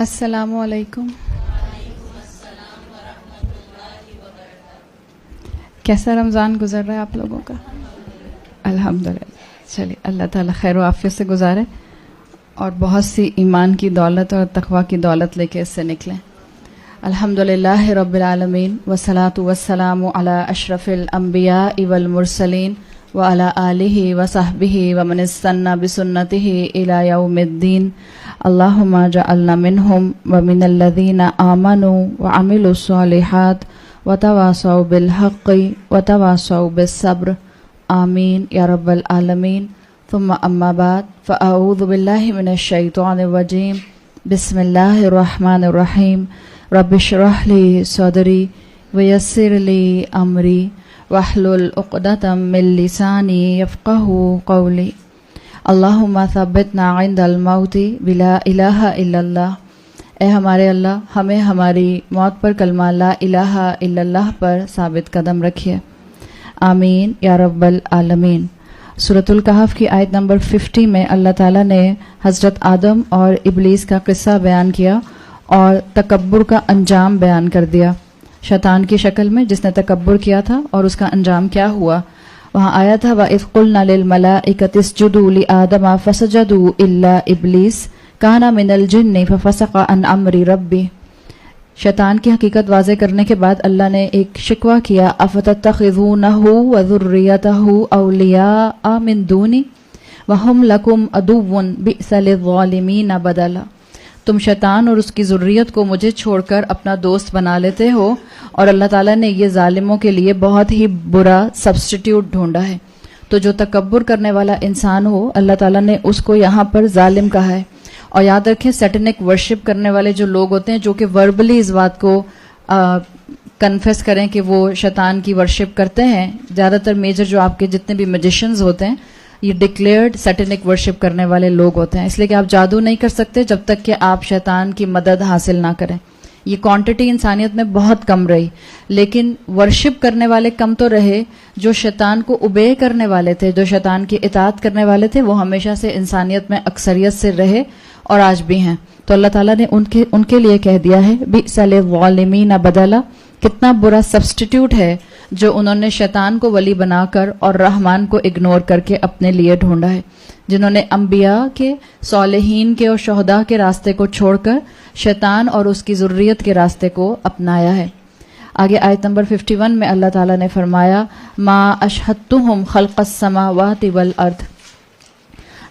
السلام علیکم. کیسا رمضان گزر رہا ہے آپ لوگوں کا؟ الحمدللہ. چلیے اللہ تعالیٰ خیر و عافیت سے گزارے اور بہت سی ایمان کی دولت اور تقوی کی دولت لے کے اس سے نکلیں. الحمدللہ رب العالمین والصلاة والسلام علی اشرف الانبیاء والمرسلین وعلی آلہ وصحبہ ومن استنى بسنتہ الی یوم الدین. اللہم اجعلنا منہم ومن الذین آمنوا وعملوا الصالحات وتواصوا بالحق وتواصوا بالصبر. آمین یا رب العالمین. ثم اما بعد فاعوذ باللہ من الشیطان الرجیم. بسم اللہ الرحمن الرحیم. رب اشرح لی صدری ویسر لی امری واحلل عقدۃ من لسانی یفقہوا قولی. اللہم ثبتنا عند الموت بلا الہ الا اللہ. اے ہمارے اللہ ہمیں ہماری موت پر کلمہ لا الہ الا اللہ پر ثابت قدم رکھیے. آمین یا رب العالمین. سورۃ الکہف کی آیت نمبر 50 میں اللہ تعالیٰ نے حضرت آدم اور ابلیس کا قصہ بیان کیا اور تکبر کا انجام بیان کر دیا. شیطان کی شکل میں جس نے تکبر کیا تھا اور اس کا انجام کیا ہوا. وہاں آیا تھا وَإِذْ قُلْنَا لِلْمَلَائِكَةِ اسْجُدُوا لِآدَمَ فَسَجَدُوا إِلَّا إِبْلِيسَ كَانَ مِنَ الْجِنِّ فَفَسَقَ عَنْ أَمْرِ رَبِّهِ. شیطان کی حقیقت واضح کرنے کے بعد اللہ نے ایک شکوہ کیا أَفَتَتَّخِذُونَهُ وَذُرِّيَّتَهُ أَوْلِيَاءَ مِن دُونِي وَهُمْ لَكُمْ عَدُوٌّ بِئْسَ لِلظَّالِمِينَ بَدَلًا. تم شیطان اور اس کی ذریت کو مجھے چھوڑ کر اپنا دوست بنا لیتے ہو اور اللہ تعالیٰ نے یہ ظالموں کے لیے بہت ہی برا سبسٹیٹیوٹ ڈھونڈا ہے. تو جو تکبر کرنے والا انسان ہو اللہ تعالیٰ نے اس کو یہاں پر ظالم کہا ہے. اور یاد رکھیں سیٹنک ورشپ کرنے والے جو لوگ ہوتے ہیں جو کہ وربلی اس بات کو کنفیس کریں کہ وہ شیطان کی ورشپ کرتے ہیں، زیادہ تر میجر جو آپ کے جتنے بھی میجیشنز ہوتے ہیں یہ ڈکلیئرڈ سیٹنک ورشپ کرنے والے لوگ ہوتے ہیں. اس لیے کہ آپ جادو نہیں کر سکتے جب تک کہ آپ شیطان کی مدد حاصل نہ کریں. یہ کوانٹٹی انسانیت میں بہت کم رہی لیکن ورشپ کرنے والے کم تو رہے. جو شیطان کو اوبے کرنے والے تھے، جو شیطان کی اطاعت کرنے والے تھے، وہ ہمیشہ سے انسانیت میں اکثریت سے رہے اور آج بھی ہیں. تو اللہ تعالیٰ نے ان کے لیے کہہ دیا ہے بئس للظالمین بدلا. کتنا برا سبسٹیٹیوٹ ہے جو انہوں نے شیطان کو ولی بنا کر اور رحمان کو اگنور کر کے اپنے لیے ڈھونڈا ہے. جنہوں نے انبیاء کے، صالحین کے اور شہداء کے راستے کو چھوڑ کر شیطان اور اس کی ذریت کے راستے کو اپنایا ہے. آگے آیت نمبر 51 میں اللہ تعالیٰ نے فرمایا ما اشہدتہم خلق السماوات والارض.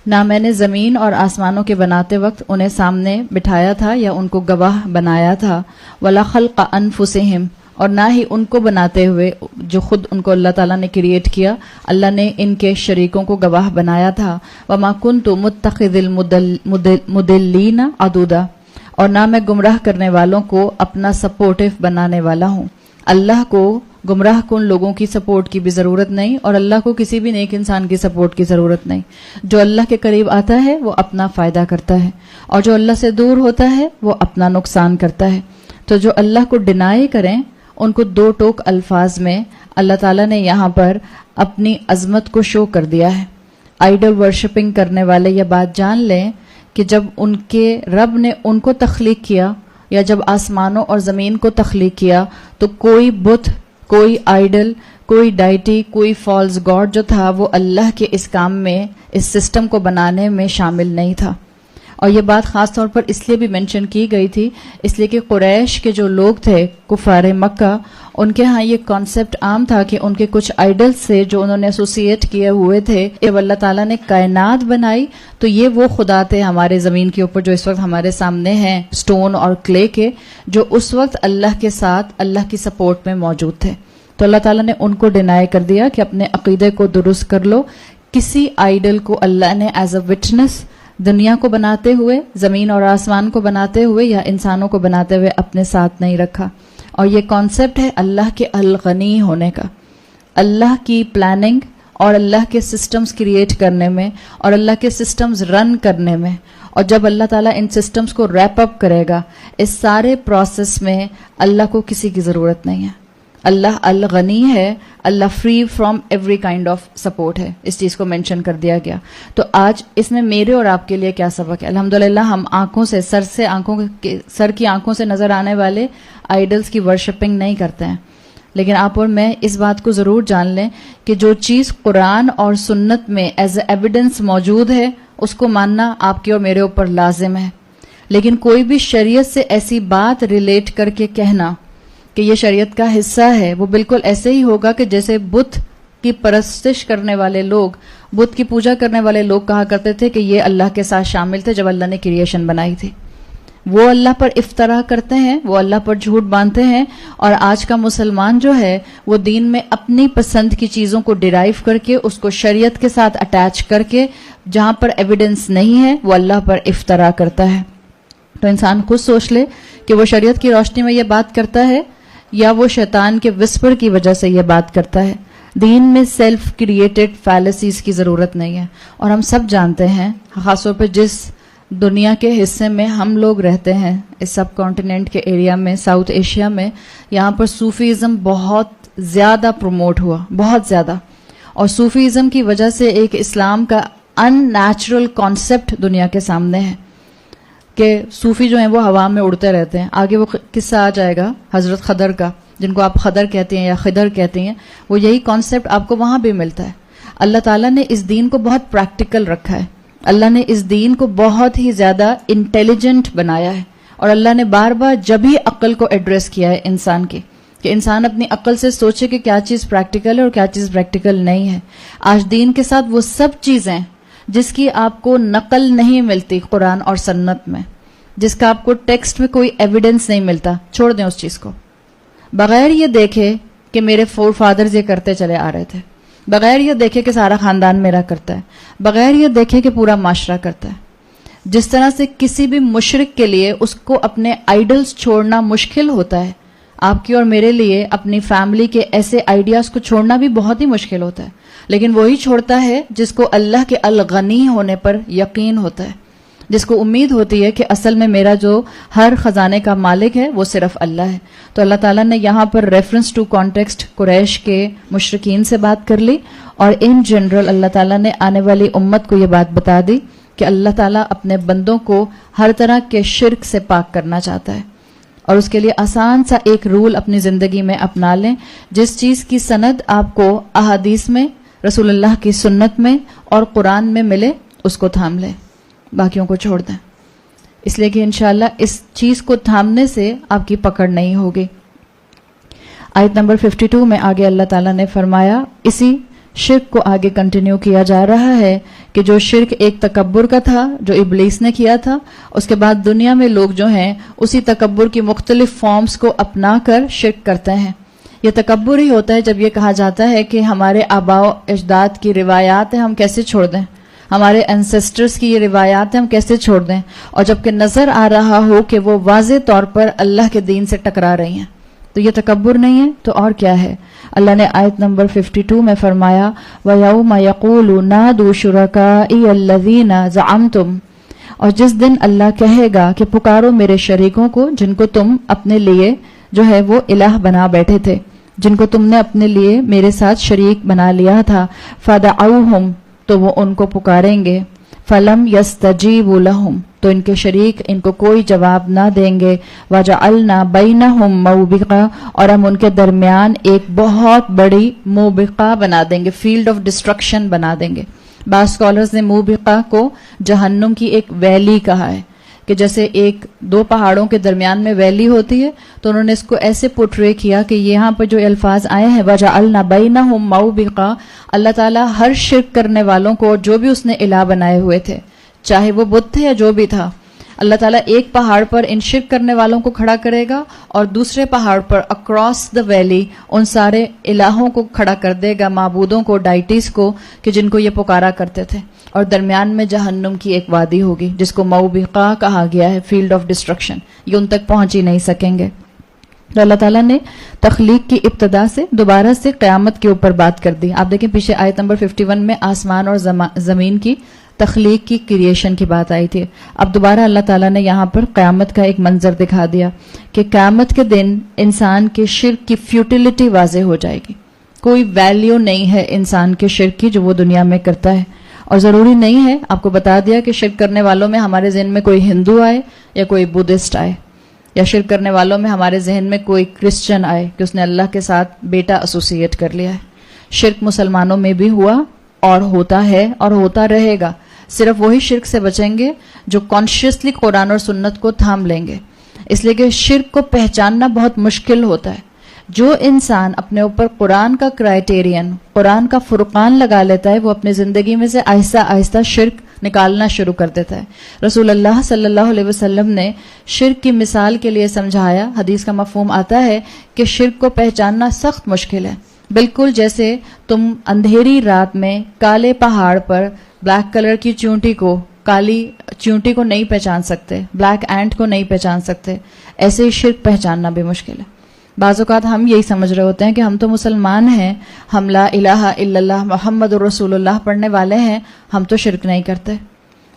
نہ میں نے زمین اور آسمانوں کے بناتے وقت انہیں سامنے بٹھایا تھا یا ان کو گواہ بنایا تھا. ولا خلق انفسہم، اور نہ ہی ان کو بناتے ہوئے جو خود ان کو اللہ تعالیٰ نے کریٹ کیا اللہ نے ان کے شریکوں کو گواہ بنایا تھا. وما کنت متخذ المضلین عضدا، اور نہ میں گمراہ کرنے والوں کو اپنا سپورٹو بنانے والا ہوں. اللہ کو گمراہ کن لوگوں کی سپورٹ کی بھی ضرورت نہیں اور اللہ کو کسی بھی نیک انسان کی سپورٹ کی ضرورت نہیں. جو اللہ کے قریب آتا ہے وہ اپنا فائدہ کرتا ہے اور جو اللہ سے دور ہوتا ہے وہ اپنا نقصان کرتا ہے. تو جو اللہ کو ڈینائی کریں ان کو دو ٹوک الفاظ میں اللہ تعالیٰ نے یہاں پر اپنی عظمت کو شو کر دیا ہے. آئیڈل ورشپنگ کرنے والے یہ بات جان لیں کہ جب ان کے رب نے ان کو تخلیق کیا یا جب آسمانوں اور زمین کو تخلیق کیا تو کوئی بت، کوئی آئیڈل، کوئی ڈائٹی، کوئی فالس گاڈ جو تھا وہ اللہ کے اس کام میں، اس سسٹم کو بنانے میں شامل نہیں تھا. اور یہ بات خاص طور پر اس لیے بھی مینشن کی گئی تھی اس لیے کہ قریش کے جو لوگ تھے کفار مکہ ان کے ہاں یہ کانسیپٹ عام تھا کہ ان کے کچھ آئیڈل سے جو انہوں نے ایسوسیٹ کیے ہوئے تھے جب اللہ تعالیٰ نے کائنات بنائی تو یہ وہ خدا تھے ہمارے زمین کے اوپر جو اس وقت ہمارے سامنے ہیں سٹون اور کلے کے، جو اس وقت اللہ کے ساتھ اللہ کی سپورٹ میں موجود تھے. تو اللہ تعالیٰ نے ان کو ڈینائی کر دیا کہ اپنے عقیدے کو درست کر لو. کسی آئیڈل کو اللہ نے ایز اے وٹنس دنیا کو بناتے ہوئے، زمین اور آسمان کو بناتے ہوئے یا انسانوں کو بناتے ہوئے اپنے ساتھ نہیں رکھا. اور یہ کانسیپٹ ہے اللہ کے الغنی ہونے کا. اللہ کی پلاننگ اور اللہ کے سسٹمز کریٹ کرنے میں اور اللہ کے سسٹمز رن کرنے میں، اور جب اللہ تعالیٰ ان سسٹمز کو ریپ اپ کرے گا اس سارے پروسیس میں اللہ کو کسی کی ضرورت نہیں ہے. اللہ الغنی ہے، Allah free from every kind of support ہے. اس چیز کو مینشن کر دیا گیا. تو آج اس میں میرے اور آپ کے لیے کیا سبق ہے؟ الحمدللہ ہم آنکھوں سے سر کی آنکھوں سے نظر آنے والے آئیڈلز کی ورشپنگ نہیں کرتے ہیں. لیکن آپ اور میں اس بات کو ضرور جان لیں کہ جو چیز قرآن اور سنت میں ایز اے ایویڈنس موجود ہے اس کو ماننا آپ کے اور میرے اوپر لازم ہے. لیکن کوئی بھی شریعت سے ایسی بات ریلیٹ کر کے کہنا کہ یہ شریعت کا حصہ ہے، وہ بالکل ایسے ہی ہوگا کہ جیسے بت کی پرستش کرنے والے لوگ، بت کی پوجا کرنے والے لوگ کہا کرتے تھے کہ یہ اللہ کے ساتھ شامل تھے جب اللہ نے کریشن بنائی تھی. وہ اللہ پر افترا کرتے ہیں، وہ اللہ پر جھوٹ باندھتے ہیں. اور آج کا مسلمان جو ہے وہ دین میں اپنی پسند کی چیزوں کو ڈیرائیو کر کے اس کو شریعت کے ساتھ اٹیچ کر کے جہاں پر ایویڈنس نہیں ہے وہ اللہ پر افترا کرتا ہے. تو انسان خود سوچ لے کہ وہ شریعت کی روشنی میں یہ بات کرتا ہے یا وہ شیطان کے وسپر کی وجہ سے یہ بات کرتا ہے. دین میں سیلف کریٹڈ فیلسیز کی ضرورت نہیں ہے. اور ہم سب جانتے ہیں، خاص طور پہ جس دنیا کے حصے میں ہم لوگ رہتے ہیں، اس سب کانٹیننٹ کے ایریا میں، ساؤتھ ایشیا میں، یہاں پر صوفیزم بہت زیادہ پروموٹ ہوا، بہت زیادہ. اور صوفیزم کی وجہ سے ایک اسلام کا ان نیچرل کانسیپٹ دنیا کے سامنے ہے کہ صوفی جو ہیں وہ ہوا میں اڑتے رہتے ہیں. آگے وہ قصہ آ جائے گا حضرت خضر کا، جن کو آپ خضر کہتے ہیں یا خضر کہتے ہیں. وہ یہی کانسیپٹ آپ کو وہاں بھی ملتا ہے. اللہ تعالیٰ نے اس دین کو بہت پریکٹیکل رکھا ہے. اللہ نے اس دین کو بہت ہی زیادہ انٹیلیجنٹ بنایا ہے. اور اللہ نے بار بار جب ہی عقل کو ایڈریس کیا ہے انسان کی، کہ انسان اپنی عقل سے سوچے کہ کیا چیز پریکٹیکل ہے اور کیا چیز پریکٹیکل نہیں ہے. آج دین کے ساتھ وہ سب چیزیں جس کی آپ کو نقل نہیں ملتی قرآن اور سنت میں، جس کا آپ کو ٹیکسٹ میں کوئی ایویڈنس نہیں ملتا، چھوڑ دیں اس چیز کو. بغیر یہ دیکھے کہ میرے فور فادرز یہ کرتے چلے آ رہے تھے، بغیر یہ دیکھے کہ سارا خاندان میرا کرتا ہے، بغیر یہ دیکھے کہ پورا معاشرہ کرتا ہے. جس طرح سے کسی بھی مشرک کے لیے اس کو اپنے آئیڈلز چھوڑنا مشکل ہوتا ہے، آپ کی اور میرے لیے اپنی فیملی کے ایسے آئیڈیاز کو چھوڑنا بھی بہت ہی مشکل ہوتا ہے. لیکن وہی چھوڑتا ہے جس کو اللہ کے الغنی ہونے پر یقین ہوتا ہے، جس کو امید ہوتی ہے کہ اصل میں میرا جو ہر خزانے کا مالک ہے وہ صرف اللہ ہے. تو اللہ تعالیٰ نے یہاں پر ریفرنس ٹو کانٹیکسٹ قریش کے مشرکین سے بات کر لی، اور ان جنرل اللہ تعالیٰ نے آنے والی امت کو یہ بات بتا دی کہ اللہ تعالیٰ اپنے بندوں کو ہر طرح کے شرک سے پاک کرنا چاہتا ہے. اور اس کے لیے آسان سا ایک رول اپنی زندگی میں اپنا لیں. جس چیز کی سند آپ کو احادیث میں، رسول اللہ کی سنت میں اور قرآن میں ملے اس کو تھام لیں، باقیوں کو چھوڑ دیں. اس لیے کہ انشاءاللہ اس چیز کو تھامنے سے آپ کی پکڑ نہیں ہوگی. آیت نمبر 52 میں آگے اللہ تعالیٰ نے فرمایا، اسی شرک کو آگے کنٹینیو کیا جا رہا ہے کہ جو شرک ایک تکبر کا تھا جو ابلیس نے کیا تھا، اس کے بعد دنیا میں لوگ جو ہیں اسی تکبر کی مختلف فارمز کو اپنا کر شرک کرتے ہیں. یہ تکبر ہی ہوتا ہے جب یہ کہا جاتا ہے کہ ہمارے آباء و اجداد کی روایات ہیں ہم کیسے چھوڑ دیں، ہمارے انسیسٹرز کی یہ روایات ہیں ہم کیسے چھوڑ دیں، اور جبکہ نظر آ رہا ہو کہ وہ واضح طور پر اللہ کے دین سے ٹکرا رہی ہیں. تو یہ تکبر نہیں ہے تو اور کیا ہے؟ اللہ نے آیت نمبر 52 میں فرمایا، وَيَوْمَ يَقُولُ نَادُوا شُرَكَائِيَ الَّذِينَ زَعَمْتُمْ، اور جس دن اللہ کہے گا کہ پکارو میرے شریکوں کو جن کو تم اپنے لیے جو ہے وہ الہ بنا بیٹھے تھے، جن کو تم نے اپنے لیے میرے ساتھ شریک بنا لیا تھا. فَدَعَوْهُمْ، تو وہ ان کو پکاریں گے. فَلَمْ يَسْتَجِيبُوا لَهُمْ، تو ان کے شریک ان کو کوئی جواب نہ دیں گے. وَجَعَلْنَا بَيْنَهُمْ مَوْبِقًا، اور ہم ان کے درمیان ایک بہت بڑی موبقہ بنا دیں گے، فیلڈ آف ڈسٹرکشن بنا دیں گے. بعض اسکالرز نے موبقہ کو جہنم کی ایک ویلی کہا ہے، کہ جیسے ایک دو پہاڑوں کے درمیان میں ویلی ہوتی ہے، تو انہوں نے اس کو ایسے پورٹرے کیا کہ یہاں پر جو الفاظ آئے ہیں وَجَعَلْنَا بَيْنَهُمْ مَوْبِقًا، اللہ تعالیٰ ہر شرک کرنے والوں کو جو بھی اس نے الہ بنائے ہوئے تھے، چاہے وہ بت تھے یا جو بھی تھا، اللہ تعالیٰ ایک پہاڑ پر ان شرک کرنے والوں کو کھڑا کرے گا اور دوسرے پہاڑ پر اکراس دا ویلی ان سارے الہوں کو کھڑا کر دے گا، معبودوں کو، ڈائٹیز کو، کہ جن کو یہ پکارا کرتے تھے. اور درمیان میں جہنم کی ایک وادی ہوگی جس کو موبقہ کہا گیا ہے، فیلڈ آف ڈسٹرکشن. یہ ان تک پہنچ ہی نہیں سکیں گے. تو اللہ تعالیٰ نے تخلیق کی ابتدا سے دوبارہ سے قیامت کے اوپر بات کر دی. آپ دیکھیں پیچھے آیت نمبر 51 میں آسمان اور زمین کی تخلیق کی کریشن کی بات آئی تھی. اب دوبارہ اللہ تعالیٰ نے یہاں پر قیامت کا ایک منظر دکھا دیا کہ قیامت کے دن انسان کے شرک کی فیوٹیلٹی واضح ہو جائے گی. کوئی ویلیو نہیں ہے انسان کے شرک کی جو وہ دنیا میں کرتا ہے. اور ضروری نہیں ہے, آپ کو بتا دیا کہ شرک کرنے والوں میں ہمارے ذہن میں کوئی ہندو آئے یا کوئی بدھسٹ آئے, یا شرک کرنے والوں میں ہمارے ذہن میں کوئی کرسچن آئے کہ اس نے اللہ کے ساتھ بیٹا ایسوسیٹ کر لیا ہے. شرک مسلمانوں میں بھی ہوا اور ہوتا ہے اور ہوتا رہے گا. صرف وہی شرک سے بچیں گے جو کانشیسلی قرآن اور سنت کو تھام لیں گے, اس لیے کہ شرک کو پہچاننا بہت مشکل ہوتا ہے. جو انسان اپنے اوپر قرآن کا کرائیٹیرین, قرآن کا فرقان لگا لیتا ہے, وہ اپنی زندگی میں سے آہستہ آہستہ شرک نکالنا شروع کر دیتا ہے. رسول اللہ صلی اللہ علیہ وسلم نے شرک کی مثال کے لیے سمجھایا, حدیث کا مفہوم آتا ہے کہ شرک کو پہچاننا سخت مشکل ہے. بالکل جیسے تم اندھیری رات میں کالے پہاڑ پر بلیک کلر کی چونٹی کو, کالی چونٹی کو نہیں پہچان سکتے, بلیک اینٹ کو نہیں پہچان سکتے, ایسے ہی شرک پہچاننا بھی مشکل ہے. بعض اوقات ہم یہی سمجھ رہے ہوتے ہیں کہ ہم تو مسلمان ہیں, ہم لا الہ الا اللہ محمد رسول اللہ پڑھنے والے ہیں, ہم تو شرک نہیں کرتے.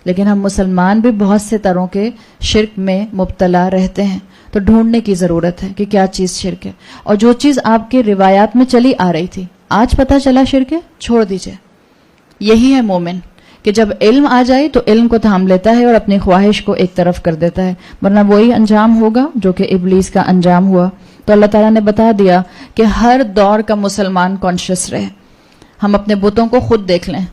لیکن ہم مسلمان بھی بہت سے طرح کے شرک میں مبتلا رہتے ہیں. تو ڈھونڈنے کی ضرورت ہے کہ کیا چیز شرک ہے, اور جو چیز آپ کے روایات میں چلی آ رہی تھی آج پتہ چلا شرک ہے, چھوڑ دیجئے. یہی ہے مومن کہ جب علم آ جائے تو علم کو تھام لیتا ہے اور اپنی خواہش کو ایک طرف کر دیتا ہے, ورنہ وہی انجام ہوگا جو کہ ابلیس کا انجام ہوا. تو اللہ تعالیٰ نے بتا دیا کہ ہر دور کا مسلمان کانشیس رہے. ہم اپنے بتوں کو خود دیکھ لیں,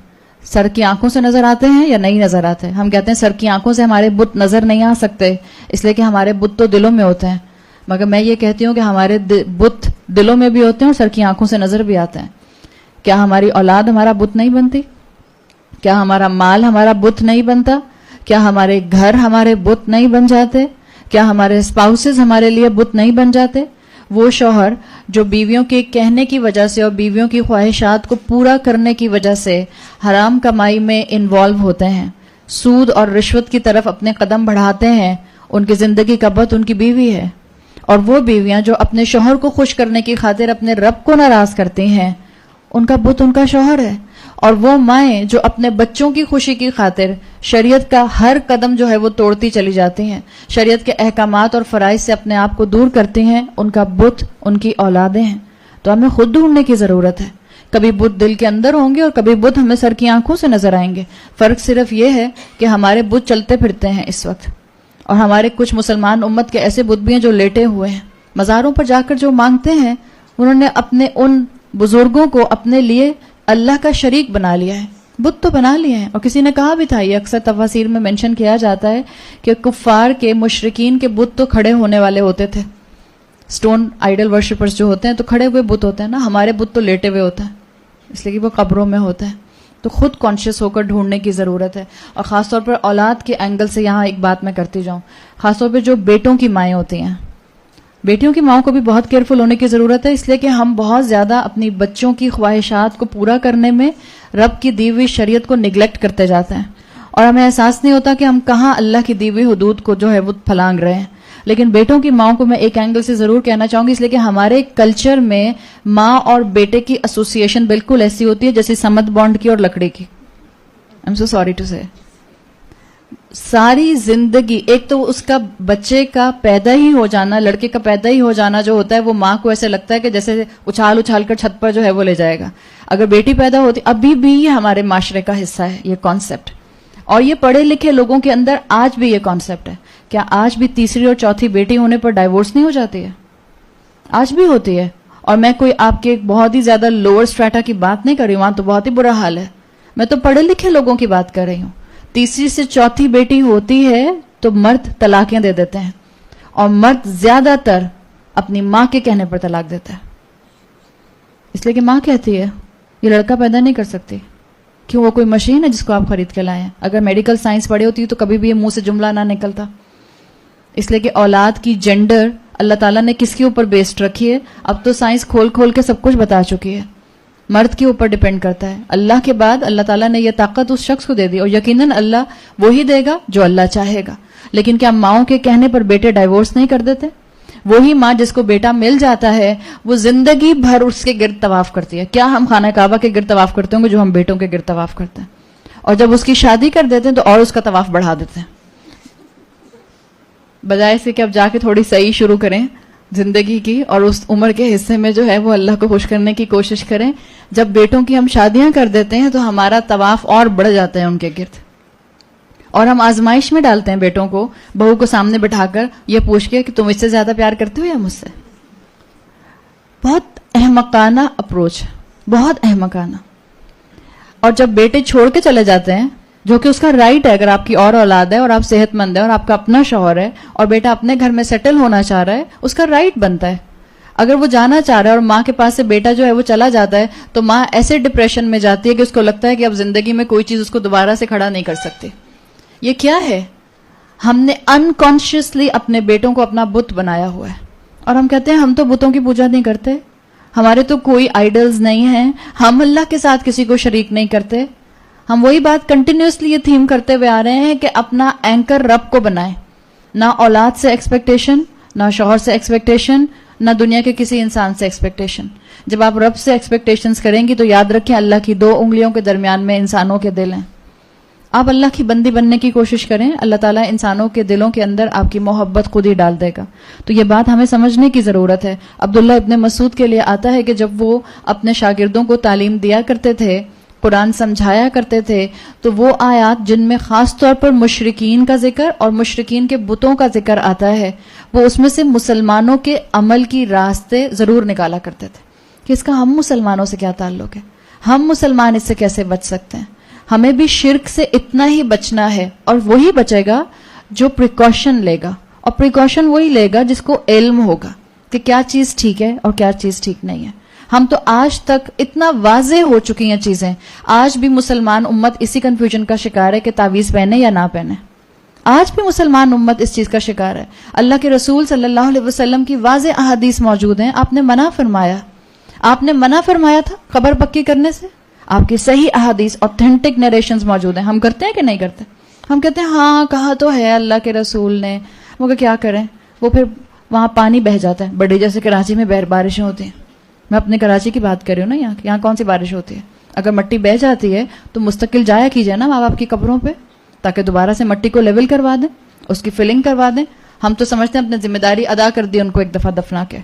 سر کی آنکھوں سے نظر آتے ہیں یا نہیں نظر آتے؟ ہم کہتے ہیں سر کی آنکھوں سے ہمارے بت نظر نہیں آ سکتے, اس لیے کہ ہمارے بت تو دلوں میں ہوتے ہیں. مگر میں یہ کہتی ہوں کہ ہمارے بت دلوں میں بھی ہوتے ہیں اور سر کی آنکھوں سے نظر بھی آتے ہیں. کیا ہماری اولاد ہمارا بت نہیں بنتی؟ کیا ہمارا مال ہمارا بت نہیں بنتا؟ کیا ہمارے گھر ہمارے بت نہیں بن جاتے؟ کیا ہمارے اسپاؤسز ہمارے لیے بت نہیں بن جاتے؟ وہ شوہر جو بیویوں کے کہنے کی وجہ سے اور بیویوں کی خواہشات کو پورا کرنے کی وجہ سے حرام کمائی میں انوالو ہوتے ہیں, سود اور رشوت کی طرف اپنے قدم بڑھاتے ہیں, ان کی زندگی کا بت ان کی بیوی ہے. اور وہ بیویاں جو اپنے شوہر کو خوش کرنے کی خاطر اپنے رب کو ناراض کرتی ہیں, ان کا بت ان کا شوہر ہے. اور وہ مائیں جو اپنے بچوں کی خوشی کی خاطر شریعت کا ہر قدم جو ہے وہ توڑتی چلی جاتی ہیں, شریعت کے احکامات اور فرائض سے اپنے آپ کو دور کرتی ہیں, ان کا بت ان کی اولادیں ہیں. تو ہمیں خود ڈھونڈنے کی ضرورت ہے. کبھی بت دل کے اندر ہوں گے اور کبھی بت ہمیں سر کی آنکھوں سے نظر آئیں گے. فرق صرف یہ ہے کہ ہمارے بت چلتے پھرتے ہیں اس وقت, اور ہمارے کچھ مسلمان امت کے ایسے بت بھی ہیں جو لیٹے ہوئے ہیں. مزاروں پر جا کر جو مانگتے ہیں, انہوں نے اپنے ان بزرگوں کو اپنے لیے اللہ کا شریک بنا لیا ہے, بت تو بنا لیے ہیں. اور کسی نے کہا بھی تھا, یہ اکثر تفاسیر میں منشن کیا جاتا ہے کہ کفار کے مشرکین کے بت تو کھڑے ہونے والے ہوتے تھے. سٹون آئیڈل ورشپرز جو ہوتے ہیں تو کھڑے ہوئے بت ہوتے ہیں نا, ہمارے بت تو لیٹے ہوئے ہوتے ہیں, اس لیے کہ وہ قبروں میں ہوتا ہے. تو خود کانشیس ہو کر ڈھونڈنے کی ضرورت ہے. اور خاص طور پر اولاد کے اینگل سے یہاں ایک بات میں کرتی جاؤں, خاص طور پہ جو بیٹوں کی مائیں ہوتی ہیں, بیٹیوں کی ماؤں کو بھی بہت کیئرفل ہونے کی ضرورت ہے, اس لیے کہ ہم بہت زیادہ اپنی بچوں کی خواہشات کو پورا کرنے میں رب کی دی ہوئی شریعت کو نگلیکٹ کرتے جاتے ہیں, اور ہمیں احساس نہیں ہوتا کہ ہم کہاں اللہ کی دی ہوئی حدود کو جو ہے وہ پھلانگ رہے ہیں. لیکن بیٹوں کی ماؤں کو میں ایک اینگل سے ضرور کہنا چاہوں گی, اس لیے کہ ہمارے کلچر میں ماں اور بیٹے کی ایسوسیشن بالکل ایسی ہوتی ہے جیسے سمت بانڈ کی اور لکڑی کی. I am so sorry to say, ساری زندگی, ایک تو اس کا بچے کا پیدا ہی ہو جانا, لڑکے کا پیدا ہی ہو جانا جو ہوتا ہے وہ ماں کو ایسے لگتا ہے کہ جیسے اچھال اچھال کر چھت پر جو ہے وہ لے جائے گا. اگر بیٹی پیدا ہوتی, ابھی بھی یہ ہمارے معاشرے کا حصہ ہے یہ کانسیپٹ, اور یہ پڑھے لکھے لوگوں کے اندر آج بھی یہ کانسیپٹ ہے. کیا آج بھی تیسری اور چوتھی بیٹی ہونے پر ڈائیورس نہیں ہو جاتی ہے؟ آج بھی ہوتی ہے. اور میں کوئی آپ کے بہت ہی زیادہ لوور اسٹریٹا کی بات نہیں کر رہی ہوں, وہاں تو بہت ہی برا حال ہے. میں تو پڑھے لکھے لوگوں کی بات کر رہی ہوں. تیسری سے چوتھی بیٹی ہوتی ہے تو مرد طلاقیں دے دیتے ہیں, اور مرد زیادہ تر اپنی ماں کے کہنے پر طلاق دیتا ہے, اس لیے کہ ماں کہتی ہے یہ لڑکا پیدا نہیں کر سکتی. کیوں؟ وہ کوئی مشین ہے جس کو آپ خرید کے لائیں؟ اگر میڈیکل سائنس پڑھی ہوتی تو کبھی بھی یہ منہ سے جملہ نہ نکلتا. اس لیے کہ اولاد کی جینڈر اللہ تعالیٰ نے کس کے اوپر بیسڈ رکھی ہے؟ اب تو سائنس کھول کھول کے سب کچھ بتا چکی ہے. مرد کے اوپر ڈیپینڈ کرتا ہے. اللہ کے بعد اللہ تعالیٰ نے یہ طاقت اس شخص کو دے دی, اور یقیناً اللہ وہی دے گا جو اللہ چاہے گا. لیکن کیا ماؤں کے کہنے پر بیٹے ڈائیورس نہیں کر دیتے؟ وہی ماں جس کو بیٹا مل جاتا ہے وہ زندگی بھر اس کے گرد طواف کرتی ہے. کیا ہم خانہ کعبہ کے گرد طواف کرتے ہوں گے جو ہم بیٹوں کے گرد طواف کرتے ہیں؟ اور جب اس کی شادی کر دیتے ہیں تو اور اس کا طواف بڑھا دیتے ہیں, بجائے سے کہ اب جا کے تھوڑی صحیح شروع کریں زندگی کی اور اس عمر کے حصے میں جو ہے وہ اللہ کو خوش کرنے کی کوشش کریں. جب بیٹوں کی ہم شادیاں کر دیتے ہیں تو ہمارا طواف اور بڑھ جاتا ہے ان کے گرد, اور ہم آزمائش میں ڈالتے ہیں بیٹوں کو, بہو کو سامنے بٹھا کر یہ پوچھ کے کہ تم اس سے زیادہ پیار کرتے ہو یا مجھ سے. بہت احمقانہ اپروچ, بہت احمقانہ. اور جب بیٹے چھوڑ کے چلے جاتے ہیں, جو کہ اس کا رائٹ ہے, اگر آپ کی اور اولاد ہے اور آپ صحت مند ہے اور آپ کا اپنا شوہر ہے اور بیٹا اپنے گھر میں سیٹل ہونا چاہ رہا ہے, اس کا رائٹ بنتا ہے. اگر وہ جانا چاہ رہا ہے اور ماں کے پاس سے بیٹا جو ہے وہ چلا جاتا ہے تو ماں ایسے ڈپریشن میں جاتی ہے کہ اس کو لگتا ہے کہ اب زندگی میں کوئی چیز اس کو دوبارہ سے کھڑا نہیں کر سکتی. یہ کیا ہے؟ ہم نے انکانشیسلی اپنے بیٹوں کو اپنا بت بنایا ہوا ہے, اور ہم کہتے ہیں ہم تو بتوں کی پوجا نہیں کرتے, ہمارے تو کوئی آئیڈلز نہیں ہیں, ہم اللہ کے ساتھ کسی کو شریک نہیں کرتے. ہم وہی بات کنٹینیوسلی یہ تھیم کرتے ہوئے آ رہے ہیں کہ اپنا اینکر رب کو بنائیں. نہ اولاد سے ایکسپیکٹیشن, نہ شوہر سے ایکسپیکٹیشن, نہ دنیا کے کسی انسان سے ایکسپیکٹیشن. جب آپ رب سے ایکسپیکٹیشنز کریں گی تو یاد رکھیں اللہ کی 2 انگلیوں کے درمیان میں انسانوں کے دل ہیں. آپ اللہ کی بندی بننے کی کوشش کریں, اللہ تعالیٰ انسانوں کے دلوں کے اندر آپ کی محبت خود ہی ڈال دے گا. تو یہ بات ہمیں سمجھنے کی ضرورت ہے. عبداللہ ابن مسعود کے لیے آتا ہے کہ جب وہ اپنے شاگردوں کو تعلیم دیا کرتے تھے, قرآن سمجھایا کرتے تھے, تو وہ آیات جن میں خاص طور پر مشرکین کا ذکر اور مشرکین کے بتوں کا ذکر آتا ہے, وہ اس میں سے مسلمانوں کے عمل کی راستے ضرور نکالا کرتے تھے کہ اس کا ہم مسلمانوں سے کیا تعلق ہے, ہم مسلمان اس سے کیسے بچ سکتے ہیں. ہمیں بھی شرک سے اتنا ہی بچنا ہے, اور وہی بچے گا جو پریکاشن لے گا, اور پریکاشن وہی لے گا جس کو علم ہوگا کہ کیا چیز ٹھیک ہے اور کیا چیز ٹھیک نہیں ہے. ہم تو آج تک اتنا واضح ہو چکی ہیں چیزیں, آج بھی مسلمان امت اسی کنفیوژن کا شکار ہے کہ تعویذ پہنے یا نہ پہنے. آج بھی مسلمان امت اس چیز کا شکار ہے. اللہ کے رسول صلی اللہ علیہ وسلم کی واضح احادیث موجود ہیں, آپ نے منع فرمایا تھا خبر پکی کرنے سے. آپ کی صحیح احادیث اوتھینٹک نریشنز موجود ہیں. ہم کرتے ہیں کہ نہیں کرتے؟ ہم کہتے ہیں ہاں کہا تو ہے اللہ کے رسول نے, مگر کیا کریں, وہ پھر وہاں پانی بہہ جاتا ہے. بڑی جیسے کراچی میں بارشیں ہوتی ہیں, میں اپنے کراچی کی بات کر رہی ہوں نا, یہاں کون سی بارش ہوتی ہے. اگر مٹی بہہ جاتی ہے تو مستقل جایا کیجئے نا ماں باپ کی قبروں پہ, تاکہ دوبارہ سے مٹی کو لیول کروا دیں, اس کی فلنگ کروا دیں. ہم تو سمجھتے ہیں اپنی ذمہ داری ادا کر دی ان کو ایک دفعہ دفنا کے,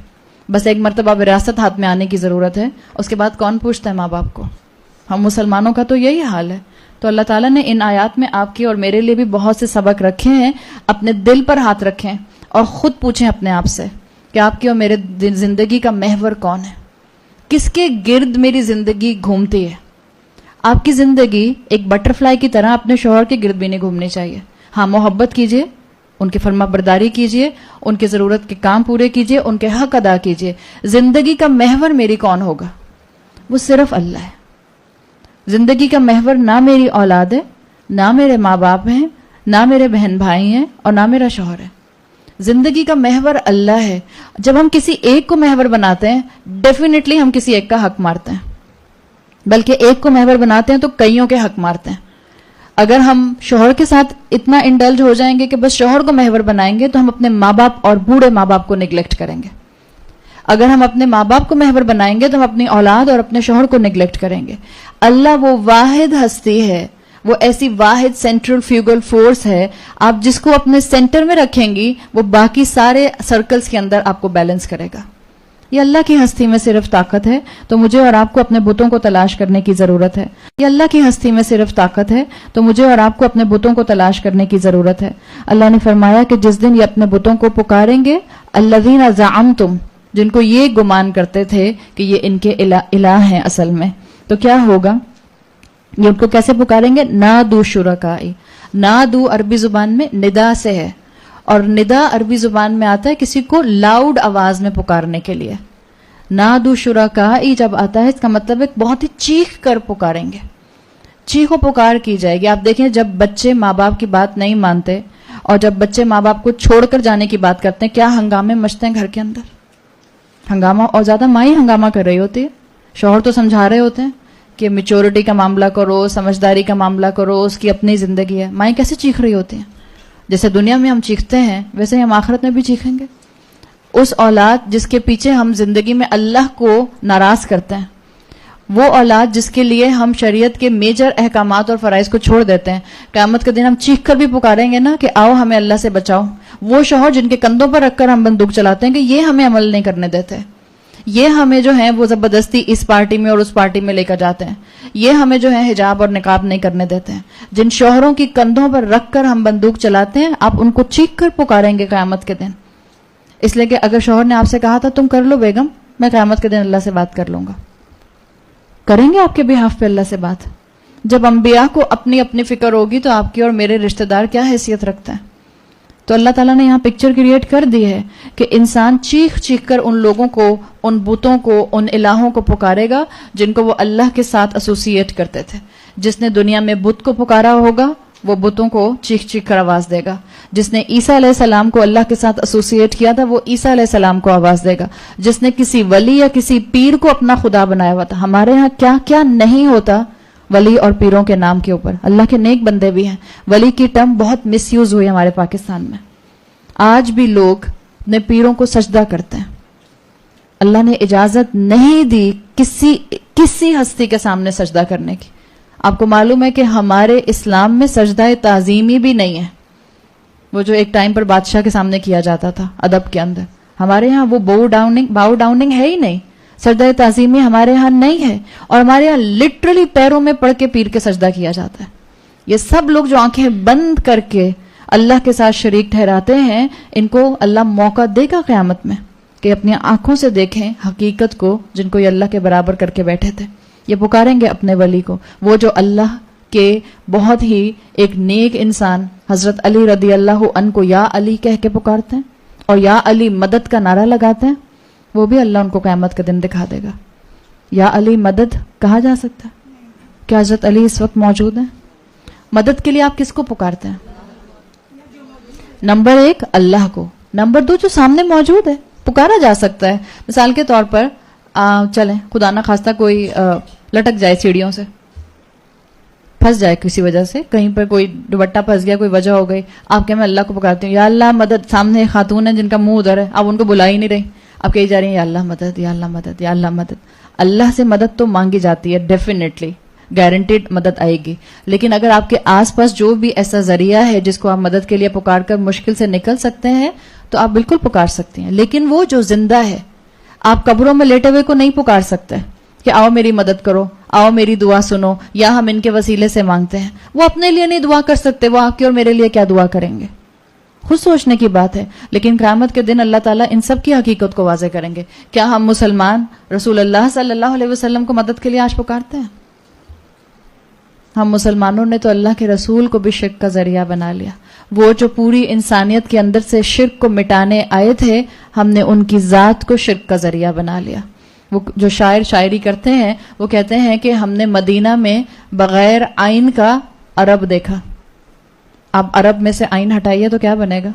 بس ایک مرتبہ وراثت ہاتھ میں آنے کی ضرورت ہے, اس کے بعد کون پوچھتا ہے ماں باپ کو. ہم مسلمانوں کا تو یہی حال ہے. تو اللہ تعالیٰ نے ان آیات میں آپ کی اور میرے لیے بھی بہت سے سبق رکھے ہیں. اپنے دل پر ہاتھ رکھیں اور خود پوچھیں اپنے آپ سے کہ آپ کی اور میرے زندگی کا محور کون ہے, کس کے گرد میری زندگی گھومتی ہے. آپ کی زندگی ایک بٹر فلائی کی طرح اپنے شوہر کے گرد بھی نہیں گھومنی چاہیے. ہاں محبت کیجئے, ان کی فرما برداری کیجئے, ان کی ضرورت کے کام پورے کیجئے, ان کے حق ادا کیجئے. زندگی کا محور میری کون ہوگا؟ وہ صرف اللہ ہے. زندگی کا محور نہ میری اولاد ہے, نہ میرے ماں باپ ہیں, نہ میرے بہن بھائی ہیں, اور نہ میرا شوہر ہے. زندگی کا محور اللہ ہے. جب ہم کسی ایک کو محور بناتے ہیں, ڈیفینیٹلی ہم کسی ایک کا حق مارتے ہیں, بلکہ ایک کو محور بناتے ہیں تو کئیوں کے حق مارتے ہیں. اگر ہم شوہر کے ساتھ اتنا انڈلج ہو جائیں گے کہ بس شوہر کو محور بنائیں گے تو ہم اپنے ماں باپ اور بوڑھے ماں باپ کو نگلیکٹ کریں گے. اگر ہم اپنے ماں باپ کو محور بنائیں گے تو ہم اپنی اولاد اور اپنے شوہر کو نگلیکٹ کریں گے. اللہ وہ واحد ہستی ہے, وہ ایسی واحد سینٹرل فیوگل فورس ہے, آپ جس کو اپنے سینٹر میں رکھیں گی وہ باقی سارے سرکلز کے اندر آپ کو بیلنس کرے گا. یہ اللہ کی ہستی میں صرف طاقت ہے, تو مجھے اور آپ کو اپنے بتوں کو تلاش کرنے کی ضرورت ہے. یہ اللہ کی ہستی میں صرف طاقت ہے, تو مجھے اور آپ کو اپنے بتوں کو تلاش کرنے کی ضرورت ہے. اللہ نے فرمایا کہ جس دن یہ اپنے بتوں کو پکاریں گے, الذین زعمتم, جن کو یہ گمان کرتے تھے کہ یہ ان کے الہ ہیں اصل میں, تو کیا ہوگا؟ یہ ان کو کیسے پکاریں گے؟ نادو شرکائی. نادو عربی زبان میں ندا سے ہے, اور ندا عربی زبان میں آتا ہے کسی کو لاؤڈ آواز میں پکارنے کے لیے. نادو شرکائی جب آتا ہے اس کا مطلب ہے بہت ہی چیخ کر پکاریں گے, چیخ و پکار کی جائے گی. آپ دیکھیں جب بچے ماں باپ کی بات نہیں مانتے اور جب بچے ماں باپ کو چھوڑ کر جانے کی بات کرتے ہیں, کیا ہنگامے مچتے ہیں گھر کے اندر. ہنگامہ, اور زیادہ ماں ہی ہنگامہ کر رہی ہوتی ہے. شوہر تو سمجھا رہے ہوتے ہیں کہ میچورٹی کا معاملہ کرو, سمجھداری کا معاملہ کرو, اس کی اپنی زندگی ہے. مائیں کیسے چیخ رہی ہوتی ہیں؟ جیسے دنیا میں ہم چیختے ہیں ویسے ہی ہم آخرت میں بھی چیخیں گے. اس اولاد جس کے پیچھے ہم زندگی میں اللہ کو ناراض کرتے ہیں, وہ اولاد جس کے لیے ہم شریعت کے میجر احکامات اور فرائض کو چھوڑ دیتے ہیں, قیامت کے دن ہم چیخ کر بھی پکاریں گے نا کہ آؤ ہمیں اللہ سے بچاؤ, وہ شوہر جن کے کندھوں پر رکھ کر ہم بندوق چلاتے ہیں کہ یہ ہمیں عمل نہیں کرنے دیتے, یہ ہمیں جو ہے وہ زبردستی اس پارٹی میں اور اس پارٹی میں لے کر جاتے ہیں, یہ ہمیں جو ہے حجاب اور نقاب نہیں کرنے دیتے ہیں. جن شوہروں کی کندھوں پر رکھ کر ہم بندوق چلاتے ہیں, آپ ان کو چیخ کر پکاریں گے قیامت کے دن. اس لیے کہ اگر شوہر نے آپ سے کہا تھا تم کر لو بیگم, میں قیامت کے دن اللہ سے بات کر لوں گا, کریں گے آپ کے بہاف پہ اللہ سے بات؟ جب انبیاء کو اپنی اپنی فکر ہوگی تو آپ کی اور میرے رشتہ دار کیا حیثیت رکھتے ہیں؟ تو اللہ تعالیٰ نے یہاں پکچر کریٹ کر دی ہے کہ انسان چیخ چیخ کر ان لوگوں کو, ان بتوں کو, ان الہوں کو پکارے گا جن کو وہ اللہ کے ساتھ ایسوسیٹ کرتے تھے. جس نے دنیا میں بت کو پکارا ہوگا وہ بتوں کو چیخ چیخ کر آواز دے گا. جس نے عیسیٰ علیہ السلام کو اللہ کے ساتھ ایسوسیٹ کیا تھا وہ عیسیٰ علیہ السلام کو آواز دے گا. جس نے کسی ولی یا کسی پیر کو اپنا خدا بنایا ہوا تھا, ہمارے ہاں کیا کیا نہیں ہوتا ولی اور پیروں کے نام کے اوپر. اللہ کے نیک بندے بھی ہیں. ولی کی ٹرم بہت مس یوز ہوئی ہمارے پاکستان میں. آج بھی لوگ اپنے پیروں کو سجدہ کرتے ہیں. اللہ نے اجازت نہیں دی کسی ہستی کے سامنے سجدہ کرنے کی. آپ کو معلوم ہے کہ ہمارے اسلام میں سجدہ تعظیمی بھی نہیں ہے, وہ جو ایک ٹائم پر بادشاہ کے سامنے کیا جاتا تھا ادب کے اندر. ہمارے ہاں وہ باؤ ڈاؤننگ ہے ہی نہیں. سجدہ تعظیمی ہمارے ہاں نہیں ہے, اور ہمارے ہاں لٹرلی پیروں میں پڑھ کے پیر کے سجدہ کیا جاتا ہے. یہ سب لوگ جو آنکھیں بند کر کے اللہ کے ساتھ شریک ٹھہراتے ہیں, ان کو اللہ موقع دے گا قیامت میں کہ اپنی آنکھوں سے دیکھیں حقیقت کو, جن کو یہ اللہ کے برابر کر کے بیٹھے تھے. یہ پکاریں گے اپنے ولی کو, وہ جو اللہ کے بہت ہی ایک نیک انسان حضرت علی رضی اللہ عنہ کو یا علی کہہ کے پکارتے ہیں اور یا علی مدد کا نعرہ لگاتے ہیں. وہ بھی اللہ ان کو قیامت کے دن دکھا دے گا. یا علی مدد کہا جا سکتا ہے؟ کیا حضرت علی اس وقت موجود ہیں؟ مدد کے لیے آپ کس کو پکارتے ہیں؟ نمبر 1 اللہ کو, نمبر 2 جو سامنے موجود ہے پکارا جا سکتا ہے. مثال کے طور پر چلیں خدا نہ خواستہ کوئی لٹک جائے سیڑھیوں سے, پھنس جائے کسی وجہ سے, کہیں پر کوئی دوپٹہ پھنس گیا, کوئی وجہ ہو گئی, آپ کہ میں اللہ کو پکارتی ہوں یا اللہ مدد. سامنے خاتون ہے جن کا منہ ادھر ہے, آپ ان کو بلا ہی نہیں رہی, آپ کہی جا رہی ہیں یا اللہ مدد, یا اللہ مدد, یا اللہ مدد. اللہ سے مدد تو مانگی جاتی ہے, ڈیفینیٹلی گارنٹیڈ مدد آئے گی. لیکن اگر آپ کے آس پاس جو بھی ایسا ذریعہ ہے جس کو آپ مدد کے لیے پکار کر مشکل سے نکل سکتے ہیں تو آپ بالکل پکار سکتے ہیں. لیکن وہ جو زندہ ہے, آپ قبروں میں لیٹے ہوئے کو نہیں پکار سکتے کہ آؤ میری مدد کرو, آؤ میری دعا سنو, یا ہم ان کے وسیلے سے مانگتے ہیں. وہ اپنے لیے نہیں دعا کر سکتے, وہ آپ کی اور میرے لیے کیا دعا کریں گے؟ خود سوچنے کی بات ہے. لیکن قیامت کے دن اللہ تعالیٰ ان سب کی حقیقت کو واضح کریں گے. کیا ہم مسلمان رسول اللہ صلی اللہ علیہ وسلم کو مدد کے لیے آج پکارتے ہیں؟ ہم مسلمانوں نے تو اللہ کے رسول کو بھی شرک کا ذریعہ بنا لیا. وہ جو پوری انسانیت کے اندر سے شرک کو مٹانے آئے تھے, ہم نے ان کی ذات کو شرک کا ذریعہ بنا لیا. وہ جو شاعر شاعری کرتے ہیں وہ کہتے ہیں کہ ہم نے مدینہ میں بغیر آئین کا عرب دیکھا. اب عرب میں سے آئین ہٹائیے تو کیا بنے گا؟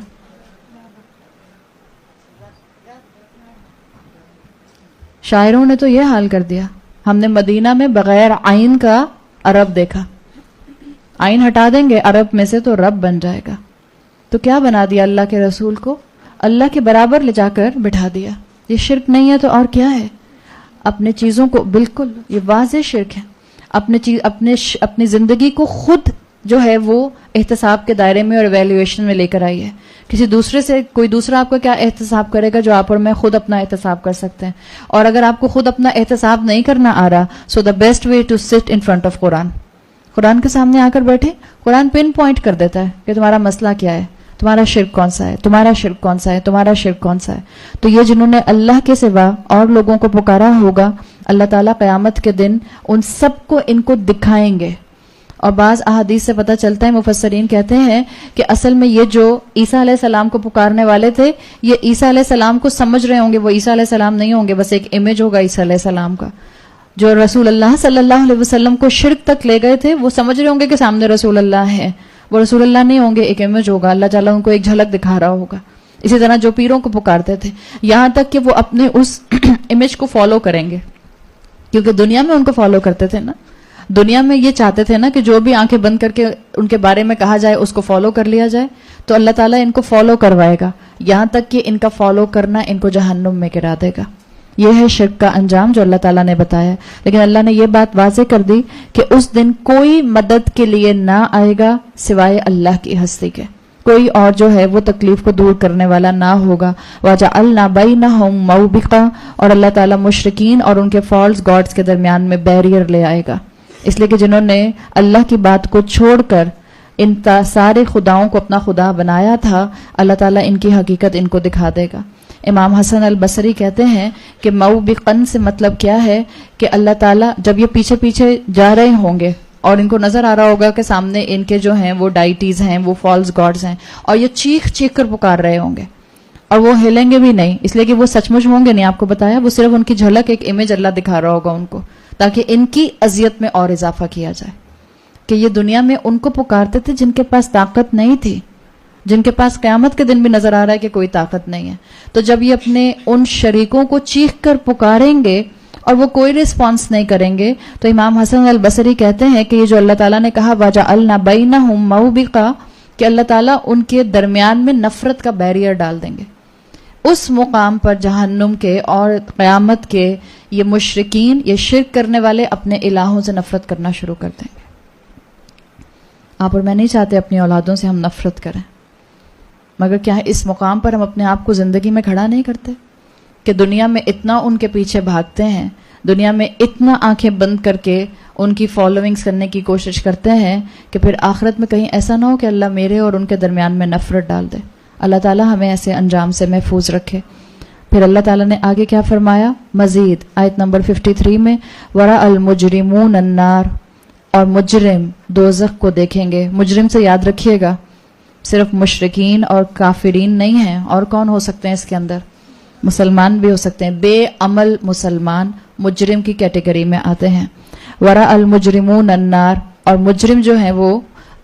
شاعروں نے تو یہ حال کر دیا, ہم نے مدینہ میں بغیر آئین کا عرب دیکھا. آئین ہٹا دیں گے عرب میں سے تو رب بن جائے گا. تو کیا بنا دیا اللہ کے رسول کو؟ اللہ کے برابر لے جا کر بٹھا دیا. یہ شرک نہیں ہے تو اور کیا ہے؟ اپنے چیزوں کو, بالکل یہ واضح شرک ہے. اپنی زندگی کو خود جو ہے وہ احتساب کے دائرے میں اور ایویلیویشن میں لے کر آئی ہے. کسی دوسرے سے کوئی دوسرا آپ کا کیا احتساب کرے گا جو آپ اور میں خود اپنا احتساب کر سکتے ہیں؟ اور اگر آپ کو خود اپنا احتساب نہیں کرنا آ رہا, سو the best way to sit in front of قرآن. قرآن کے سامنے آ کر بیٹھے, قرآن پن پوائنٹ کر دیتا ہے کہ تمہارا مسئلہ کیا ہے, تمہارا شرک کون سا ہے, تمہارا شرک کون سا ہے, تمہارا شرک کون سا ہے. تو یہ جنہوں نے اللہ کے سوا اور لوگوں کو پکارا ہوگا, اللہ تعالیٰ قیامت کے دن ان سب کو ان کو دکھائیں گے. اور بعض احادیث سے پتہ چلتا ہے, مفسرین کہتے ہیں کہ اصل میں یہ جو عیسیٰ علیہ السلام کو پکارنے والے تھے, یہ عیسیٰ علیہ السلام کو سمجھ رہے ہوں گے, وہ عیسیٰ علیہ السلام نہیں ہوں گے, بس ایک امیج ہوگا عیسیٰ علیہ السلام کا. جو رسول اللہ صلی اللہ علیہ وسلم کو شرک تک لے گئے تھے, وہ سمجھ رہے ہوں گے کہ سامنے رسول اللہ ہے, وہ رسول اللہ نہیں ہوں گے, ایک امیج ہوگا, اللہ تعالیٰ ان کو ایک جھلک دکھا رہا ہوگا. اسی طرح جو پیروں کو پکارتے تھے, یہاں تک کہ وہ اپنے اس امیج کو فالو کریں گے, کیونکہ دنیا میں ان کو فالو کرتے تھے نا. دنیا میں یہ چاہتے تھے نا کہ جو بھی آنکھیں بند کر کے ان کے بارے میں کہا جائے اس کو فالو کر لیا جائے. تو اللہ تعالیٰ ان کو فالو کروائے گا, یہاں تک کہ ان کا فالو کرنا ان کو جہنم میں گرا دے گا. یہ ہے شرک کا انجام جو اللہ تعالیٰ نے بتایا. لیکن اللہ نے یہ بات واضح کر دی کہ اس دن کوئی مدد کے لیے نہ آئے گا سوائے اللہ کی ہستی کے. کوئی اور جو ہے وہ تکلیف کو دور کرنے والا نہ ہوگا. وَجَعَلْنَا بَيْنَهُمْ مَوْبِقًا, اور اللہ تعالیٰ مشرکین اور ان کے فالس گاڈز کے درمیان میں بیریئر لے آئے گا, اس لیے کہ جنہوں نے اللہ کی بات کو چھوڑ کر ان سارے خداؤں کو اپنا خدا بنایا تھا, اللہ تعالیٰ ان کی حقیقت ان کو دکھا دے گا. امام حسن البصری کہتے ہیں کہ موبقن سے مطلب کیا ہے کہ اللہ تعالیٰ جب یہ پیچھے پیچھے جا رہے ہوں گے اور ان کو نظر آ رہا ہوگا کہ سامنے ان کے جو ہیں وہ ڈائٹیز ہیں, وہ فالس گاڈز ہیں, اور یہ چیخ چیخ کر پکار رہے ہوں گے اور وہ ہلیں گے بھی نہیں, اس لیے کہ وہ سچ مچ ہوں گے نہیں. آپ کو بتایا وہ صرف ان کی جھلک, ایک امیج اللہ دکھا رہا ہوگا ان کو, تاکہ ان کی اذیت میں اور اضافہ کیا جائے کہ یہ دنیا میں ان کو پکارتے تھے جن کے پاس طاقت نہیں تھی, جن کے پاس قیامت کے دن بھی نظر آ رہا ہے کہ کوئی طاقت نہیں ہے. تو جب یہ اپنے ان شریکوں کو چیخ کر پکاریں گے اور وہ کوئی رسپانس نہیں کریں گے, تو امام حسن البصری کہتے ہیں کہ یہ جو اللہ تعالیٰ نے کہا وَجَعَلْنَا بَيْنَهُمْ مَوْبِقًا, کہ اللہ تعالیٰ ان کے درمیان میں نفرت کا بیریئر ڈال دیں گے. اس مقام پر جہنم کے اور قیامت کے یہ مشرکین, یہ شرک کرنے والے اپنے الہوں سے نفرت کرنا شروع کر دیں گے. آپ اور میں نہیں چاہتے اپنی اولادوں سے ہم نفرت کریں, مگر کیا اس مقام پر ہم اپنے آپ کو زندگی میں کھڑا نہیں کرتے کہ دنیا میں اتنا ان کے پیچھے بھاگتے ہیں, دنیا میں اتنا آنکھیں بند کر کے ان کی فالوئنگز کرنے کی کوشش کرتے ہیں کہ پھر آخرت میں کہیں ایسا نہ ہو کہ اللہ میرے اور ان کے درمیان میں نفرت ڈال دے. اللہ تعالیٰ ہمیں ایسے انجام سے محفوظ رکھے. پھر اللہ تعالیٰ نے آگے کیا فرمایا مزید آیت نمبر 53 میں, وَرَأَ الْمُجْرِمُونَ النَّارِ, اور مجرم دوزخ کو دیکھیں گے. مجرم سے یاد رکھیے گا صرف مشرکین اور کافرین نہیں ہیں, اور کون ہو سکتے ہیں اس کے اندر؟ مسلمان بھی ہو سکتے ہیں. بے عمل مسلمان مجرم کی کیٹیگری میں آتے ہیں. وَرَأَ الْمُجْرِمُونَ النَّارِ, اور مجرم جو ہیں وہ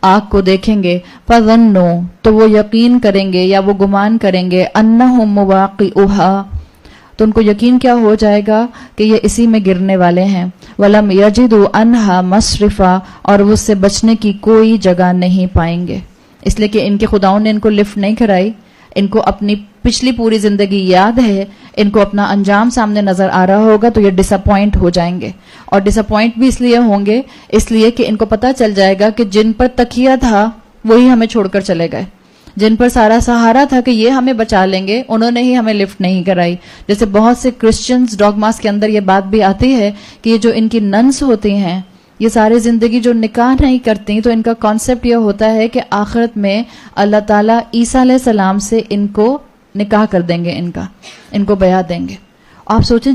آگ کو دیکھیں گے. فَظَنُّوا, تو وہ یقین کریں گے یا وہ گمان کریں گے, أَنَّهُمْ مُوَاقِعُوهَا, تو ان کو یقین کیا ہو جائے گا کہ یہ اسی میں گرنے والے ہیں. وَلَمْ يَجِدُوا عَنْهَا مَصْرِفًا, اور وہ اس سے بچنے کی کوئی جگہ نہیں پائیں گے, اس لیے کہ ان کے خداؤں نے ان کو لفٹ نہیں کرائی. ان کو اپنی پچھلی پوری زندگی یاد ہے, ان کو اپنا انجام سامنے نظر آ رہا ہوگا, تو یہ ڈس اپوائنٹ ہو جائیں گے. اور ڈس اپوائنٹ بھی اس لیے ہوں گے اس لیے کہ ان کو پتہ چل جائے گا کہ جن پر تکیہ تھا وہی ہمیں چھوڑ کر چلے گئے, جن پر سارا سہارا تھا کہ یہ ہمیں بچا لیں گے, انہوں نے ہی ہمیں لفٹ نہیں کرائی. جیسے بہت سے کرسچنز ڈوگماس کے اندر یہ بات بھی آتی ہے کہ یہ جو ان کی ننس ہوتی ہیں, یہ سارے زندگی جو نکاح نہیں کرتی, تو ان کا کانسیپٹ یہ ہوتا ہے کہ آخرت میں اللہ تعالیٰ عیسیٰ علیہ السلام سے ان کو نکاح کر دیں گے, ان کو بیعہ دیں گے. آپ سوچیں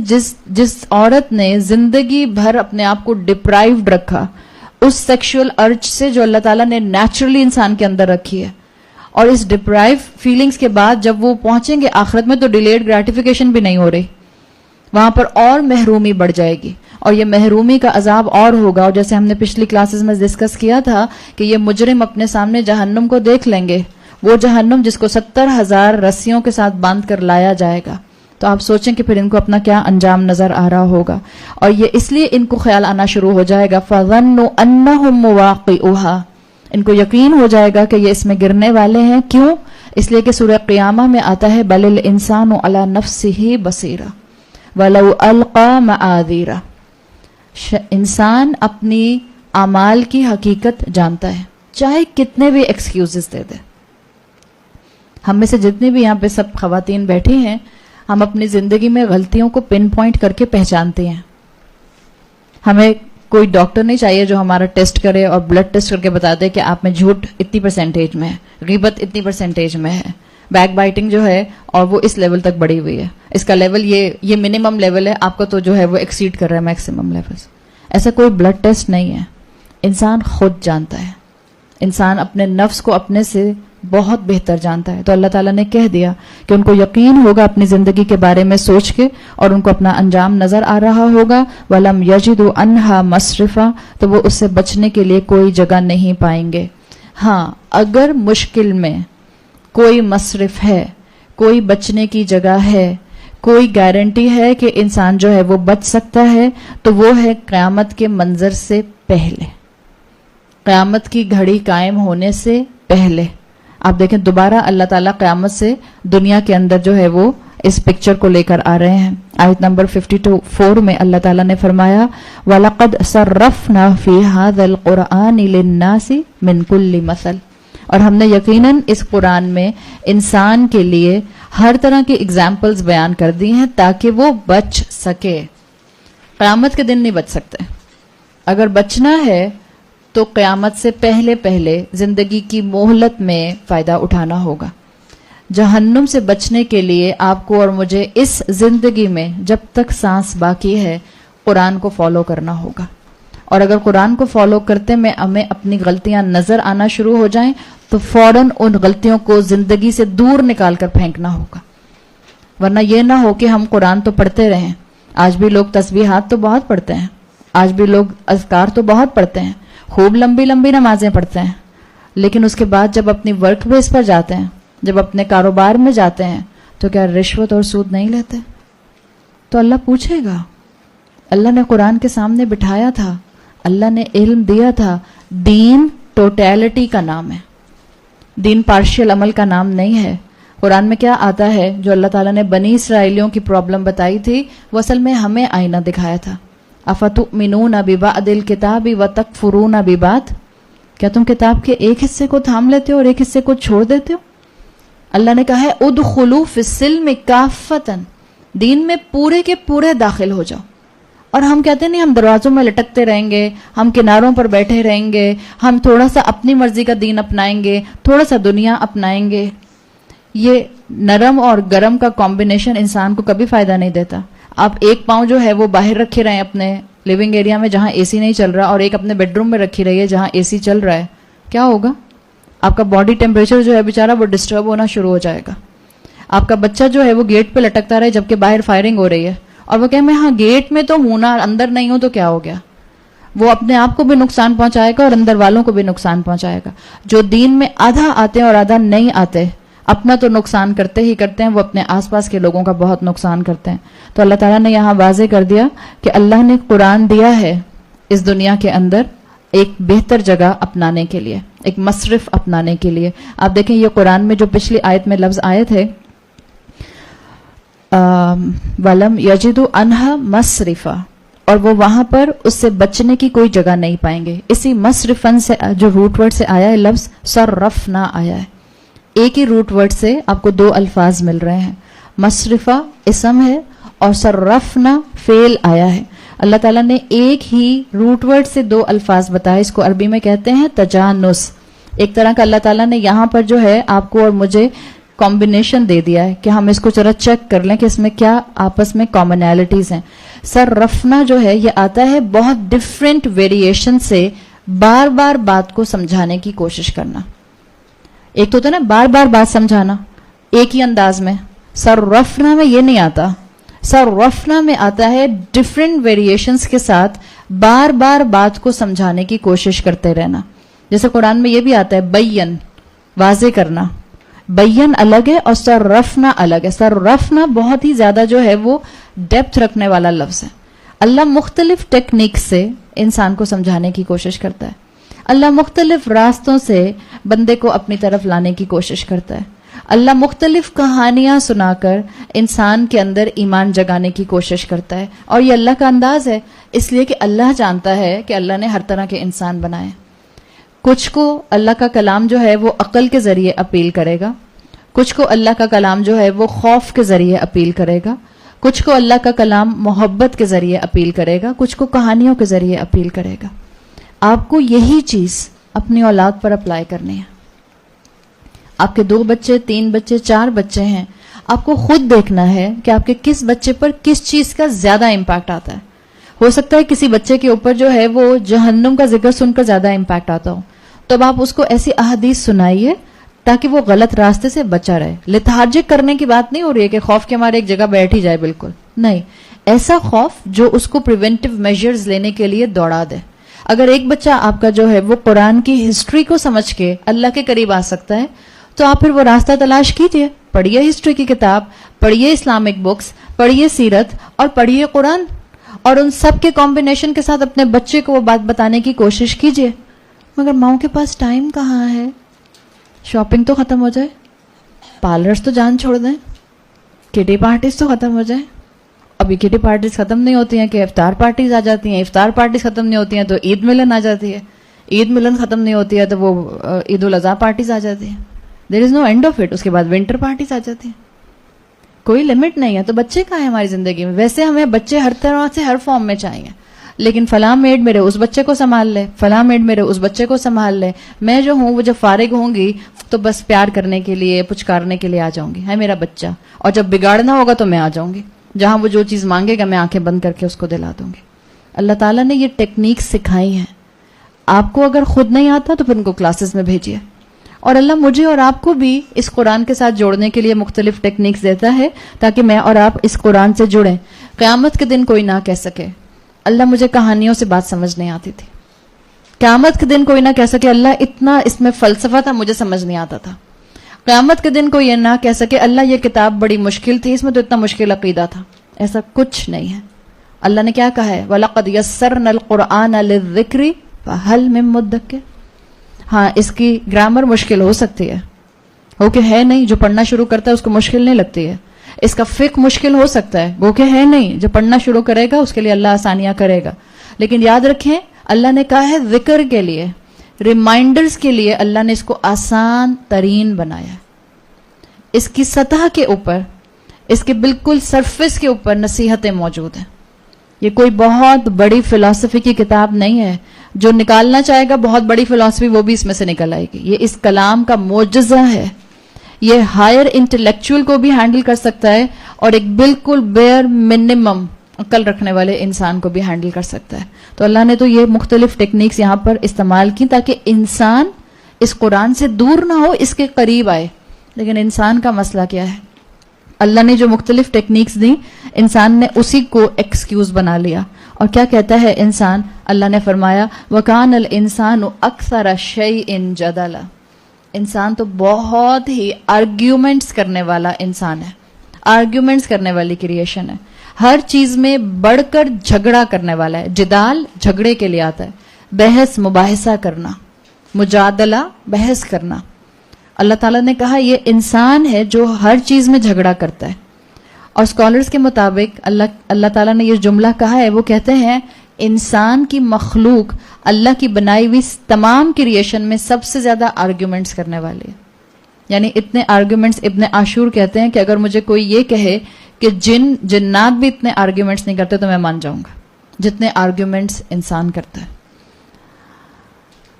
جس عورت نے زندگی بھر اپنے آپ کو ڈپرائیوڈ رکھا اس سیکشول ارج سے جو اللہ تعالیٰ نے نیچرلی انسان کے اندر رکھی ہے, اور اس ڈپرائیو فیلنگز کے بعد جب وہ پہنچیں گے آخرت میں تو ڈیلیڈ گریٹیفیکیشن بھی نہیں ہو رہی, وہاں پر اور محرومی بڑھ جائے گی, اور یہ محرومی کا عذاب اور ہوگا. اور جیسے ہم نے پچھلی کلاسز میں ڈسکس کیا تھا کہ یہ مجرم اپنے سامنے جہنم کو دیکھ لیں گے, وہ جہنم جس کو 70,000 رسیوں کے ساتھ باندھ کر لایا جائے گا. تو آپ سوچیں کہ پھر ان کو اپنا کیا انجام نظر آ رہا ہوگا. اور یہ اس لیے ان کو خیال آنا شروع ہو جائے گا فَظَنُّوا أَنَّهُمْ مُوَاقِعُوهَا, ان کو یقین ہو جائے گا کہ یہ اس میں گرنے والے ہیں. کیوں؟ اس لیے کہ سورہ قیامہ میں آتا ہے بَلِ الْإِنسَانُ عَلَى نَفْسِهِ بَصِيرًا وَلَوْ أَلْقَى مَعَاذِيرًا, انسان اپنی اعمال کی حقیقت جانتا ہے چاہے کتنے بھی ایکسکیوزز دے دے. ہم میں سے جتنی بھی یہاں پہ سب خواتین بیٹھی ہیں, ہم اپنی زندگی میں غلطیوں کو پن پوائنٹ کر کے پہچانتے ہیں. ہمیں کوئی ڈاکٹر نہیں چاہیے جو ہمارا ٹیسٹ کرے اور بلڈ ٹیسٹ کر کے بتا دے کہ آپ میں جھوٹ اتنی پرسنٹیج میں ہے, غیبت اتنی پرسنٹیج میں ہے, بیک بائٹنگ جو ہے اور وہ اس لیول تک بڑھی ہوئی ہے, اس کا لیول یہ منیمم لیول ہے, آپ کا تو جو ہے وہ ایکسیڈ کر رہا ہے میکسیمم لیول. ایسا کوئی بلڈ ٹیسٹ نہیں ہے. انسان خود جانتا ہے, انسان اپنے نفس کو اپنے سے بہت بہتر جانتا ہے. تو اللہ تعالیٰ نے کہہ دیا کہ ان کو یقین ہوگا اپنی زندگی کے بارے میں سوچ کے, اور ان کو اپنا انجام نظر آ رہا ہوگا. وَلَمْ يَجِدُوا عَنْهَا مَصْرِفًا, تو وہ اس سے بچنے کے لیے کوئی جگہ نہیں پائیں گے. ہاں, اگر مشکل میں کوئی مصرف ہے, کوئی بچنے کی جگہ ہے, کوئی گارنٹی ہے کہ انسان جو ہے وہ بچ سکتا ہے, تو وہ ہے قیامت کے منظر سے پہلے, قیامت کی گھڑی قائم ہونے سے پہلے. آپ دیکھیں دوبارہ اللہ تعالیٰ قیامت سے دنیا کے اندر جو ہے وہ اس پکچر کو لے کر آ رہے ہیں. آیت نمبر 52 میں اللہ تعالیٰ نے فرمایا وَلَقَدْ صَرَّفْنَا فِي هَذَا الْقُرْآنِ لِلنَّاسِ مِنْ كُلِّ مَثَلٍ, اور ہم نے یقیناً اس قرآن میں انسان کے لیے ہر طرح کی اگزامپلز بیان کر دی ہیں تاکہ وہ بچ سکے. قیامت کے دن نہیں بچ سکتے. اگر بچنا ہے تو قیامت سے پہلے پہلے زندگی کی مہلت میں فائدہ اٹھانا ہوگا. جہنم سے بچنے کے لیے آپ کو اور مجھے اس زندگی میں جب تک سانس باقی ہے قرآن کو فالو کرنا ہوگا. اور اگر قرآن کو فالو کرتے میں ہمیں اپنی غلطیاں نظر آنا شروع ہو جائیں تو فوراً ان غلطیوں کو زندگی سے دور نکال کر پھینکنا ہوگا. ورنہ یہ نہ ہو کہ ہم قرآن تو پڑھتے رہیں. آج بھی لوگ تسبیحات تو بہت پڑھتے ہیں, آج بھی لوگ اذکار تو بہت پڑھتے ہیں, خوب لمبی لمبی نمازیں پڑھتے ہیں, لیکن اس کے بعد جب اپنی ورک پلیس پر جاتے ہیں, جب اپنے کاروبار میں جاتے ہیں تو کیا رشوت اور سود نہیں لیتے؟ تو اللہ پوچھے گا. اللہ نے قرآن کے سامنے بٹھایا تھا, اللہ نے علم دیا تھا. دین ٹوٹیلٹی کا نام ہے, دین پارشل عمل کا نام نہیں ہے. قرآن میں کیا آتا ہے جو اللہ تعالیٰ نے بنی اسرائیلیوں کی پرابلم بتائی تھی وہ اصل میں ہمیں آئینہ دکھایا تھا. افتؤمنون ببعض الکتاب وتکفرون ببعض, کیا تم کتاب کے ایک حصے کو تھام لیتے ہو اور ایک حصے کو چھوڑ دیتے ہو؟ اللہ نے کہا ہے ادخلوا فی السلم کافۃ, دین میں پورے کے پورے داخل ہو جاؤ. اور ہم کہتے ہیں نہیں, ہم دروازوں میں لٹکتے رہیں گے, ہم کناروں پر بیٹھے رہیں گے, ہم تھوڑا سا اپنی مرضی کا دین اپنائیں گے, تھوڑا سا دنیا اپنائیں گے. یہ نرم اور گرم کا کمبینیشن انسان کو کبھی فائدہ نہیں دیتا. آپ ایک پاؤں جو ہے وہ باہر رکھے رہیں اپنے لیونگ ایریا میں جہاں اے سی نہیں چل رہا, اور ایک اپنے بیڈ روم میں رکھی رہی ہے جہاں اے سی چل رہا ہے, کیا ہوگا؟ آپ کا باڈی ٹیمپریچر جو ہے بیچارہ وہ ڈسٹرب ہونا شروع ہو جائے گا. آپ کا بچہ جو ہے وہ گیٹ پہ لٹکتا رہے جبکہ باہر فائرنگ ہو رہی ہے, اور وہ کہ میں ہاں گیٹ میں تو ہوں نا, اندر نہیں ہوں تو کیا ہو گیا؟ وہ اپنے آپ کو بھی نقصان پہنچائے گا اور اندر والوں کو بھی نقصان پہنچائے گا. جو دین میں آدھا آتے ہیں اور آدھا نہیں آتے, اپنا تو نقصان کرتے ہی کرتے ہیں, وہ اپنے آس پاس کے لوگوں کا بہت نقصان کرتے ہیں. تو اللہ تعالیٰ نے یہاں واضح کر دیا کہ اللہ نے قرآن دیا ہے اس دنیا کے اندر ایک بہتر جگہ اپنانے کے لیے, ایک مصرف اپنانے کے لیے. آپ دیکھیں یہ قرآن میں جو پچھلی آیت میں لفظ آئے تھے وَلَمْ يَجِدُوا عَنْهَا مَصْرِفًا, اور وہ وہاں پر اس سے بچنے کی کوئی جگہ نہیں پائیں گے. اسی مصرفن سے جو روٹ ورڈ سے آیا ہے لفظ صرفنا آیا ہے. ایک ہی روٹ ورڈ سے آپ کو دو الفاظ مل رہے ہیں. مصرفہ اسم ہے اور صرفنا فعل آیا ہے. اللہ تعالیٰ نے ایک ہی روٹ ورڈ سے دو الفاظ بتائے. اس کو عربی میں کہتے ہیں تجانس. ایک طرح کا اللہ تعالیٰ نے یہاں پر جو ہے آپ کو اور مجھے کمبینیشن دے دیا ہے کہ ہم اس کو ذرا چیک کر لیں کہ اس میں کیا آپس میں کامنالٹیز ہیں. صرفنا جو ہے یہ آتا ہے بہت ڈفرینٹ ویریشن سے بار بار بات کو سمجھانے کی کوشش کرنا. ایک تو ہوتا ہے نا بار بار بات سمجھانا ایک ہی انداز میں, صرفنا میں یہ نہیں آتا. صرفنا میں آتا ہے ڈفرینٹ ویریشنز کے ساتھ بار بار بات کو سمجھانے کی کوشش کرتے رہنا. جیسے قرآن میں یہ بھی آتا ہے بین, واضح کرنا. بین الگ ہے اور صرفنا الگ ہے. صرفنا بہت ہی زیادہ جو ہے وہ ڈیپتھ رکھنے والا لفظ ہے. اللہ مختلف ٹیکنیک سے انسان کو سمجھانے کی کوشش کرتا ہے. اللہ مختلف راستوں سے بندے کو اپنی طرف لانے کی کوشش کرتا ہے. اللہ مختلف کہانیاں سنا کر انسان کے اندر ایمان جگانے کی کوشش کرتا ہے. اور یہ اللہ کا انداز ہے, اس لیے کہ اللہ جانتا ہے کہ اللہ نے ہر طرح کے انسان بنائے. کچھ کو اللہ کا کلام جو ہے وہ عقل کے ذریعے اپیل کرے گا, کچھ کو اللہ کا کلام جو ہے وہ خوف کے ذریعے اپیل کرے گا, کچھ کو اللہ کا کلام محبت کے ذریعے اپیل کرے گا, کچھ کو کہانیوں کے ذریعے اپیل کرے گا. آپ کو یہی چیز اپنی اولاد پر اپلائی کرنی ہے. آپ کے 2 بچے 3 بچے 4 بچے ہیں, آپ کو خود دیکھنا ہے کہ آپ کے کس بچے پر کس چیز کا زیادہ امپیکٹ آتا ہے. ہو سکتا ہے کسی بچے کے اوپر جو ہے وہ جہنم کا ذکر سن کر زیادہ امپیکٹ آتا ہو, تو اب آپ اس کو ایسی احادیث سنائیے تاکہ وہ غلط راستے سے بچا رہے. لتھارجک کرنے کی بات نہیں ہو رہی ہے کہ خوف کے مارے ایک جگہ بیٹھ ہی جائے, بالکل نہیں. ایسا خوف جو اس کو پریونٹیو میجرز لینے کے لیے دوڑا دے. اگر ایک بچہ آپ کا جو ہے وہ قرآن کی ہسٹری کو سمجھ کے اللہ کے قریب آ سکتا ہے تو آپ پھر وہ راستہ تلاش کیجئے. پڑھیے ہسٹری کی کتاب, پڑھیے اسلامک بکس, پڑھیے سیرت اور پڑھیے قرآن, اور ان سب کے کمبینیشن کے ساتھ اپنے بچے کو وہ بات بتانے کی کوشش کیجئے. مگر ماؤں کے پاس ٹائم کہاں ہے؟ شاپنگ تو ختم ہو جائے, پارلرز تو جان چھوڑ دیں, کٹی پارٹیز تو ختم ہو جائیں. ابھی کٹی پارٹیز ختم نہیں ہوتی ہیں کہ افطار پارٹیز آ جاتی ہیں, افطار پارٹیز ختم نہیں ہوتی ہیں تو عید ملن آ جاتی ہے, عید ملن ختم نہیں ہوتی ہے تو وہ عید الاضحیٰ پارٹیز آ جاتی ہیں. دیر از نو اینڈ آف اٹ. اس کے بعد ونٹر پارٹیز آ جاتی ہیں. کوئی لمٹ نہیں ہے. تو بچے کہاں ہیں ہماری زندگی میں؟ ویسے ہمیں بچے ہر طرح سے ہر فارم میں چاہیے, لیکن فلاں میڈ میرے اس بچے کو سنبھال لے, فلاں میڈ میرے اس بچے کو سنبھال لے. میں جو ہوں وہ جب فارغ ہوں گی تو بس پیار کرنے کے لیے, پچکارنے کے لیے آ جاؤں گی, ہے میرا بچہ. اور جب بگاڑنا ہوگا تو میں آ جاؤں گی. جہاں وہ جو چیز مانگے گا میں آنکھیں بند کر کے اس کو دلا دوں گی. اللہ تعالیٰ نے یہ ٹیکنیک سکھائی ہیں. آپ کو اگر خود نہیں آتا تو پھر ان کو کلاسز میں بھیجیے. اور اللہ مجھے اور آپ کو بھی اس قرآن کے ساتھ جوڑنے کے لیے مختلف ٹیکنیکس دیتا ہے تاکہ میں اور آپ اس قرآن سے جڑیں. قیامت کے دن کوئی نہ کہہ سکے اللہ مجھے کہانیوں سے بات سمجھ نہیں آتی تھی. قیامت کے دن کوئی نہ کہہ سکے اللہ اتنا اس میں فلسفہ تھا مجھے سمجھ نہیں آتا تھا. قیامت کے دن کوئی یہ نہ کہہ سکے اللہ یہ کتاب بڑی مشکل تھی, اس میں تو اتنا مشکل عقیدہ تھا. ایسا کچھ نہیں ہے. اللہ نے کیا کہا ہے؟ وَلَقَدْ يَسَّرْنَا الْقُرْآنَ لِلذِّكْرِ فَهَلْ مِن مُدَّكِرٍ. ہاں اس کی گرامر مشکل ہو سکتی ہے, وہ کہ ہے نہیں, جو پڑھنا شروع کرتا ہے اس کو مشکل نہیں لگتی ہے. اس کا فقہ مشکل ہو سکتا ہے, وہ کہ ہے نہیں, جو پڑھنا شروع کرے گا اس کے لیے اللہ آسانیاں کرے گا. لیکن یاد رکھیں اللہ نے کہا ہے ذکر کے لیے, ریمائنڈرز کے لیے اللہ نے اس کو آسان ترین بنایا. اس کی سطح کے اوپر, اس کے بالکل سرفس کے اوپر نصیحتیں موجود ہیں. یہ کوئی بہت بڑی فلسفی کی کتاب نہیں ہے. جو نکالنا چاہے گا بہت بڑی فلسفی وہ بھی اس میں سے نکل آئے گی. یہ اس کلام کا معجزہ ہے. یہ ہائر انٹلیکچوئل کو بھی ہینڈل کر سکتا ہے اور ایک بالکل بیئر منیمم عقل رکھنے والے انسان کو بھی ہینڈل کر سکتا ہے. تو اللہ نے تو یہ مختلف ٹیکنیکس یہاں پر استعمال کی تاکہ انسان اس قرآن سے دور نہ ہو, اس کے قریب آئے. لیکن انسان کا مسئلہ کیا ہے؟ اللہ نے جو مختلف ٹیکنیکس دی انسان نے اسی کو ایکسکیوز بنا لیا. اور کیا کہتا ہے انسان؟ اللہ نے فرمایا وَكَانَ الْإِنسَانُ أَكْثَرَ شَيْءٍ جَدَلًا. انسان تو بہت ہی آرگیومنٹس کرنے والا انسان ہے, آرگیومنٹس کرنے والی کریشن ہے. ہر چیز میں بڑھ کر جھگڑا کرنے والا ہے. جدال جھگڑے کے لیے آتا ہے, بحث مباحثہ کرنا, مجادلہ بحث کرنا. اللہ تعالیٰ نے کہا یہ انسان ہے جو ہر چیز میں جھگڑا کرتا ہے. اور اسکالرز کے مطابق اللہ تعالیٰ نے یہ جملہ کہا ہے, وہ کہتے ہیں انسان کی مخلوق اللہ کی بنائی ہوئی تمام کریشن میں سب سے زیادہ آرگیومنٹس کرنے والی ہے. یعنی اتنے آرگیومنٹس, ابن عاشور کہتے ہیں کہ اگر مجھے کوئی یہ کہے کہ جنات بھی اتنے آرگیومنٹس نہیں کرتے تو میں مان جاؤں گا جتنے آرگیومنٹس انسان کرتا ہے.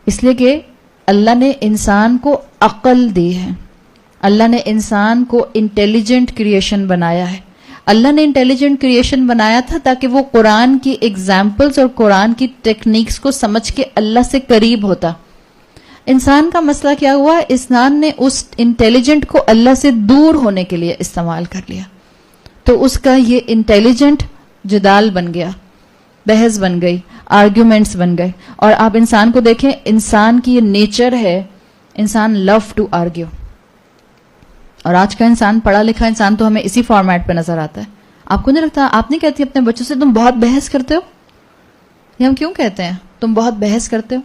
اس لیے کہ اللہ نے انسان کو عقل دی ہے, اللہ نے انسان کو انٹیلیجنٹ کریشن بنایا ہے. اللہ نے انٹیلیجنٹ کریشن بنایا تھا تاکہ وہ قرآن کی ایگزامپلز اور قرآن کی ٹیکنیکس کو سمجھ کے اللہ سے قریب ہوتا. انسان کا مسئلہ کیا ہوا؟ انسان نے اس انٹیلیجنٹ کو اللہ سے دور ہونے کے لیے استعمال کر لیا. تو اس کا یہ انٹیلیجنٹ جدال بن گیا, بحث بن گئی, آرگیومنٹس بن گئے. اور آپ انسان کو دیکھیں, انسان کی یہ نیچر ہے, انسان لو ٹو آرگیو. اور آج کا انسان, پڑھا لکھا انسان تو ہمیں اسی فارمیٹ پہ نظر آتا ہے. آپ کو نہیں لگتا, آپ نہیں کہتی اپنے بچوں سے تم بہت بحث کرتے ہو؟ یہ ہم کیوں کہتے ہیں تم بہت بحث کرتے ہو؟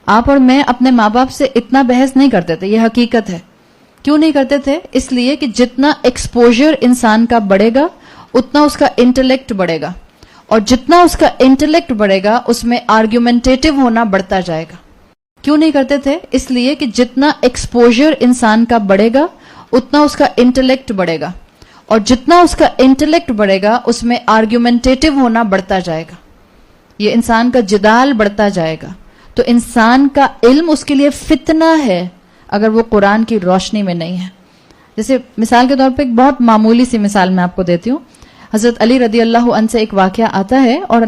آپ اور میں اپنے ماں باپ سے اتنا بحث نہیں کرتے تھے, یہ حقیقت ہے. کیوں نہیں کرتے تھے؟ اس لیے کہ جتنا ایکسپوجر انسان کا بڑھے گا اتنا اس کا انٹلیکٹ بڑھے گا, اور جتنا اس کا انٹلیکٹ بڑھے گا اس میں آرگیومنٹیٹو ہونا بڑھتا جائے گا. کیوں نہیں کرتے تھے؟ اس لیے کہ جتنا ایکسپوجر انسان کا بڑھے گا اتنا اس کا انٹلیکٹ بڑھے گا, اور جتنا اس کا انٹلیکٹ بڑھے گا اس میں آرگیومنٹیٹو ہونا بڑھتا جائے گا. یہ انسان کا جدال بڑھتا جائے گا. تو انسان کا علم اس کے لیے فتنہ ہے اگر وہ قرآن کی روشنی میں نہیں ہے. جیسے مثال کے طور پہ ایک بہت معمولی سی مثال میں آپ کو دیتی ہوں. حضرت علی رضی اللہ عنہ سے ایک واقعہ آتا ہے, اور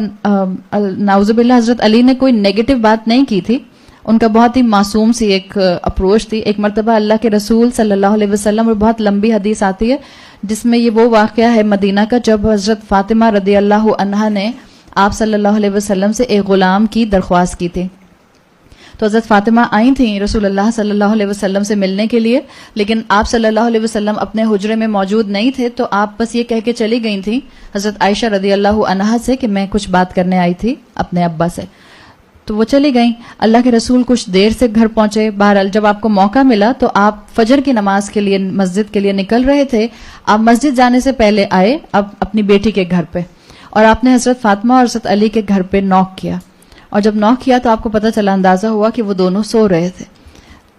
نعوذ باللہ حضرت علی نے کوئی نیگیٹو بات نہیں کی تھی, ان کا بہت ہی معصوم سی ایک اپروچ تھی. ایک مرتبہ اللہ کے رسول صلی اللہ علیہ وسلم, اور بہت لمبی حدیث آتی ہے جس میں یہ وہ واقعہ ہے مدینہ کا جب حضرت فاطمہ رضی اللہ عنہا نے آپ صلی اللہ علیہ وسلم سے ایک غلام کی درخواست کی تھی. تو حضرت فاطمہ آئی تھیں رسول اللہ صلی اللہ علیہ وسلم سے ملنے کے لیے, لیکن آپ صلی اللہ علیہ وسلم اپنے حجرے میں موجود نہیں تھے. تو آپ بس یہ کہہ کے چلی گئی تھیں حضرت عائشہ رضی اللہ عنہا سے کہ میں کچھ بات کرنے آئی تھی اپنے ابا سے. تو وہ چلی گئیں. اللہ کے رسول کچھ دیر سے گھر پہنچے. بہرحال جب آپ کو موقع ملا تو آپ فجر کی نماز کے لیے مسجد کے لیے نکل رہے تھے. آپ مسجد جانے سے پہلے آئے اب اپنی بیٹی کے گھر پہ, اور آپ نے حضرت فاطمہ اور حضرت علی کے گھر پہ نوک کیا, اور جب نوک کیا تو آپ کو پتہ چلا, اندازہ ہوا کہ وہ دونوں سو رہے تھے.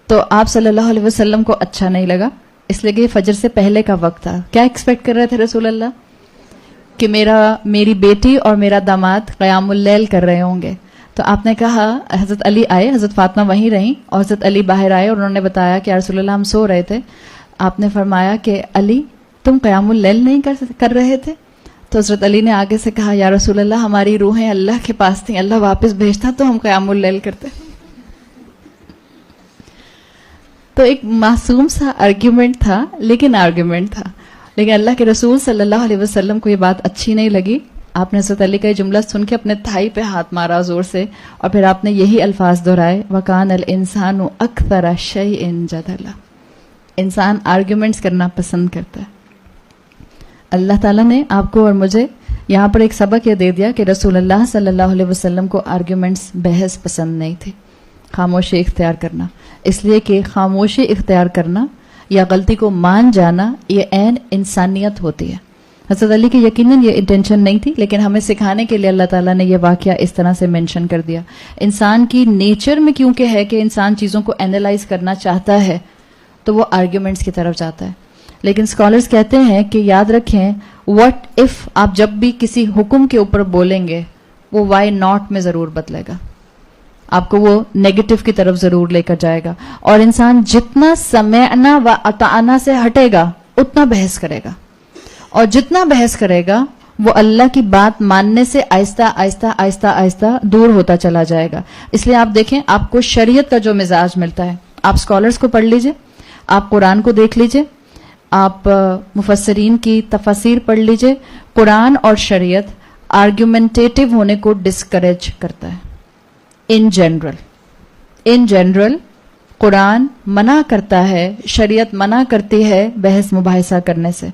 تو آپ صلی اللہ علیہ وسلم کو اچھا نہیں لگا, اس لیے کہ فجر سے پہلے کا وقت تھا. کیا ایکسپیکٹ کر رہے تھے رسول اللہ؟ کہ میری بیٹی اور میرا داماد قیام اللیل کر رہے ہوں گے. تو آپ نے کہا, حضرت علی آئے, حضرت فاطمہ وہیں رہیں, اور حضرت علی باہر آئے اور انہوں نے بتایا کہ یا رسول اللہ ہم سو رہے تھے. آپ نے فرمایا کہ علی تم قیام اللیل نہیں کر رہے تھے؟ تو حضرت علی نے آگے سے کہا یا رسول اللہ ہماری روحیں اللہ کے پاس تھیں, اللہ واپس بھیجتا تو ہم قیام اللیل کرتے. تو ایک معصوم سا آرگیومنٹ تھا, لیکن اللہ کے رسول صلی اللہ علیہ وسلم کو یہ بات اچھی نہیں لگی. آپ نے حضرت علی کا یہ جملہ سن کے اپنے تھائی پہ ہاتھ مارا زور سے, اور پھر آپ نے یہی الفاظ دہرائے, وَكَانَ الْإِنسَانُ أَكْثَرَ شَيْءٍ جَدَلًا. انسان آرگیومنٹس کرنا پسند کرتا ہے. اللہ تعالیٰ نے آپ کو اور مجھے یہاں پر ایک سبق یہ دے دیا کہ رسول اللہ صلی اللہ علیہ وسلم کو آرگیومنٹس, بحث پسند نہیں تھی, خاموشی اختیار کرنا. اس لیے کہ خاموشی اختیار کرنا یا غلطی کو مان جانا یہ عین انسانیت ہوتی ہے. حضرت علی کی یقیناً یہ انٹینشن نہیں تھی, لیکن ہمیں سکھانے کے لیے اللہ تعالیٰ نے یہ واقعہ اس طرح سے مینشن کر دیا. انسان کی نیچر میں کیونکہ ہے کہ انسان چیزوں کو اینالائز کرنا چاہتا ہے تو وہ آرگیومنٹس کی طرف جاتا ہے. لیکن اسکالرز کہتے ہیں کہ یاد رکھیں, واٹ اف آپ جب بھی کسی حکم کے اوپر بولیں گے وہ وائی ناٹ میں ضرور بدلے گا, آپ کو وہ نیگیٹو کی طرف ضرور لے کر جائے گا. اور انسان جتنا سمعنا و اطعنا سے ہٹے گا اتنا بحث کرے گا, اور جتنا بحث کرے گا وہ اللہ کی بات ماننے سے آہستہ آہستہ آہستہ آہستہ دور ہوتا چلا جائے گا. اس لیے آپ دیکھیں, آپ کو شریعت کا جو مزاج ملتا ہے, آپ اسکالرز کو پڑھ لیجئے, آپ قرآن کو دیکھ لیجئے, آپ مفسرین کی تفاسیر پڑھ لیجئے. قرآن اور شریعت آرگیومنٹیٹو ہونے کو ڈسکریج کرتا ہے. ان جنرل قرآن منع کرتا ہے, شریعت منع کرتی ہے بحث مباحثہ کرنے سے.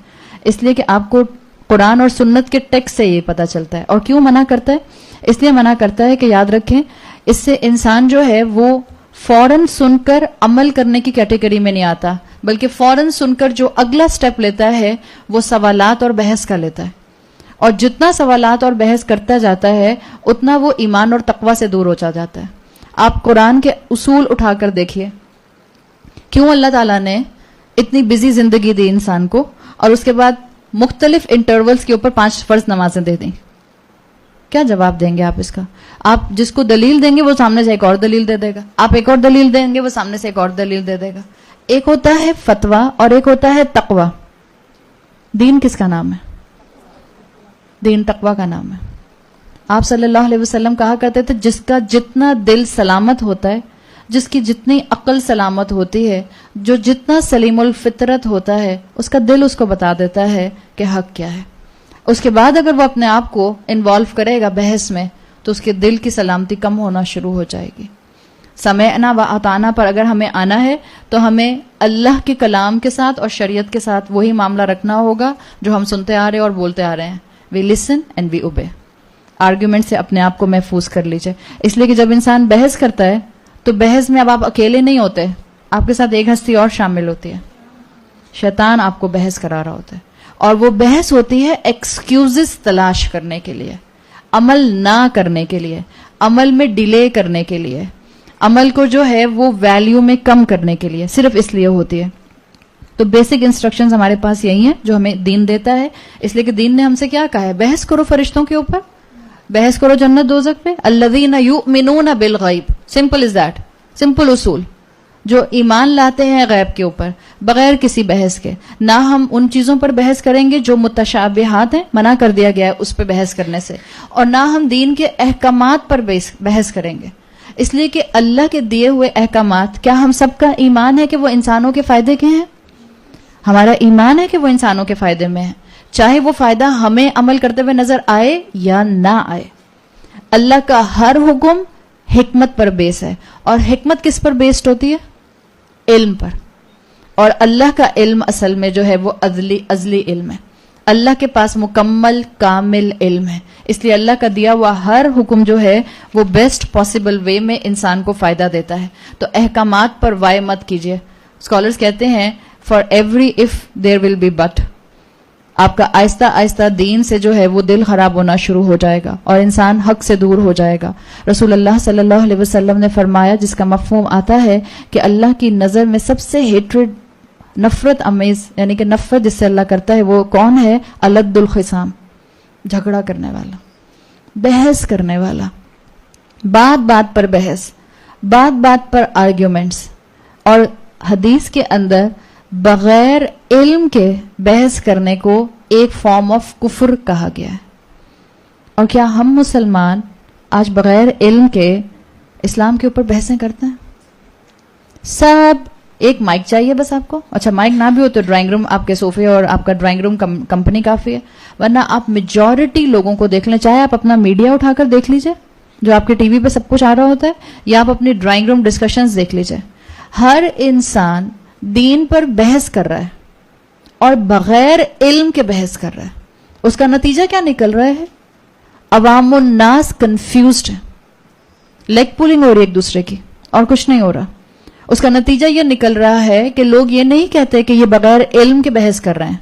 اس لیے کہ آپ کو قرآن اور سنت کے ٹیکسٹ سے یہ پتہ چلتا ہے. اور کیوں منع کرتا ہے؟ اس لیے منع کرتا ہے کہ یاد رکھیں, اس سے انسان جو ہے وہ فوراً سن کر عمل کرنے کی کیٹیگری میں نہیں آتا, بلکہ فوراً سن کر جو اگلا سٹیپ لیتا ہے وہ سوالات اور بحث کا لیتا ہے. اور جتنا سوالات اور بحث کرتا جاتا ہے اتنا وہ ایمان اور تقوی سے دور ہوتا جاتا ہے. آپ قرآن کے اصول اٹھا کر دیکھیے, کیوں اللہ تعالیٰ نے اتنی بزی زندگی دی انسان کو, اور اس کے بعد مختلف انٹرولز کے اوپر 5 فرض نمازیں دے دیں. کیا جواب دیں گے آپ اس کا؟ آپ جس کو دلیل دیں گے وہ سامنے سے ایک اور دلیل دے دے گا, آپ ایک اور دلیل دیں گے وہ سامنے سے ایک اور دلیل دے دے گا. ایک ہوتا ہے فتویٰ اور ایک ہوتا ہے تقوی. دین کس کا نام ہے؟ دین تقوی کا نام ہے. آپ صلی اللہ علیہ وسلم کہا کرتے تھے, جس کا جتنا دل سلامت ہوتا ہے, جس کی جتنی عقل سلامت ہوتی ہے, جو جتنا سلیم الفطرت ہوتا ہے, اس کا دل اس کو بتا دیتا ہے کہ حق کیا ہے. اس کے بعد اگر وہ اپنے آپ کو انوالو کرے گا بحث میں تو اس کے دل کی سلامتی کم ہونا شروع ہو جائے گی. سمعنا و اطعنا پر اگر ہمیں آنا ہے تو ہمیں اللہ کے کلام کے ساتھ اور شریعت کے ساتھ وہی معاملہ رکھنا ہوگا جو ہم سنتے آ رہے اور بولتے آ رہے ہیں. We listen and we obey. Argument سے اپنے آپ کو محفوظ کر لیجئے. اس لیے کہ جب انسان بحث کرتا ہے تو بحث میں اب آپ اکیلے نہیں ہوتے, آپ کے ساتھ ایک ہستی اور شامل ہوتی ہے. شیطان آپ کو بحث کرا رہا ہوتا ہے, اور وہ بحث ہوتی ہے ایکسکیوزز تلاش کرنے کے لیے, عمل نہ کرنے کے لیے, عمل میں ڈیلے کرنے کے لیے, عمل کو جو ہے وہ ویلیو میں کم کرنے کے لیے, صرف اس لیے ہوتی ہے. تو بیسک انسٹرکشنز ہمارے پاس یہی ہیں جو ہمیں دین دیتا ہے. اس لیے کہ دین نے ہم سے کیا کہا ہے؟ بحث کرو فرشتوں کے اوپر, بحث کرو جنت دوزخ پہ. الذین یؤمنون بالغیب, سمپل از دیٹ, سمپل اصول. جو ایمان لاتے ہیں غیب کے اوپر بغیر کسی بحث کے. نہ ہم ان چیزوں پر بحث کریں گے جو متشابہات ہیں, منع کر دیا گیا ہے اس پہ بحث کرنے سے, اور نہ ہم دین کے احکامات پر بحث کریں گے. اس لیے کہ اللہ کے دیے ہوئے احکامات, کیا ہم سب کا ایمان ہے کہ وہ انسانوں کے فائدے کے ہیں؟ ہمارا ایمان ہے کہ وہ انسانوں کے فائدے میں ہیں, چاہے وہ فائدہ ہمیں عمل کرتے ہوئے نظر آئے یا نہ آئے. اللہ کا ہر حکم حکمت پر بیس ہے, اور حکمت کس پر بیسڈ ہوتی ہے؟ علم پر. اور اللہ کا علم اصل میں جو ہے وہ ازلی علم ہے. اللہ کے پاس مکمل کامل علم ہے. اس لیے اللہ کا دیا ہوا ہر حکم جو ہے وہ بیسٹ پاسبل وے میں انسان کو فائدہ دیتا ہے. تو احکامات پر وائے مت کیجیے. اسکالرز کہتے ہیں for every if there will be but. آپ کا آہستہ آہستہ دین سے جو ہے وہ دل خراب ہونا شروع ہو جائے گا اور انسان حق سے دور ہو جائے گا. رسول اللہ صلی اللہ علیہ وسلم نے فرمایا، جس کا مفہوم آتا ہے کہ اللہ کی نظر میں سب سے ہیٹریڈ، نفرت امیز، یعنی کہ نفرت جس سے اللہ کرتا ہے، وہ کون ہے؟ الد الخصام، جھگڑا کرنے والا، بحث کرنے والا، بات بات پر بحث، بات بات پر آرگیومنٹس. اور حدیث کے اندر بغیر علم کے بحث کرنے کو ایک فارم آف کفر کہا گیا ہے. اور کیا ہم مسلمان آج بغیر علم کے اسلام کے اوپر بحثیں کرتے ہیں؟ سب ایک مائک چاہیے بس آپ کو. اچھا مائک نہ بھی ہو تو ڈرائنگ روم، آپ کے صوفے اور آپ کا ڈرائنگ روم کمپنی کافی ہے. ورنہ آپ میجورٹی لوگوں کو دیکھ لیں، چاہے آپ اپنا میڈیا اٹھا کر دیکھ لیجئے جو آپ کے ٹی وی پہ سب کچھ آ رہا ہوتا ہے، یا آپ اپنی ڈرائنگ روم ڈسکشنز دیکھ لیجئے. ہر انسان دین پر بحث کر رہا ہے اور بغیر علم کے بحث کر رہا ہے. اس کا نتیجہ کیا نکل رہا ہے؟ عوام الناس کنفیوزڈ ہے، لیگ پولنگ ہو رہی ہے ایک دوسرے کی، اور کچھ نہیں ہو رہا. اس کا نتیجہ یہ نکل رہا ہے کہ لوگ یہ نہیں کہتے کہ یہ بغیر علم کے بحث کر رہے ہیں،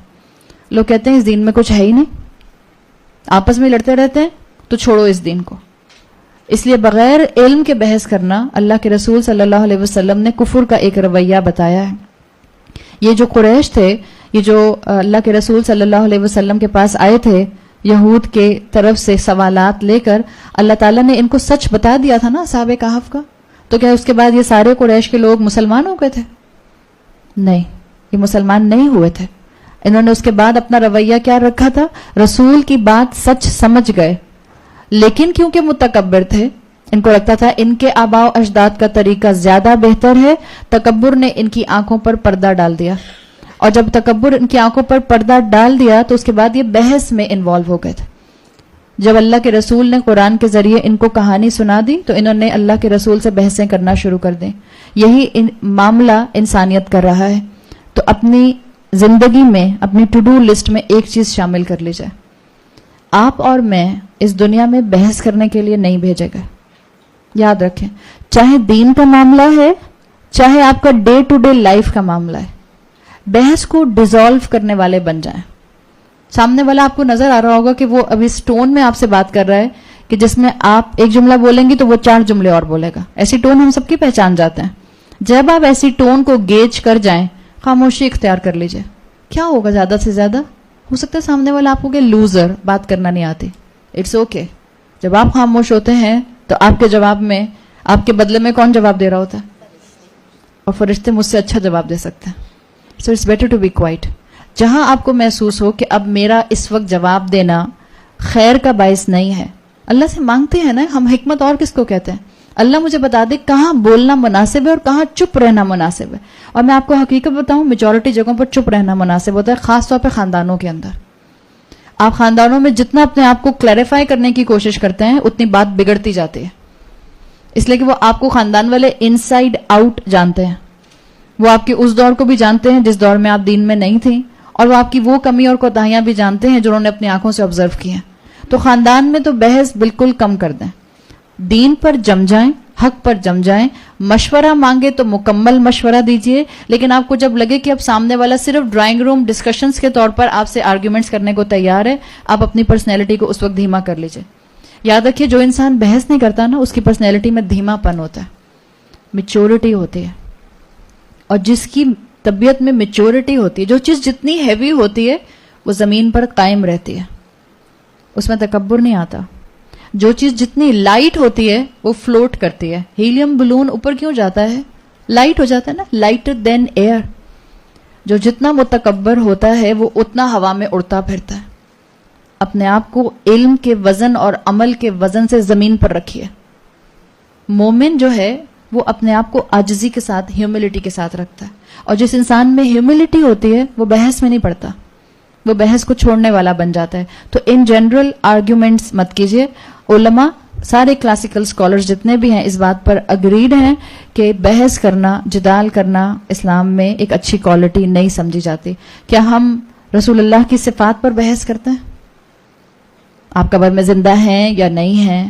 لوگ کہتے ہیں اس دین میں کچھ ہے ہی نہیں، آپس میں لڑتے رہتے ہیں، تو چھوڑو اس دین کو. اس لیے بغیر علم کے بحث کرنا اللہ کے رسول صلی اللہ علیہ وسلم نے کفر کا ایک رویہ بتایا ہے. یہ جو قریش تھے، یہ جو اللہ کے رسول صلی اللہ علیہ وسلم کے پاس آئے تھے یہود کے طرف سے سوالات لے کر، اللہ تعالیٰ نے ان کو سچ بتا دیا تھا نا اصحاب کہف کا. تو کیا اس کے بعد یہ سارے قریش کے لوگ مسلمان ہو گئے تھے؟ نہیں، یہ مسلمان نہیں ہوئے تھے. انہوں نے اس کے بعد اپنا رویہ کیا رکھا تھا؟ رسول کی بات سچ سمجھ گئے، لیکن کیونکہ متکبر تھے، ان کو لگتا تھا ان کے آباء و اجداد کا طریقہ زیادہ بہتر ہے، تکبر نے ان کی آنکھوں پر پردہ ڈال دیا. اور جب تکبر ان کی آنکھوں پر پردہ ڈال دیا تو اس کے بعد یہ بحث میں انوالو ہو گئے تھے. جب اللہ کے رسول نے قرآن کے ذریعے ان کو کہانی سنا دی تو انہوں نے اللہ کے رسول سے بحثیں کرنا شروع کر دیں. یہی معاملہ انسانیت کر رہا ہے. تو اپنی زندگی میں، اپنی ٹو ڈو لسٹ میں ایک چیز شامل کر لی جائے، آپ اور میں اس دنیا میں بحث کرنے کے لیے نہیں بھیجے گئے. یاد رکھیں، چاہے دین کا معاملہ ہے، چاہے آپ کا ڈے ٹو ڈے لائف کا معاملہ ہے، بحث کو ڈیزالو کرنے والے بن جائیں. سامنے والا آپ کو نظر آ رہا ہوگا کہ وہ ابھی اس ٹون میں آپ سے بات کر رہا ہے کہ جس میں آپ ایک جملہ بولیں گی تو وہ 4 جملے اور بولے گا. ایسی ٹون ہم سب کی پہچان جاتے ہیں. جب آپ ایسی ٹون کو گیج کر جائیں، خاموشی اختیار کر لیجئے. کیا ہوگا زیادہ سے زیادہ؟ ہو سکتا ہے سامنے والا آپ کو کہ لوزر، بات کرنا نہیں آتی. It's okay. جب آپ خاموش ہوتے ہیں تو آپ کے جواب میں، آپ کے بدلے میں کون جواب دے رہا ہوتا ہے؟ اور فرشتے مجھ سے اچھا جواب دے سکتے ہیں. So it's better to be quiet. جہاں آپ کو محسوس ہو کہ اب میرا اس وقت جواب دینا خیر کا باعث نہیں ہے، اللہ سے مانگتے ہیں نا ہم. حکمت اور کس کو کہتے ہیں؟ اللہ مجھے بتا دے کہاں بولنا مناسب ہے اور کہاں چپ رہنا مناسب ہے. اور میں آپ کو حقیقت بتاؤں، میجورٹی جگہوں پر چپ رہنا مناسب ہوتا ہے، خاص طور پہ خاندانوں کے اندر. آپ خاندانوں میں جتنا اپنے آپ کو کلیریفائی کرنے کی کوشش کرتے ہیں اتنی بات بگڑتی جاتی ہے. اس لیے کہ وہ آپ کو خاندان والے انسائیڈ آؤٹ جانتے ہیں. وہ آپ کے اس دور کو بھی جانتے ہیں جس دور میں آپ دین میں نہیں تھیں، اور وہ آپ کی وہ کمی اور کوتاہیاں بھی جانتے ہیں جو انہوں نے اپنی آنکھوں سے آبزرو کی ہیں. تو خاندان میں تو بحث بالکل کم کر دیں. دین پر جم جائیں، حق پر جم جائیں. مشورہ مانگے تو مکمل مشورہ دیجئے، لیکن آپ کو جب لگے کہ اب سامنے والا صرف ڈرائنگ روم ڈسکشنز کے طور پر آپ سے آرگیومنٹس کرنے کو تیار ہے، آپ اپنی پرسنالٹی کو اس وقت دھیما کر لیجئے. یاد رکھیے، جو انسان بحث نہیں کرتا نا، اس کی پرسنالٹی میں دھیما پن ہوتا ہے، میچورٹی ہوتی ہے. اور جس کی طبیعت میں میچورٹی ہوتی ہے، جو چیز جتنی ہیوی ہوتی ہے وہ زمین پر قائم رہتی ہے، اس میں تکبر نہیں آتا. جو چیز جتنی لائٹ ہوتی ہے وہ فلوٹ کرتی ہے. ہیلیم بلون اوپر کیوں جاتا ہے؟ لائٹ ہو جاتا ہے نا، لائٹر دین ایئر. جو جتنا متکبر ہوتا ہے وہ اتنا ہوا میں اڑتا پھرتا ہے. اپنے آپ کو علم کے وزن اور عمل کے وزن سے زمین پر رکھیے. مومن جو ہے وہ اپنے آپ کو عاجزی کے ساتھ، ہیوملٹی کے ساتھ رکھتا ہے. اور جس انسان میں ہیوملٹی ہوتی ہے وہ بحث میں نہیں پڑتا، وہ بحث کو چھوڑنے والا بن جاتا ہے. تو ان جنرل آرگیومنٹس مت کیجیے. علماء، سارے کلاسیکل اسکالرز جتنے بھی ہیں اس بات پر اگریڈ ہیں کہ بحث کرنا، جدال کرنا اسلام میں ایک اچھی کوالٹی نہیں سمجھی جاتی. کیا ہم رسول اللہ کی صفات پر بحث کرتے ہیں؟ آپ قبر میں زندہ ہیں یا نہیں ہیں؟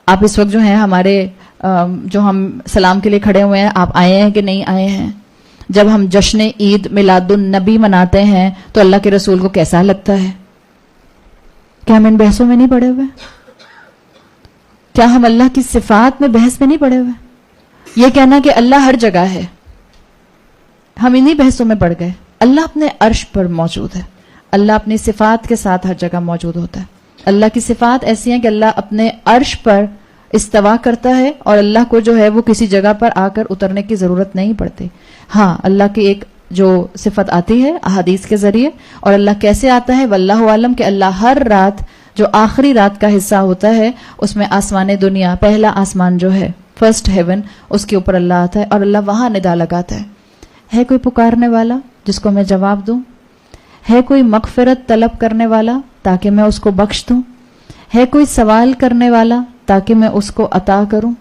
آپ اس وقت جو ہیں ہمارے جو ہم سلام کے لیے کھڑے ہوئے ہیں، آپ آئے ہیں کہ نہیں آئے ہیں؟ جب ہم جشن عید میلاد النبی مناتے ہیں تو اللہ کے رسول کو کیسا لگتا ہے؟ کیا ہم ان بحثوں میں نہیں پڑے ہوئے؟ کیا ہم اللہ کی صفات میں بحث میں نہیں پڑے ہوئے؟ یہ کہنا کہ اللہ ہر جگہ ہے، ہم انہی بحثوں میں پڑ گئے. اللہ اپنے عرش پر موجود ہے، اللہ اپنی صفات کے ساتھ ہر جگہ موجود ہوتا ہے. اللہ کی صفات ایسی ہیں کہ اللہ اپنے عرش پر استوا کرتا ہے اور اللہ کو جو ہے وہ کسی جگہ پر آ کر اترنے کی ضرورت نہیں پڑتی. ہاں اللہ کی ایک جو صفت آتی ہے احادیث کے ذریعے، اور اللہ کیسے آتا ہے واللہ عالم، کہ اللہ ہر رات جو آخری رات کا حصہ ہوتا ہے اس میں آسمان دنیا، پہلا آسمان جو ہے فرسٹ ہیون، اس کے اوپر اللہ آتا ہے اور اللہ وہاں ندا لگاتا ہے کوئی پکارنے والا جس کو میں جواب دوں؟ ہے کوئی مغفرت طلب کرنے والا تاکہ میں اس کو بخش دوں؟ ہے کوئی سوال کرنے والا تاکہ میں اس کو عطا کروں؟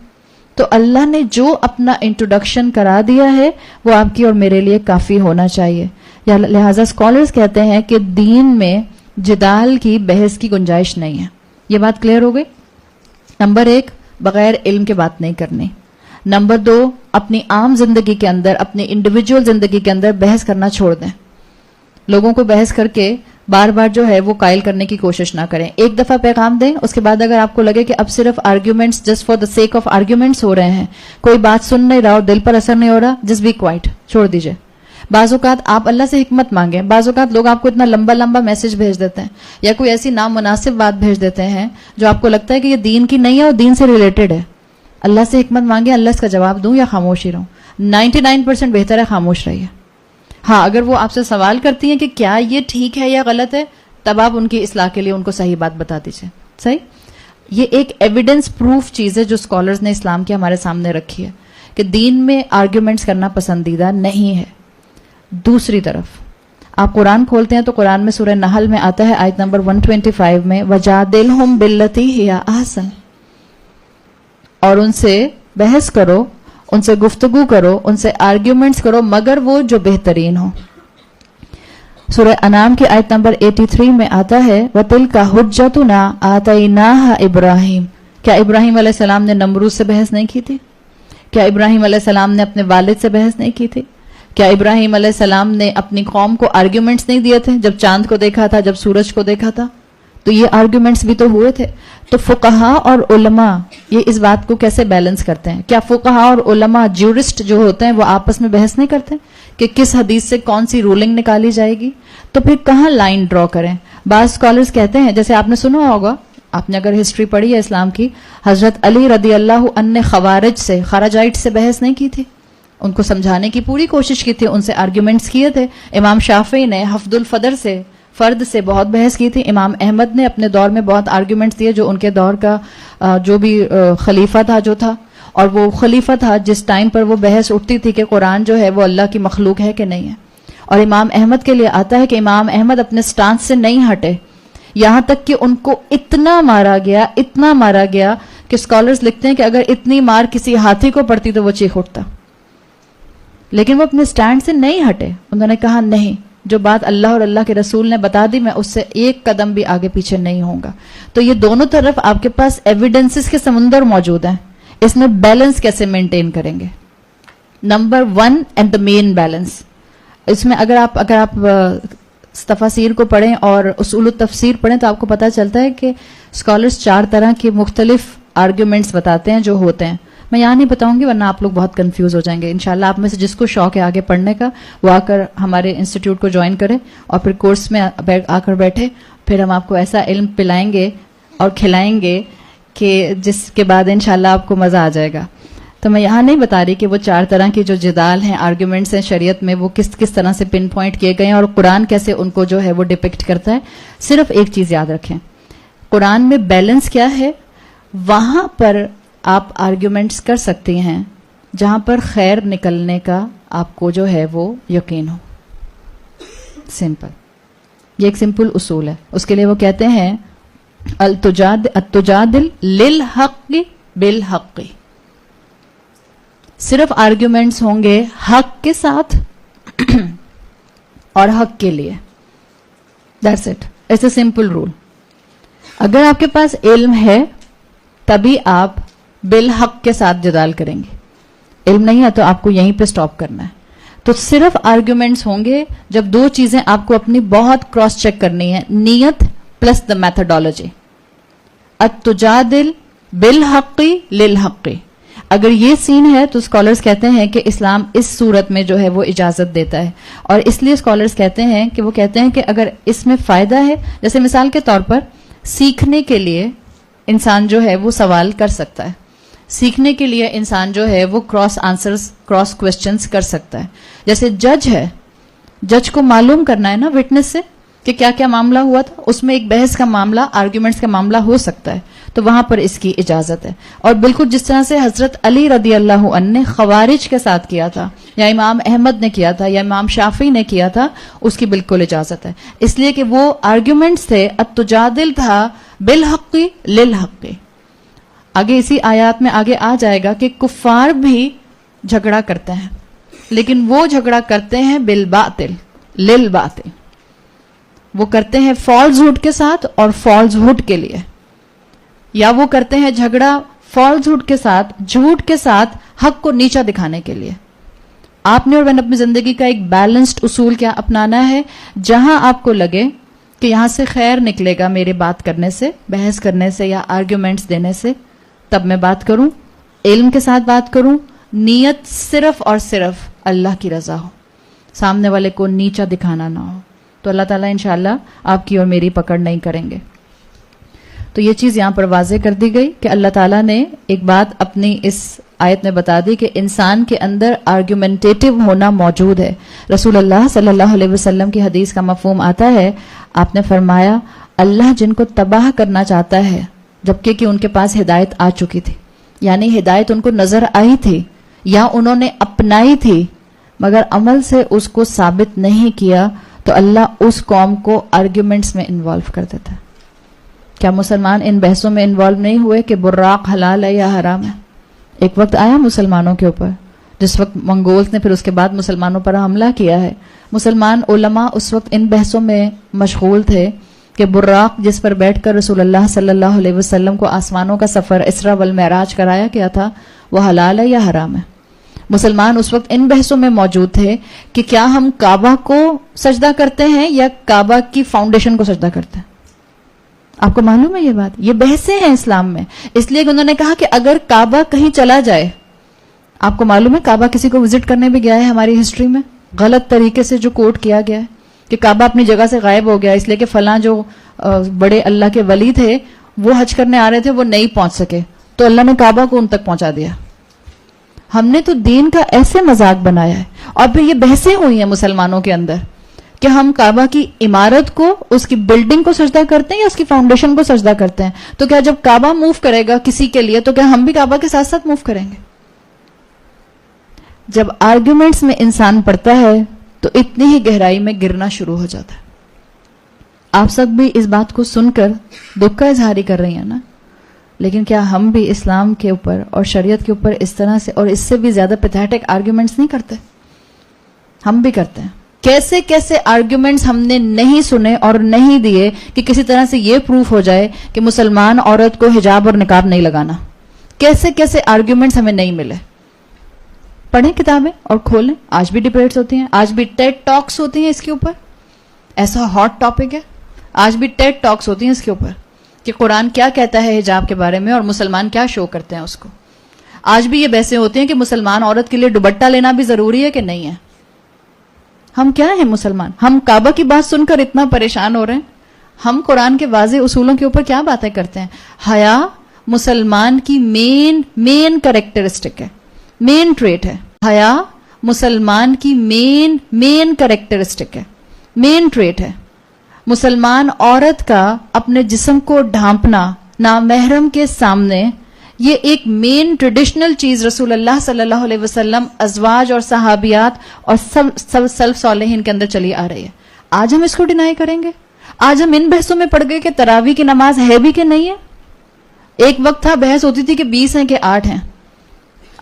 تو اللہ نے جو اپنا انٹروڈکشن کرا دیا ہے وہ آپ کی اور میرے لیے کافی ہونا چاہیے. لہٰذا اسکالرز کہتے ہیں کہ دین میں جدال کی، بحث کی گنجائش نہیں ہے. یہ بات کلیئر ہو گئی؟ نمبر 1، بغیر علم کے بات نہیں کرنی. نمبر 2، اپنی عام زندگی کے اندر، اپنی انڈیویجول زندگی کے اندر بحث کرنا چھوڑ دیں. لوگوں کو بحث کر کے بار بار جو ہے وہ قائل کرنے کی کوشش نہ کریں. ایک دفعہ پیغام دیں، اس کے بعد اگر آپ کو لگے کہ اب صرف arguments just for the sake of arguments ہو رہے ہیں، کوئی بات سن نہیں رہا اور دل پر اثر نہیں ہو رہا، جسٹ بی کوائٹ، چھوڑ دیجئے. بعض اوقات آپ اللہ سے حکمت مانگیں. بعض اوقات لوگ آپ کو اتنا لمبا لمبا میسج بھیج دیتے ہیں یا کوئی ایسی نامناسب بات بھیج دیتے ہیں جو آپ کو لگتا ہے کہ یہ دین کی نہیں ہے اور دین سے ریلیٹڈ ہے. اللہ سے حکمت مانگیں، اللہ اس کا جواب دوں یا خاموش ہی رہوں. 99% بہتر ہے خاموش رہیے. ہاں اگر وہ آپ سے سوال کرتی ہیں کہ کیا یہ ٹھیک ہے یا غلط ہے، تب آپ ان کی اصلاح کے لیے ان کو صحیح بات بتا دیجیے. صحیح؟ یہ ایک ایویڈنس پروف چیز ہے جو اسکالرز نے اسلام کی ہمارے سامنے رکھی ہے کہ دین میں آرگیومنٹس کرنا پسندیدہ نہیں ہے. دوسری طرف آپ قرآن کھولتے ہیں تو قرآن میں سورہ نحل میں آتا ہے آیت نمبر 125 میں وَجَادِلْهُمْ بِالَّتِي هِيَ أَحْسَنُ، اور ان سے بحث کرو، ان سے گفتگو کرو، ان سے آرگیومنٹس کرو مگر وہ جو بہترین ہو. سورہ انعام کی آیت نمبر 83 میں آتا ہے وَتِلْكَ حُجَّتُنَا آتَيْنَاهَا إِبْرَاهِيمَ. کیا ابراہیم علیہ السلام نے نمرود سے بحث نہیں کی تھی؟ کیا ابراہیم علیہ السلام نے اپنے والد سے بحث نہیں کی تھی؟ کیا ابراہیم علیہ السلام نے اپنی قوم کو آرگیومنٹس نہیں دیے تھے جب چاند کو دیکھا تھا، جب سورج کو دیکھا تھا؟ تو یہ آرگیومنٹس بھی تو ہوئے تھے. تو فقہا اور علماء یہ اس بات کو کیسے بیلنس کرتے ہیں؟ کیا فقہا اور علماء جیورسٹ جو ہوتے ہیں وہ آپس میں بحث نہیں کرتے کہ کس حدیث سے کون سی رولنگ نکالی جائے گی؟ تو پھر کہاں لائن ڈرا کریں؟ بعض اسکالرز کہتے ہیں، جیسے آپ نے سنا ہوگا، آپ نے اگر ہسٹری پڑھی ہے اسلام کی، حضرت علی رضی اللہ عنہ نے خوارج سے، خارجائٹ سے بحث نہیں کی تھی، ان کو سمجھانے کی پوری کوشش کی تھی، ان سے آرگیومنٹس کیے تھے. امام شافعی نے حفظ الفدر سے، فرد سے بہت بحث کی تھی. امام احمد نے اپنے دور میں بہت آرگیومنٹس دیے، جو ان کے دور کا جو بھی خلیفہ تھا جو تھا، اور وہ خلیفہ تھا جس ٹائم پر وہ بحث اٹھتی تھی کہ قرآن جو ہے وہ اللہ کی مخلوق ہے کہ نہیں ہے. اور امام احمد کے لیے آتا ہے کہ امام احمد اپنے سٹانس سے نہیں ہٹے، یہاں تک کہ ان کو اتنا مارا گیا کہ اسکالرز لکھتے ہیں کہ اگر اتنی مار کسی ہاتھی کو پڑتی تو وہ چیخ اٹھتا. لیکن وہ اپنے سٹینڈ سے نہیں ہٹے. انہوں نے کہا نہیں، جو بات اللہ اور اللہ کے رسول نے بتا دی میں اس سے ایک قدم بھی آگے پیچھے نہیں ہوں گا. تو یہ دونوں طرف آپ کے پاس ایویڈنسز کے سمندر موجود ہیں. اس میں بیلنس کیسے مینٹین کریں گے؟ Number 1 and the main balance. اس میں اگر آپ تفاسیر کو پڑھیں اور اصول التفسیر پڑھیں تو آپ کو پتہ چلتا ہے کہ اسکالرز 4 طرح کے مختلف آرگیومنٹس بتاتے ہیں جو ہوتے ہیں. میں یہاں نہیں بتاؤں گی ورنہ آپ لوگ بہت کنفیوز ہو جائیں گے. انشاءاللہ آپ میں سے جس کو شوق ہے آگے پڑھنے کا وہ آ کر ہمارے انسٹیٹیوٹ کو جوائن کرے اور پھر کورس میں آ کر بیٹھے. پھر ہم آپ کو ایسا علم پلائیں گے اور کھلائیں گے کہ جس کے بعد انشاءاللہ آپ کو مزہ آ جائے گا. تو میں یہاں نہیں بتا رہی کہ وہ 4 طرح کی جو جدال ہیں، آرگیومنٹس ہیں شریعت میں، وہ کس طرح سے پن پوائنٹ کیے گئے ہیں اور قرآن کیسے ان کو جو ہے وہ ڈپکٹ کرتا ہے. صرف ایک چیز یاد رکھیں، قرآن میں بیلنس کیا ہے؟ وہاں پر آپ آرگیومنٹس کر سکتی ہیں جہاں پر خیر نکلنے کا آپ کو جو ہے وہ یقین ہو. سمپل، یہ ایک سمپل اصول ہے. اس کے لیے وہ کہتے ہیں التجادل للحق بالحق. صرف آرگیومنٹس ہوں گے حق کے ساتھ اور حق کے لیے. That's it. It's a simple rule. اگر آپ کے پاس علم ہے تبھی آپ بالحق کے ساتھ جدال کریں گے. علم نہیں ہے تو آپ کو یہیں پہ سٹاپ کرنا ہے. تو صرف آرگیومنٹس ہوں گے جب دو چیزیں آپ کو اپنی بہت کراس چیک کرنی ہے, نیت پلس دا میتھڈالوجی. اتجادل بالحق للحق, اگر یہ سین ہے تو اسکالرز کہتے ہیں کہ اسلام اس صورت میں جو ہے وہ اجازت دیتا ہے. اور اس لیے اسکالرز کہتے ہیں کہ وہ کہتے ہیں کہ اگر اس میں فائدہ ہے, جیسے مثال کے طور پر سیکھنے کے لیے انسان جو ہے وہ سوال کر سکتا ہے, سیکھنے کے لیے انسان جو ہے وہ کراس آنسرز کراس کوشچنز کر سکتا ہے. جیسے جج ہے, جج کو معلوم کرنا ہے نا وٹنس سے کہ کیا کیا معاملہ ہوا تھا, اس میں ایک بحث کا معاملہ, آرگیومنٹس کا معاملہ ہو سکتا ہے, تو وہاں پر اس کی اجازت ہے. اور بالکل جس طرح سے حضرت علی رضی اللہ عنہ نے خوارج کے ساتھ کیا تھا, یا امام احمد نے کیا تھا, یا امام شافعی نے کیا تھا, اس کی بالکل اجازت ہے, اس لیے کہ وہ آرگیومنٹس تھے. التجادل تھا بالحق للحق. آگے اسی آیات میں آگے آ جائے گا کہ کفار بھی جھگڑا کرتے ہیں, لیکن وہ جھگڑا کرتے ہیں بالباطل للباطل, وہ کرتے ہیں فالز ہوڈ کے ساتھ اور فالز ہوڈ کے لیے, یا وہ کرتے ہیں جھگڑا فالز ہوڈ کے ساتھ, جھوٹ کے ساتھ, حق کو نیچا دکھانے کے لیے. آپ نے اور میں نے اپنی زندگی کا ایک بیلنسڈ اصول کیا اپنانا ہے, جہاں آپ کو لگے کہ یہاں سے خیر نکلے گا میرے بات کرنے سے, بحث کرنے سے یا آرگیومنٹس دینے سے, تب میں بات کروں, علم کے ساتھ بات کروں, نیت صرف اور صرف اللہ کی رضا ہو, سامنے والے کو نیچا دکھانا نہ ہو, تو اللہ تعالیٰ انشاءاللہ آپ کی اور میری پکڑ نہیں کریں گے. تو یہ چیز یہاں پر واضح کر دی گئی کہ اللہ تعالیٰ نے ایک بات اپنی اس آیت میں بتا دی کہ انسان کے اندر آرگیومنٹیٹو ہونا موجود ہے. رسول اللہ صلی اللہ علیہ وسلم کی حدیث کا مفہوم آتا ہے, آپ نے فرمایا اللہ جن کو تباہ کرنا چاہتا ہے, جبکہ کہ ان کے پاس ہدایت آ چکی تھی, یعنی ہدایت ان کو نظر آئی تھی یا انہوں نے اپنائی تھی, مگر عمل سے اس کو ثابت نہیں کیا, تو اللہ اس قوم کو آرگیومنٹس میں انوالو کر دیتا ہے. کیا مسلمان ان بحثوں میں انوالو نہیں ہوئے کہ براق حلال ہے یا حرام ہے؟ ایک وقت آیا مسلمانوں کے اوپر جس وقت منگولز نے پھر اس کے بعد مسلمانوں پر حملہ کیا ہے. مسلمان علماء اس وقت ان بحثوں میں مشغول تھے کہ براق جس پر بیٹھ کر رسول اللہ صلی اللہ علیہ وسلم کو آسمانوں کا سفر اسراء والمعراج کرایا گیا تھا, وہ حلال ہے یا حرام ہے. مسلمان اس وقت ان بحثوں میں موجود تھے کہ کیا ہم کعبہ کو سجدہ کرتے ہیں یا کعبہ کی فاؤنڈیشن کو سجدہ کرتے ہیں. آپ کو معلوم ہے یہ بات, یہ بحثیں ہیں اسلام میں, اس لیے کہ انہوں نے کہا کہ اگر کعبہ کہیں چلا جائے, آپ کو معلوم ہے کعبہ کسی کو وزٹ کرنے بھی گیا ہے ہماری ہسٹری میں, غلط طریقے سے جو کوٹ کیا گیا ہے کہ کعبہ اپنی جگہ سے غائب ہو گیا اس لیے کہ فلاں جو بڑے اللہ کے ولی تھے وہ حج کرنے آ رہے تھے, وہ نہیں پہنچ سکے, تو اللہ نے کعبہ کو ان تک پہنچا دیا. ہم نے تو دین کا ایسے مذاق بنایا ہے. اور پھر یہ بحثیں ہوئی ہیں مسلمانوں کے اندر کہ ہم کعبہ کی عمارت کو, اس کی بلڈنگ کو سجدہ کرتے ہیں یا اس کی فاؤنڈیشن کو سجدہ کرتے ہیں. تو کیا جب کعبہ موو کرے گا کسی کے لیے تو کیا ہم بھی کعبہ کے ساتھ ساتھ موو کریں گے؟ جب آرگیومنٹس میں انسان پڑتا ہے تو اتنی ہی گہرائی میں گرنا شروع ہو جاتا ہے. آپ سب بھی اس بات کو سن کر دکھ کا اظہار ہی کر رہی ہیں نا, لیکن کیا ہم بھی اسلام کے اوپر اور شریعت کے اوپر اس طرح سے اور اس سے بھی زیادہ پیتھیٹک آرگیومنٹس نہیں کرتے؟ ہم بھی کرتے ہیں. کیسے کیسے آرگیومنٹس ہم نے نہیں سنے اور نہیں دیے کہ کسی طرح سے یہ پروف ہو جائے کہ مسلمان عورت کو حجاب اور نقاب نہیں لگانا. کیسے کیسے آرگیومنٹس ہمیں نہیں ملے. پڑھیں کتابیں اور کھولیں, آج بھی ڈیبیٹس ہوتی ہیں, آج بھی ٹیڈ ٹاکس ہوتی ہیں اس کے اوپر, ایسا ہاٹ ٹاپک ہے, آج بھی ٹیڈ ٹاکس ہوتی ہیں اس کے اوپر کہ قرآن کیا کہتا ہے حجاب کے بارے میں اور مسلمان کیا شو کرتے ہیں اس کو. آج بھی یہ بحثیں ہوتی ہیں کہ مسلمان عورت کے لیے دوپٹہ لینا بھی ضروری ہے کہ نہیں ہے. ہم کیا ہیں مسلمان؟ ہم کعبہ کی بات سن کر اتنا پریشان ہو رہے ہیں, ہم قرآن کے واضح اصولوں کے اوپر کیا باتیں کرتے ہیں. حیا مسلمان کی مین کریکٹرسٹک ہے, مین ٹریٹ ہے. حیا مسلمان کی مین کریکٹرسٹک ہے, مین ٹریٹ ہے. مسلمان عورت کا اپنے جسم کو ڈھانپنا نامحرم کے سامنے, یہ ایک مین ٹریڈیشنل چیز رسول اللہ صلی اللہ علیہ وسلم, ازواج اور صحابیات اور سب سلف صالحین کے اندر چلی آ رہی ہے. آج ہم اس کو ڈینائی کریں گے؟ آج ہم ان بحثوں میں پڑ گئے کہ تراویح کی نماز ہے بھی کہ نہیں ہے. ایک وقت تھا بحث ہوتی تھی کہ 20 ہیں کہ 8 ہیں,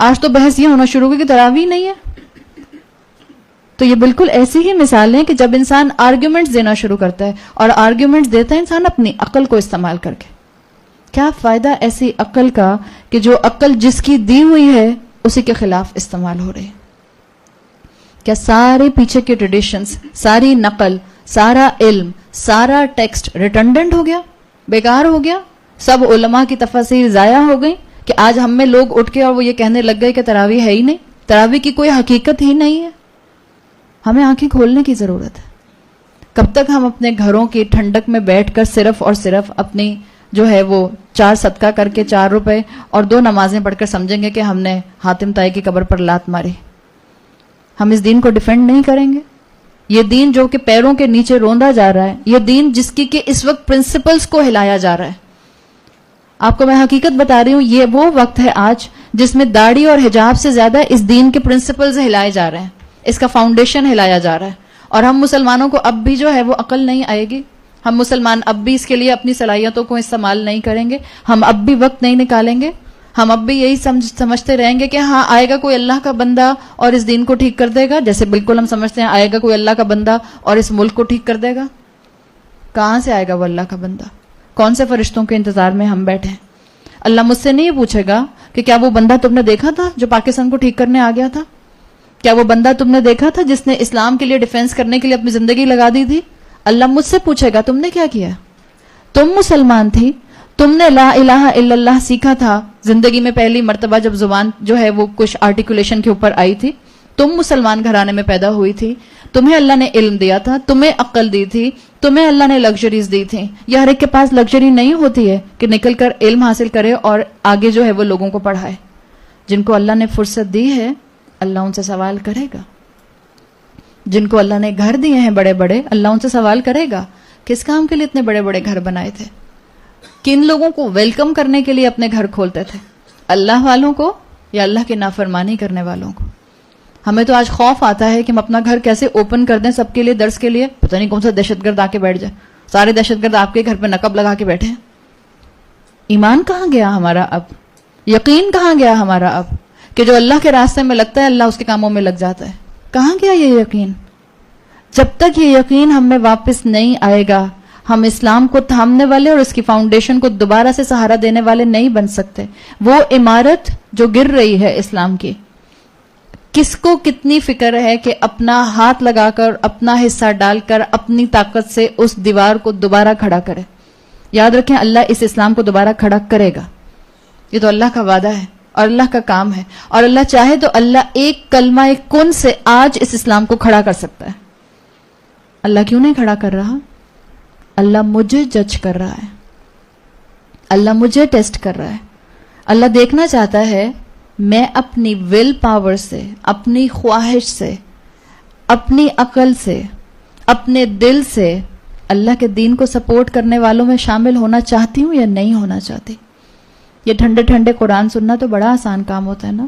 آج تو بحث یہ ہونا شروع ہوئی کہ تراویح نہیں ہے. تو یہ بالکل ایسی ہی مثال ہے کہ جب انسان آرگیومنٹس دینا شروع کرتا ہے, اور آرگیومنٹس دیتا ہے انسان اپنی عقل کو استعمال کر کے. کیا فائدہ ایسی عقل کا کہ جو عقل جس کی دی ہوئی ہے اسی کے خلاف استعمال ہو رہی ہے. کیا سارے پیچھے کے ٹریڈیشنز, ساری نقل, سارا علم, سارا ٹیکسٹ ریٹنڈنٹ ہو گیا, بیکار ہو گیا؟ سب علماء کی تفاسیر ضائع ہو گئی کہ آج ہم میں لوگ اٹھ کے اور وہ یہ کہنے لگ گئے کہ تراویح ہے ہی نہیں, تراویح کی کوئی حقیقت ہی نہیں ہے. ہمیں آنکھیں کھولنے کی ضرورت ہے. کب تک ہم اپنے گھروں کی ٹھنڈک میں بیٹھ کر صرف اور صرف اپنی جو ہے وہ 4 صدقہ کر کے 4 روپے اور 2 نمازیں پڑھ کر سمجھیں گے کہ ہم نے حاتم طائی کی قبر پر لات ماری؟ ہم اس دین کو ڈیفینڈ نہیں کریں گے. یہ دین جو کہ پیروں کے نیچے روندا جا رہا ہے, یہ دین جس کی کہ اس وقت پرنسپلز کو ہلایا جا رہا ہے. آپ کو میں حقیقت بتا رہی ہوں, یہ وہ وقت ہے آج جس میں داڑھی اور حجاب سے زیادہ اس دین کے پرنسپلز ہلائے جا رہے ہیں, اس کا فاؤنڈیشن ہلایا جا رہا ہے. اور ہم مسلمانوں کو اب بھی جو ہے وہ عقل نہیں آئے گی. ہم مسلمان اب بھی اس کے لیے اپنی صلاحیتوں کو استعمال نہیں کریں گے. ہم اب بھی وقت نہیں نکالیں گے. ہم اب بھی یہی سمجھتے رہیں گے کہ ہاں آئے گا کوئی اللہ کا بندہ اور اس دین کو ٹھیک کر دے گا, جیسے بالکل ہم سمجھتے ہیں آئے گا کوئی اللہ کا بندہ اور اس ملک کو ٹھیک کر دے گا. کہاں سے آئے گا وہ اللہ کا بندہ؟ کون سے فرشتوں کے انتظار میں ہم بیٹھے ہیں؟ اللہ مجھ سے نہیں پوچھے گا کہ کیا وہ بندہ تم نے دیکھا تھا جو پاکستان کو ٹھیک کرنے آ گیا تھا؟ کیا وہ بندہ تم نے دیکھا تھا جس نے اسلام کے لیے ڈیفینس کرنے کے لیے اپنی زندگی لگا دی تھی؟ اللہ مجھ سے پوچھے گا تم نے کیا کیا؟ تم مسلمان تھی, تم نے لا الہ الا اللہ سیکھا تھا زندگی میں پہلی مرتبہ جب زبان جو ہے وہ کچھ آرٹیکولیشن کے اوپر آئی تھی. تم مسلمان گھرانے میں پیدا ہوئی تھی, تمہیں اللہ نے علم دیا تھا, تمہیں عقل دی تھی, تمہیں اللہ نے لگژریز دی تھی. یہ ہر ایک کے پاس لگژری نہیں ہوتی ہے کہ نکل کر علم حاصل کرے اور آگے جو ہے وہ لوگوں کو پڑھائے. جن کو اللہ نے فرصت دی ہے اللہ ان سے سوال کرے گا. جن کو اللہ نے گھر دیے ہیں بڑے بڑے, اللہ ان سے سوال کرے گا کس کام کے لیے اتنے بڑے بڑے گھر بنائے تھے؟ کن لوگوں کو ویلکم کرنے کے لیے اپنے گھر کھولتے تھے؟ اللہ والوں کو یا اللہ کی نافرمانی کرنے والوں کو؟ ہمیں تو آج خوف آتا ہے کہ ہم اپنا گھر کیسے اوپن کر دیں سب کے لیے, درس کے لیے. پتہ نہیں کون سا دہشت گرد آ کے بیٹھ جائے. سارے دہشت گرد آپ کے گھر پہ نقب لگا کے بیٹھے ہیں. ایمان کہاں گیا ہمارا اب؟ یقین کہاں گیا ہمارا اب کہ جو اللہ کے راستے میں لگتا ہے اللہ اس کے کاموں میں لگ جاتا ہے؟ کہاں گیا یہ یقین؟ جب تک یہ یقین ہم میں واپس نہیں آئے گا ہم اسلام کو تھامنے والے اور اس کی فاؤنڈیشن کو دوبارہ سے سہارا دینے والے نہیں بن سکتے. وہ عمارت جو گر رہی ہے اسلام کی, کس کو کتنی فکر ہے کہ اپنا ہاتھ لگا کر, اپنا حصہ ڈال کر, اپنی طاقت سے اس دیوار کو دوبارہ کھڑا کرے؟ یاد رکھیں اللہ اس اسلام کو دوبارہ کھڑا کرے گا. یہ تو اللہ کا وعدہ ہے اور اللہ کا کام ہے, اور اللہ چاہے تو اللہ ایک کلمہ ایک کن سے آج اس اسلام کو کھڑا کر سکتا ہے. اللہ کیوں نہیں کھڑا کر رہا؟ اللہ مجھے جج کر رہا ہے, اللہ مجھے ٹیسٹ کر رہا ہے. اللہ دیکھنا چاہتا ہے میں اپنی ول پاور سے, اپنی خواہش سے, اپنی عقل سے, اپنے دل سے اللہ کے دین کو سپورٹ کرنے والوں میں شامل ہونا چاہتی ہوں یا نہیں ہونا چاہتی. یہ ٹھنڈے ٹھنڈے قرآن سننا تو بڑا آسان کام ہوتا ہے نا.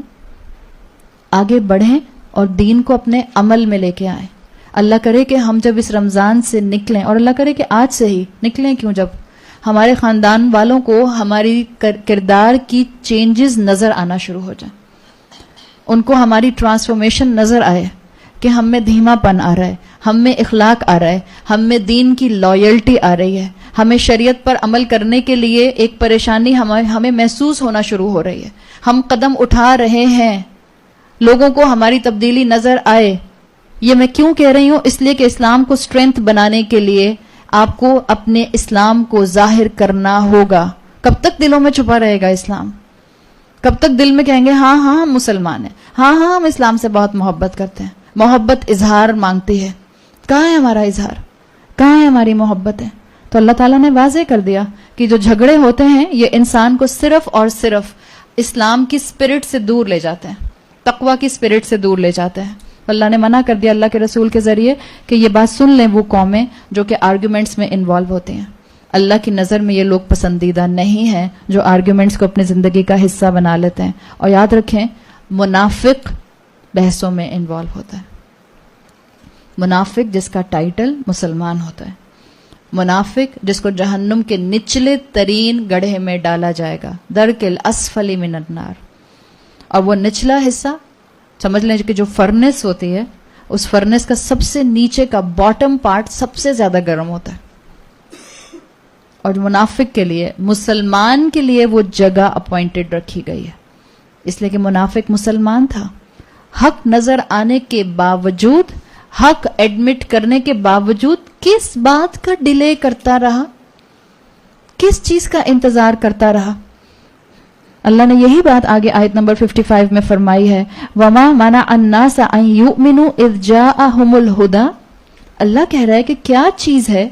آگے بڑھیں اور دین کو اپنے عمل میں لے کے آئیں. اللہ کرے کہ ہم جب اس رمضان سے نکلیں, اور اللہ کرے کہ آج سے ہی نکلیں, کیوں جب ہمارے خاندان والوں کو ہماری کردار کی چینجز نظر آنا شروع ہو جائیں, ان کو ہماری ٹرانسفارمیشن نظر آئے کہ ہم میں دھیما پن آ رہا ہے, ہم میں اخلاق آ رہا ہے, ہم میں دین کی لائلٹی آ رہی ہے, ہمیں شریعت پر عمل کرنے کے لیے ایک پریشانی ہمیں محسوس ہونا شروع ہو رہی ہے, ہم قدم اٹھا رہے ہیں, لوگوں کو ہماری تبدیلی نظر آئے. یہ میں کیوں کہہ رہی ہوں؟ اس لیے کہ اسلام کو اسٹرینتھ بنانے کے لیے آپ کو اپنے اسلام کو ظاہر کرنا ہوگا. کب تک دلوں میں چھپا رہے گا اسلام؟ کب تک دل میں کہیں گے ہاں ہاں ہم مسلمان ہیں, ہاں ہاں ہم اسلام سے بہت محبت کرتے ہیں. محبت اظہار مانگتی ہے. کہاں ہے ہمارا اظہار؟ کہاں ہے ہماری محبت ہے؟ تو اللہ تعالیٰ نے واضح کر دیا کہ جو جھگڑے ہوتے ہیں یہ انسان کو صرف اور صرف اسلام کی اسپرٹ سے دور لے جاتے ہیں, تقوی کی اسپرٹ سے دور لے جاتے ہیں. اللہ نے منع کر دیا اللہ کے رسول کے ذریعے کہ یہ بات سن لیں وہ قومیں جو کہ آرگیومنٹس میں انوالو ہوتی ہیں. اللہ کی نظر میں یہ لوگ پسندیدہ نہیں ہیں جو آرگیومنٹس کو اپنی زندگی کا حصہ بنا لیتے ہیں. اور یاد رکھیں منافق بحثوں میں انوالو ہوتا ہے. منافق جس کا ٹائٹل مسلمان ہوتا ہے, منافق جس کو جہنم کے نچلے ترین گڑھے میں ڈالا جائے گا, درکل اسفل من النار. اور وہ نچلا حصہ سمجھ لیں کہ جو فرنس ہوتی ہے اس فرنس کا سب سے نیچے کا باٹم پارٹ سب سے زیادہ گرم ہوتا ہے. اور منافق کے لیے, مسلمان کے لیے وہ جگہ اپوائنٹڈ رکھی گئی ہے, اس لیے کہ منافق مسلمان تھا حق نظر آنے کے باوجود, حق ایڈمٹ کرنے کے باوجود کس بات کا ڈیلے کرتا رہا, کس چیز کا انتظار کرتا رہا؟ اللہ نے یہی بات آگے آیت نمبر 55 میں فرمائی ہے, وَمَا مَنَعَ النَّاسَ أَن يُؤْمِنُوا إِذْ جَاءَهُمُ الْهُدَى. اللہ کہہ رہا ہے کہ کیا چیز ہے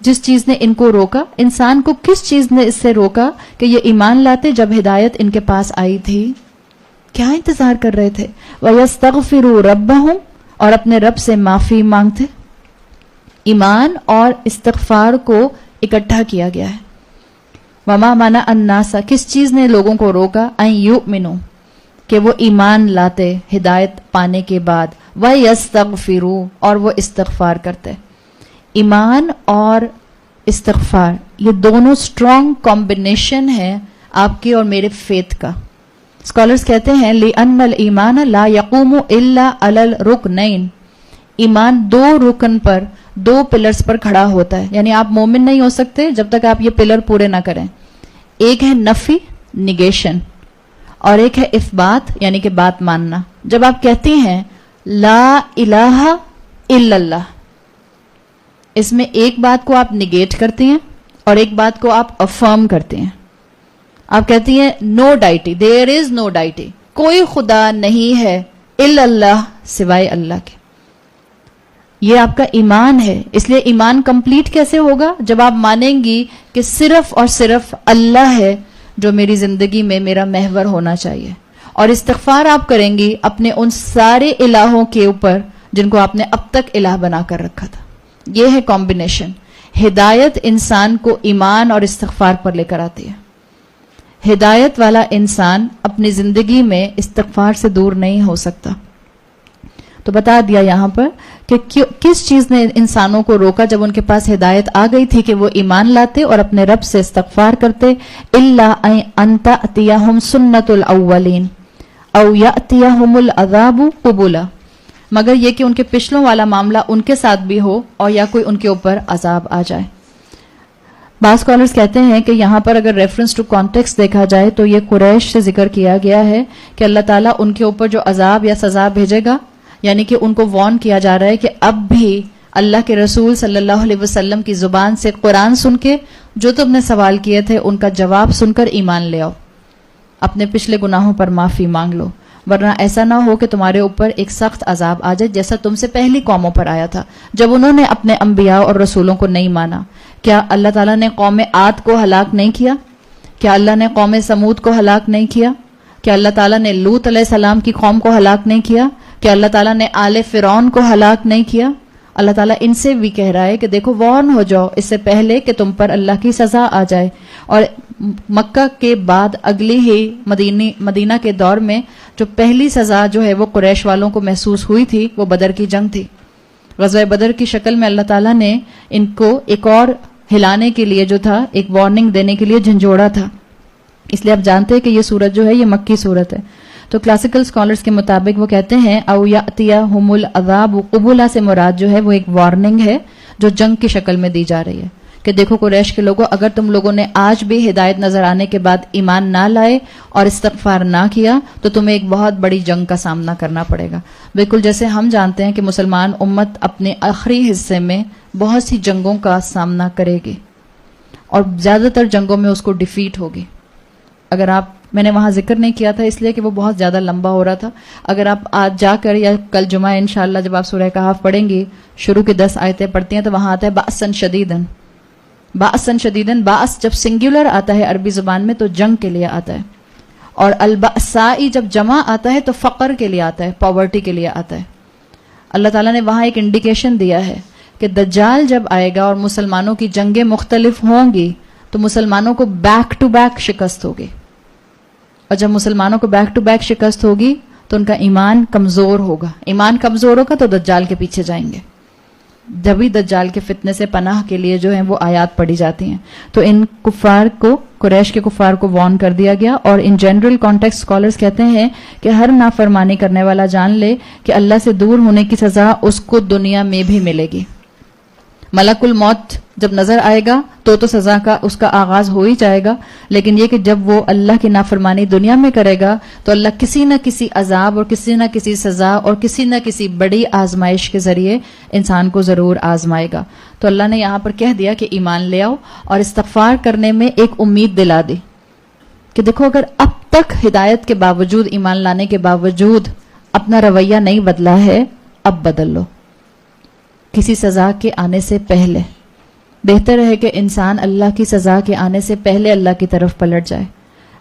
جس چیز نے ان کو روکا, انسان کو کس چیز نے اس سے روکا کہ یہ ایمان لاتے جب ہدایت ان کے پاس آئی تھی؟ کیا انتظار کر رہے تھے؟ وَيَسْتَغْفِرُوا رَبَّهُمْ, اور اپنے رب سے معافی مانگتے. ایمان اور استغفار کو اکٹھا کیا گیا ہے. وما مَنَعَ النَّاسَ, کس چیز نے لوگوں کو روکا, ان یؤمنوا, کہ وہ ایمان لاتے ہدایت پانے کے بعد, وَيَسْتَغْفِرُوا, اور وہ استغفار کرتے. ایمان اور استغفار یہ دونوں اسٹرانگ کمبینیشن ہے آپ کی اور میرے فیتھ کا. اسکالرز کہتے ہیں لِأَنَّ الْإِيمَانَ لَا يَقُومُ إِلَّا عَلَى الرُّكْنَيْن, ایمان دو رکن پر, دو پلرز پر کھڑا ہوتا ہے. یعنی آپ مومن نہیں ہو سکتے جب تک آپ یہ پلر پورے نہ کریں. ایک ہے نفی, نیگیشن, اور ایک ہے اثبات, یعنی کہ بات ماننا. جب آپ کہتے ہیں لا الہ الا اللہ, اس میں ایک بات کو آپ نیگیٹ کرتے ہیں اور ایک بات کو آپ افرم کرتے ہیں. آپ کہتی ہیں نو ڈائٹی, دیر از نو ڈائٹی, کوئی خدا نہیں ہے الا اللہ, سوائے اللہ کے. یہ آپ کا ایمان ہے. اس لیے ایمان کمپلیٹ کیسے ہوگا؟ جب آپ مانیں گی کہ صرف اور صرف اللہ ہے جو میری زندگی میں میرا محور ہونا چاہیے. اور استغفار آپ کریں گی اپنے ان سارے الہوں کے اوپر جن کو آپ نے اب تک الہ بنا کر رکھا تھا. یہ ہے کمبینیشن. ہدایت انسان کو ایمان اور استغفار پر لے کر آتی ہے. ہدایت والا انسان اپنی زندگی میں استغفار سے دور نہیں ہو سکتا. تو بتا دیا یہاں پر کہ کس چیز نے انسانوں کو روکا جب ان کے پاس ہدایت آ گئی تھی کہ وہ ایمان لاتے اور اپنے رب سے استغفار کرتے. الا ان تأتیہم سنت الاولین او یأتیہم العذاب قبلا, مگر یہ کہ ان کے پچھلوں والا معاملہ ان کے ساتھ بھی ہو اور یا کوئی ان کے اوپر عذاب آ جائے. بعض اسکالرز کہتے ہیں کہ یہاں پر اگر ریفرنس ٹو کانٹیکسٹ دیکھا جائے تو یہ قریش سے ذکر کیا گیا ہے کہ اللہ تعالیٰ ان کے اوپر جو عذاب یا سزا بھیجے گا, یعنی کہ ان کو وارن کیا جا رہا ہے کہ اب بھی اللہ کے رسول صلی اللہ علیہ وسلم کی زبان سے قرآن سن کے جو تم نے سوال کیے تھے ان کا جواب سن کر ایمان لے آؤ, اپنے پچھلے گناہوں پر معافی مانگ لو, ورنہ ایسا نہ ہو کہ تمہارے اوپر ایک سخت عذاب آ جائے جیسا تم سے پہلی قوموں پر آیا تھا جب انہوں نے اپنے انبیاء اور رسولوں کو نہیں مانا. کیا اللہ تعالیٰ نے قوم عاد کو ہلاک نہیں کیا؟ کیا اللہ نے قوم سمود کو ہلاک نہیں کیا؟ کیا اللہ تعالیٰ نے لوط علیہ السلام کی قوم کو ہلاک نہیں کیا؟ کہ اللہ تعالیٰ نے آل فرعون کو ہلاک نہیں کیا؟ اللہ تعالیٰ ان سے بھی کہہ رہا ہے کہ دیکھو وارن ہو جاؤ اس سے پہلے کہ تم پر اللہ کی سزا آ جائے. اور مکہ کے بعد اگلی ہی مدینہ کے دور میں جو پہلی سزا جو ہے وہ قریش والوں کو محسوس ہوئی تھی وہ بدر کی جنگ تھی. غزوہ بدر کی شکل میں اللہ تعالیٰ نے ان کو ایک اور ہلانے کے لیے جو تھا, ایک وارننگ دینے کے لیے جھنجھوڑا تھا. اس لیے آپ جانتے ہیں کہ یہ سورت جو ہے یہ مکی سورت ہے. تو کلاسیکل اسکالرز کے مطابق وہ کہتے ہیں او یاتیہم العذاب قبلا سے مراد جو ہے وہ ایک وارننگ ہے جو جنگ کی شکل میں دی جا رہی ہے کہ دیکھو قریش کے لوگوں, اگر تم لوگوں نے آج بھی ہدایت نظر آنے کے بعد ایمان نہ لائے اور استغفار نہ کیا تو تمہیں ایک بہت بڑی جنگ کا سامنا کرنا پڑے گا. بالکل جیسے ہم جانتے ہیں کہ مسلمان امت اپنے آخری حصے میں بہت سی جنگوں کا سامنا کرے گی اور زیادہ تر جنگوں میں اس کو ڈیفیٹ ہوگی. اگر آپ, میں نے وہاں ذکر نہیں کیا تھا اس لیے کہ وہ بہت زیادہ لمبا ہو رہا تھا, اگر آپ آج جا کر یا کل جمعہ انشاءاللہ جب آپ سورہ کہف پڑھیں گی شروع کی 10 آیتیں پڑھتی ہیں تو وہاں آتا ہے بأسن شدیدن. بأسن شدیدن, باس جب سنگولر آتا ہے عربی زبان میں تو جنگ کے لیے آتا ہے, اور البأسائی جب جمع آتا ہے تو فقر کے لیے آتا ہے, پاورٹی کے لیے آتا ہے. اللہ تعالیٰ نے وہاں ایک انڈیکیشن دیا ہے کہ دجال جب آئے گا اور مسلمانوں کی جنگیں مختلف ہوں گی تو مسلمانوں کو بیک ٹو بیک شکست ہوگی, اور جب مسلمانوں کو بیک ٹو بیک شکست ہوگی تو ان کا ایمان کمزور ہوگا. ایمان کمزور ہوگا تو دجال کے پیچھے جائیں گے. جبھی دجال کے فتنے سے پناہ کے لیے جو ہیں وہ آیات پڑھی جاتی ہیں. تو ان کفار کو, قریش کے کفار کو وارن کر دیا گیا. اور ان جنرل کانٹیکسٹ اسکالرز کہتے ہیں کہ ہر نافرمانی کرنے والا جان لے کہ اللہ سے دور ہونے کی سزا اس کو دنیا میں بھی ملے گی. ملک الموت جب نظر آئے گا تو سزا کا اس کا آغاز ہو ہی جائے گا، لیکن یہ کہ جب وہ اللہ کی نافرمانی دنیا میں کرے گا تو اللہ کسی نہ کسی عذاب اور کسی نہ کسی سزا اور کسی نہ کسی بڑی آزمائش کے ذریعے انسان کو ضرور آزمائے گا. تو اللہ نے یہاں پر کہہ دیا کہ ایمان لے آؤ، اور استغفار کرنے میں ایک امید دلا دی کہ دیکھو اگر اب تک ہدایت کے باوجود، ایمان لانے کے باوجود اپنا رویہ نہیں بدلا ہے، اب بدل لو. کسی سزا کے آنے سے پہلے بہتر ہے کہ انسان اللہ کی سزا کے آنے سے پہلے اللہ کی طرف پلٹ جائے،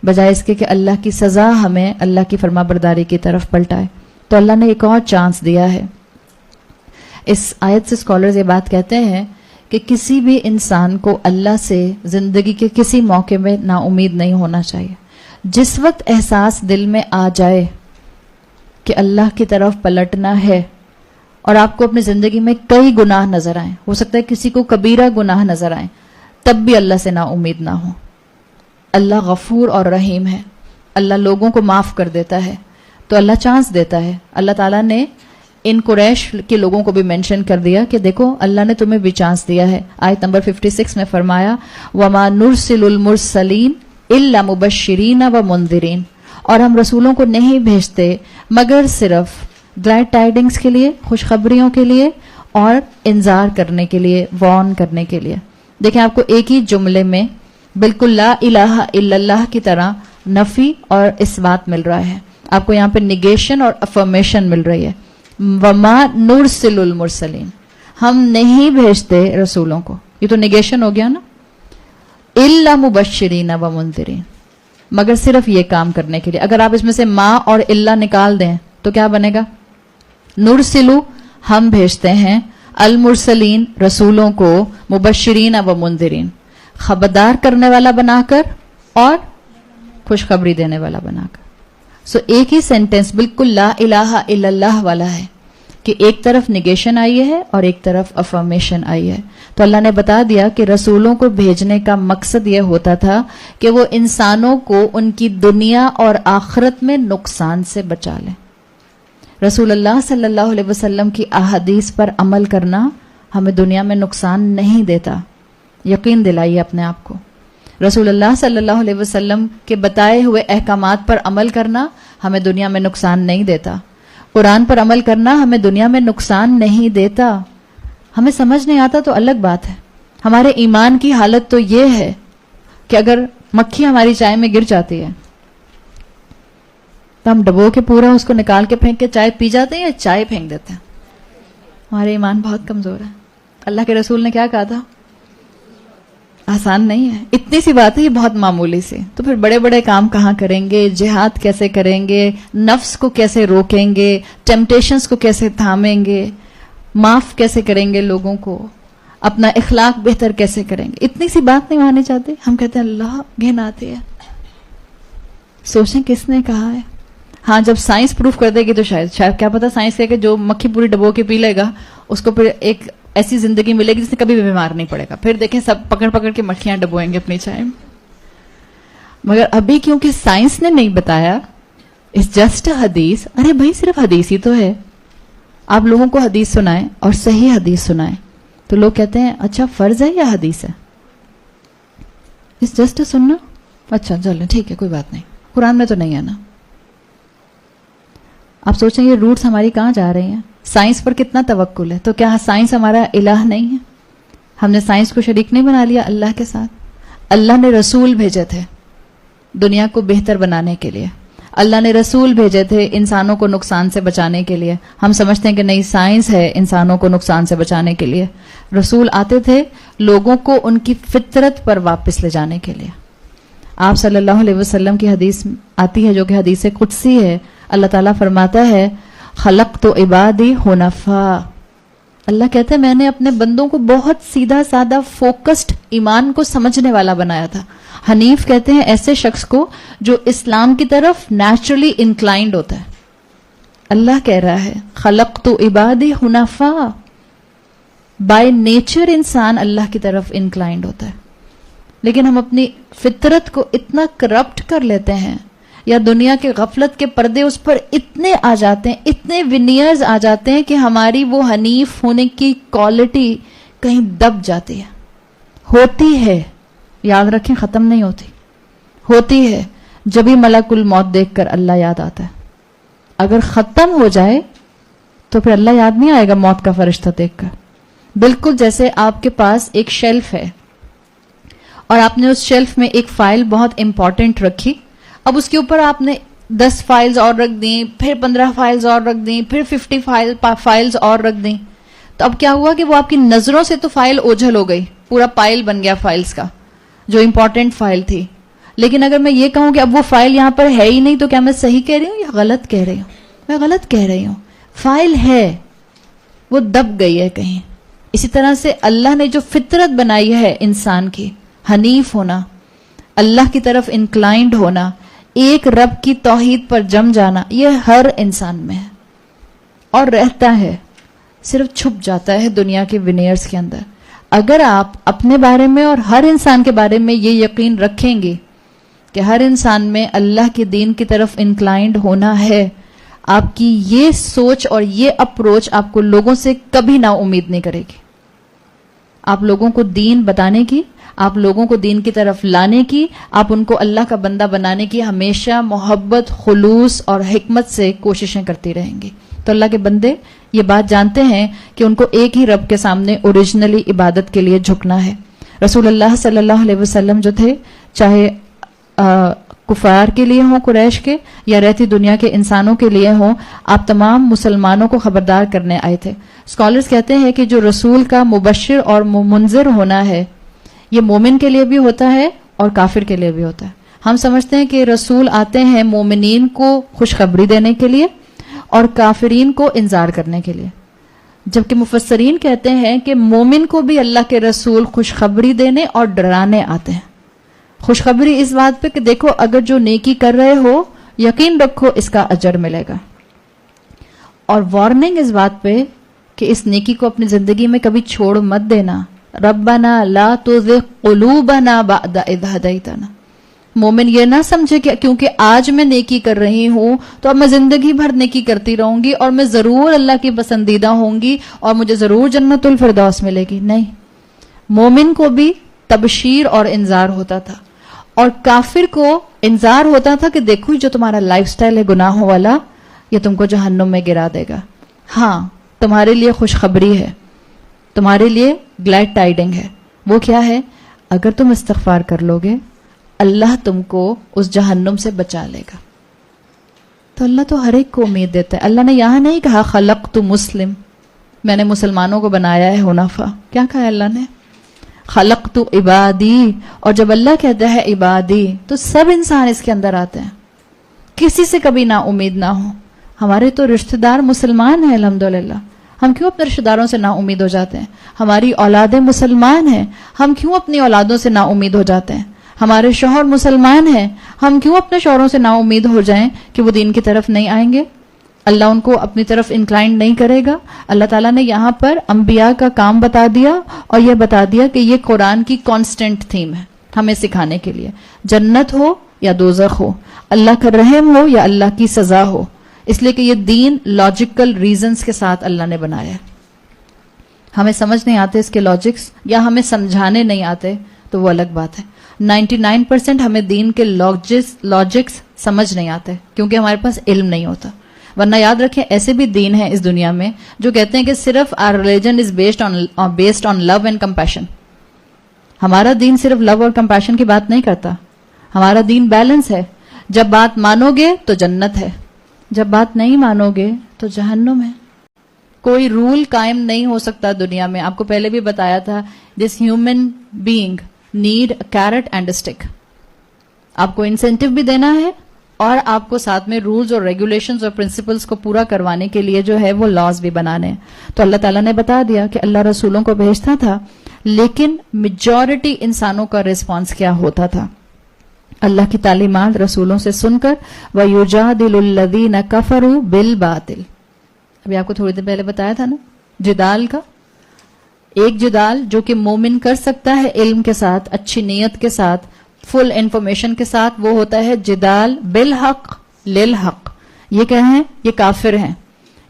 بجائے اس کے کہ اللہ کی سزا ہمیں اللہ کی فرما برداری کی طرف پلٹائے. تو اللہ نے ایک اور چانس دیا ہے. اس آیت سے اسکالرز یہ بات کہتے ہیں کہ کسی بھی انسان کو اللہ سے زندگی کے کسی موقع میں نا امید نہیں ہونا چاہیے. جس وقت احساس دل میں آ جائے کہ اللہ کی طرف پلٹنا ہے اور آپ کو اپنی زندگی میں کئی گناہ نظر آئیں، ہو سکتا ہے کسی کو کبیرہ گناہ نظر آئیں، تب بھی اللہ سے نا امید نہ ہو. اللہ غفور اور رحیم ہے، اللہ لوگوں کو معاف کر دیتا ہے. تو اللہ چانس دیتا ہے. اللہ تعالیٰ نے ان قریش کے لوگوں کو بھی مینشن کر دیا کہ دیکھو اللہ نے تمہیں بھی چانس دیا ہے. آیت نمبر 56 میں فرمایا وَمَا نُرْسِلُ الْمُرْسَلِينَ إِلَّا مُبَشِّرِينَ وَمُنذِرِينَ، اور ہم رسولوں کو نہیں بھیجتے مگر صرف گلیڈ ٹائڈنگز کے لیے، خوشخبریوں کے لیے اور انذار کرنے کے لیے، وارن کرنے کے لیے. دیکھیں آپ کو ایک ہی جملے میں بالکل لا الہ الا اللہ کی طرح نفی اور اثبات مل رہا ہے. آپ کو یہاں پہ نگیشن اور افرمیشن مل رہی ہے. وما نرسل المرسلین، ہم نہیں بھیجتے رسولوں کو، یہ تو نگیشن ہو گیا نا. الا مبشرین و منذرین، مگر صرف یہ کام کرنے کے لیے. اگر آپ اس میں سے ما اور الا نکال دیں تو کیا بنے گا؟ نرسلو، ہم بھیجتے ہیں، المرسلین، رسولوں کو، مبشرین و منذرین، خبردار کرنے والا بنا کر اور خوشخبری دینے والا بنا کر. سو ایک ہی سینٹنس بالکل لا الہ الا اللہ والا ہے کہ ایک طرف نگیشن آئی ہے اور ایک طرف افرمیشن آئی ہے. تو اللہ نے بتا دیا کہ رسولوں کو بھیجنے کا مقصد یہ ہوتا تھا کہ وہ انسانوں کو ان کی دنیا اور آخرت میں نقصان سے بچا لیں. رسول اللہ صلی اللہ علیہ وسلم کی احادیث پر عمل کرنا ہمیں دنیا میں نقصان نہیں دیتا. یقین دلائیے اپنے آپ کو. رسول اللہ صلی اللہ علیہ وسلم کے بتائے ہوئے احکامات پر عمل کرنا ہمیں دنیا میں نقصان نہیں دیتا. قرآن پر عمل کرنا ہمیں دنیا میں نقصان نہیں دیتا. ہمیں سمجھ نہیں آتا تو الگ بات ہے. ہمارے ایمان کی حالت تو یہ ہے کہ اگر مکھی ہماری چائے میں گر جاتی ہے تو ہم ڈبو کے پورا اس کو نکال کے پھینک کے چائے پی جاتے ہیں یا چائے پھینک دیتے ہیں. ہمارے ایمان بہت کمزور ہے. اللہ کے رسول نے کیا کہا تھا؟ آسان نہیں ہے. اتنی سی بات ہے یہ بہت معمولی سی. تو پھر بڑے بڑے کام کہاں کریں گے؟ جہاد کیسے کریں گے؟ نفس کو کیسے روکیں گے؟ ٹیمپٹیشنز کو کیسے تھامیں گے؟ معاف کیسے کریں گے لوگوں کو؟ اپنا اخلاق بہتر کیسے کریں گے؟ اتنی سی بات نہیں ماننے چاہتے. ہم کہتے ہیں اللہ گھن آتی ہے. سوچیں کس نے کہا ہے؟ ہاں جب سائنس پروف کر دے گی تو شاید کیا پتا سائنس کہ جو مکھی پوری ڈبو کے پی لے گا اس کو پھر ایک ایسی زندگی ملے گی جس سے کبھی بھی بیمار نہیں پڑے گا. پھر دیکھیں سب پکڑ پکڑ کے مکھیاں ڈبوئیں گے اپنی چائے میں. مگر ابھی کیونکہ سائنس نے نہیں بتایا، اٹس جسٹ حدیث. ارے بھائی صرف حدیث ہی تو ہے. آپ لوگوں کو حدیث سنائیں اور صحیح حدیث سنائیں تو لوگ کہتے ہیں اچھا فرض ہے یا حدیث ہے؟ اٹس جسٹ سننا. اچھا چلیں ٹھیک ہے کوئی بات نہیں، قرآن میں تو نہیں ہے نا. آپ سوچیں یہ روٹس ہماری کہاں جا رہی ہیں؟ سائنس پر کتنا توکل ہے. تو کیا سائنس ہمارا الہ نہیں ہے؟ ہم نے سائنس کو شریک نہیں بنا لیا اللہ کے ساتھ؟ اللہ نے رسول بھیجے تھے دنیا کو بہتر بنانے کے لیے. اللہ نے رسول بھیجے تھے انسانوں کو نقصان سے بچانے کے لیے. ہم سمجھتے ہیں کہ نہیں سائنس ہے انسانوں کو نقصان سے بچانے کے لیے. رسول آتے تھے لوگوں کو ان کی فطرت پر واپس لے جانے کے لیے. آپ صلی اللہ علیہ وسلم کی حدیث آتی ہے جو کہ حدیث قدسی ہے. اللہ تعالیٰ فرماتا ہے خلقت عبادی حنفاء. اللہ کہتے ہیں میں نے اپنے بندوں کو بہت سیدھا سادہ فوکسڈ ایمان کو سمجھنے والا بنایا تھا. حنیف کہتے ہیں ایسے شخص کو جو اسلام کی طرف نیچرلی انکلائنڈ ہوتا ہے. اللہ کہہ رہا ہے خلقت عبادی حنفاء. بائی نیچر انسان اللہ کی طرف انکلائنڈ ہوتا ہے، لیکن ہم اپنی فطرت کو اتنا کرپٹ کر لیتے ہیں یا دنیا کے غفلت کے پردے اس پر اتنے آ جاتے ہیں، اتنے ونیئرز آ جاتے ہیں کہ ہماری وہ حنیف ہونے کی کوالٹی کہیں دب جاتی ہے. ہوتی ہے, یاد رکھیں, ختم نہیں ہوتی, ہوتی ہے. جب ہی ملک الموت دیکھ کر اللہ یاد آتا ہے. اگر ختم ہو جائے تو پھر اللہ یاد نہیں آئے گا موت کا فرشتہ دیکھ کر. بالکل جیسے آپ کے پاس ایک شیلف ہے اور آپ نے اس شیلف میں ایک فائل بہت امپورٹنٹ رکھی. اب اس کے اوپر آپ نے 10 فائلز اور رکھ دیں, پھر 15 فائلز اور رکھ دیں, پھر 50 فائلز اور رکھ دیں. تو اب کیا ہوا کہ وہ آپ کی نظروں سے تو فائل اوجھل ہو گئی, پورا پائل بن گیا فائلز کا جو امپورٹنٹ فائل تھی. لیکن اگر میں یہ کہوں کہ اب وہ فائل یہاں پر ہے ہی نہیں, تو کیا میں صحیح کہہ رہی ہوں یا غلط کہہ رہی ہوں؟ میں غلط کہہ رہی ہوں. فائل ہے, وہ دب گئی ہے کہیں. اسی طرح سے اللہ نے جو فطرت بنائی ہے انسان کی, حنیف ہونا, اللہ کی طرف انکلائنڈ ہونا, ایک رب کی توحید پر جم جانا, یہ ہر انسان میں ہے اور رہتا ہے, صرف چھپ جاتا ہے دنیا کے ونیئرز کے اندر. اگر آپ اپنے بارے میں اور ہر انسان کے بارے میں یہ یقین رکھیں گے کہ ہر انسان میں اللہ کے دین کی طرف انکلائنڈ ہونا ہے, آپ کی یہ سوچ اور یہ اپروچ آپ کو لوگوں سے کبھی نا امید نہیں کرے گی. آپ لوگوں کو دین بتانے کی, آپ لوگوں کو دین کی طرف لانے کی, آپ ان کو اللہ کا بندہ بنانے کی ہمیشہ محبت, خلوص اور حکمت سے کوششیں کرتی رہیں گی. تو اللہ کے بندے یہ بات جانتے ہیں کہ ان کو ایک ہی رب کے سامنے اوریجنلی عبادت کے لیے جھکنا ہے. رسول اللہ صلی اللہ علیہ وسلم جو تھے, چاہے کفار کے لیے ہوں قریش کے یا رہتی دنیا کے انسانوں کے لیے ہوں, آپ تمام مسلمانوں کو خبردار کرنے آئے تھے. اسکالرز کہتے ہیں کہ جو رسول کا مبشر اور منذر ہونا ہے, یہ مومن کے لیے بھی ہوتا ہے اور کافر کے لیے بھی ہوتا ہے. ہم سمجھتے ہیں کہ رسول آتے ہیں مومنین کو خوشخبری دینے کے لیے اور کافرین کو انذار کرنے کے لیے, جبکہ مفسرین کہتے ہیں کہ مومن کو بھی اللہ کے رسول خوشخبری دینے اور ڈرانے آتے ہیں. خوشخبری اس بات پہ کہ دیکھو اگر جو نیکی کر رہے ہو یقین رکھو اس کا اجر ملے گا, اور وارننگ اس بات پہ کہ اس نیکی کو اپنی زندگی میں کبھی چھوڑ مت دینا. ربنا لا تزغ قلوبنا بعد اذ ہدیتنا. مومن یہ نہ سمجھے کہ کیونکہ آج میں نیکی کر رہی ہوں تو اب میں زندگی بھر نیکی کرتی رہوں گی اور میں ضرور اللہ کی پسندیدہ ہوں گی اور مجھے ضرور جنت الفردوس ملے گی. نہیں, مومن کو بھی تبشیر اور انذار ہوتا تھا, اور کافر کو انذار ہوتا تھا کہ دیکھو جو تمہارا لائف سٹائل ہے گناہوں والا, یہ تم کو جہنم میں گرا دے گا. ہاں, تمہارے لیے خوشخبری ہے, تمہارے لیے گلیڈ ٹائڈنگ ہے. وہ کیا ہے؟ اگر تم استغفار کر لو گے اللہ تم کو اس جہنم سے بچا لے گا. تو اللہ تو ہر ایک کو امید دیتا ہے. اللہ نے یہاں نہیں کہا خلقت مسلم, میں نے مسلمانوں کو بنایا ہے حنفا. کیا کہا اللہ نے؟ خلقت عبادی. اور جب اللہ کہتا ہے عبادی تو سب انسان اس کے اندر آتے ہیں, کسی سے کبھی نا امید نہ ہو. ہمارے تو رشتہ دار مسلمان ہیں الحمدللہ, ہم کیوں اپنے رشتہ داروں سے نا امید ہو جاتے ہیں؟ ہماری اولادیں مسلمان ہیں, ہم کیوں اپنی اولادوں سے نا امید ہو جاتے ہیں؟ ہمارے شوہر مسلمان ہیں, ہم کیوں اپنے شوہروں سے نا امید ہو جائیں کہ وہ دین کی طرف نہیں آئیں گے, اللہ ان کو اپنی طرف انکلائنڈ نہیں کرے گا؟ اللہ تعالیٰ نے یہاں پر انبیاء کا کام بتا دیا اور یہ بتا دیا کہ یہ قرآن کی کانسٹنٹ تھیم ہے ہمیں سکھانے کے لیے. جنت ہو یا دوزخ ہو, اللہ کا رحم ہو یا اللہ کی سزا ہو, اس لیے کہ یہ دین لاجیکل ریزنز کے ساتھ اللہ نے بنایا ہے. ہمیں سمجھ نہیں آتے اس کے لاجکس, یا ہمیں سمجھانے نہیں آتے تو وہ الگ بات ہے. 99% ہمیں دین کے لاجکس سمجھ نہیں آتے کیونکہ ہمارے پاس علم نہیں ہوتا. ورنہ یاد رکھیں ایسے بھی دین ہیں اس دنیا میں جو کہتے ہیں کہ صرف our religion is based on love and compassion. ہمارا دین صرف لو اور کمپیشن کی بات نہیں کرتا, ہمارا دین بیلنس ہے. جب بات مانو گے تو جنت ہے, جب بات نہیں مانو گے تو جہنم ہے. کوئی رول قائم نہیں ہو سکتا دنیا میں. آپ کو پہلے بھی بتایا تھا, this human being need a carrot and a stick. آپ کو انسینٹیو بھی دینا ہے اور آپ کو ساتھ میں رولز اور ریگولیشنز اور پرنسپلز کو پورا کروانے کے لیے جو ہے وہ لاز بھی بنانے ہیں. تو اللہ تعالیٰ نے بتا دیا کہ اللہ رسولوں کو بھیجتا تھا, لیکن میجورٹی انسانوں کا ریسپانس کیا ہوتا تھا؟ اللہ کی تعلیمات رسولوں سے سن کر وَيُجَادِلُ الَّذِينَ كَفَرُوا بِالْبَاطِلِ. ابھی آپ کو تھوڑی دیر پہلے بتایا تھا نا جدال کا. ایک جدال جو کہ مومن کر سکتا ہے علم کے ساتھ, اچھی نیت کے ساتھ, فل انفارمیشن کے ساتھ, وہ ہوتا ہے جدال بالحق للحق. یہ کہیں یہ کافر ہیں.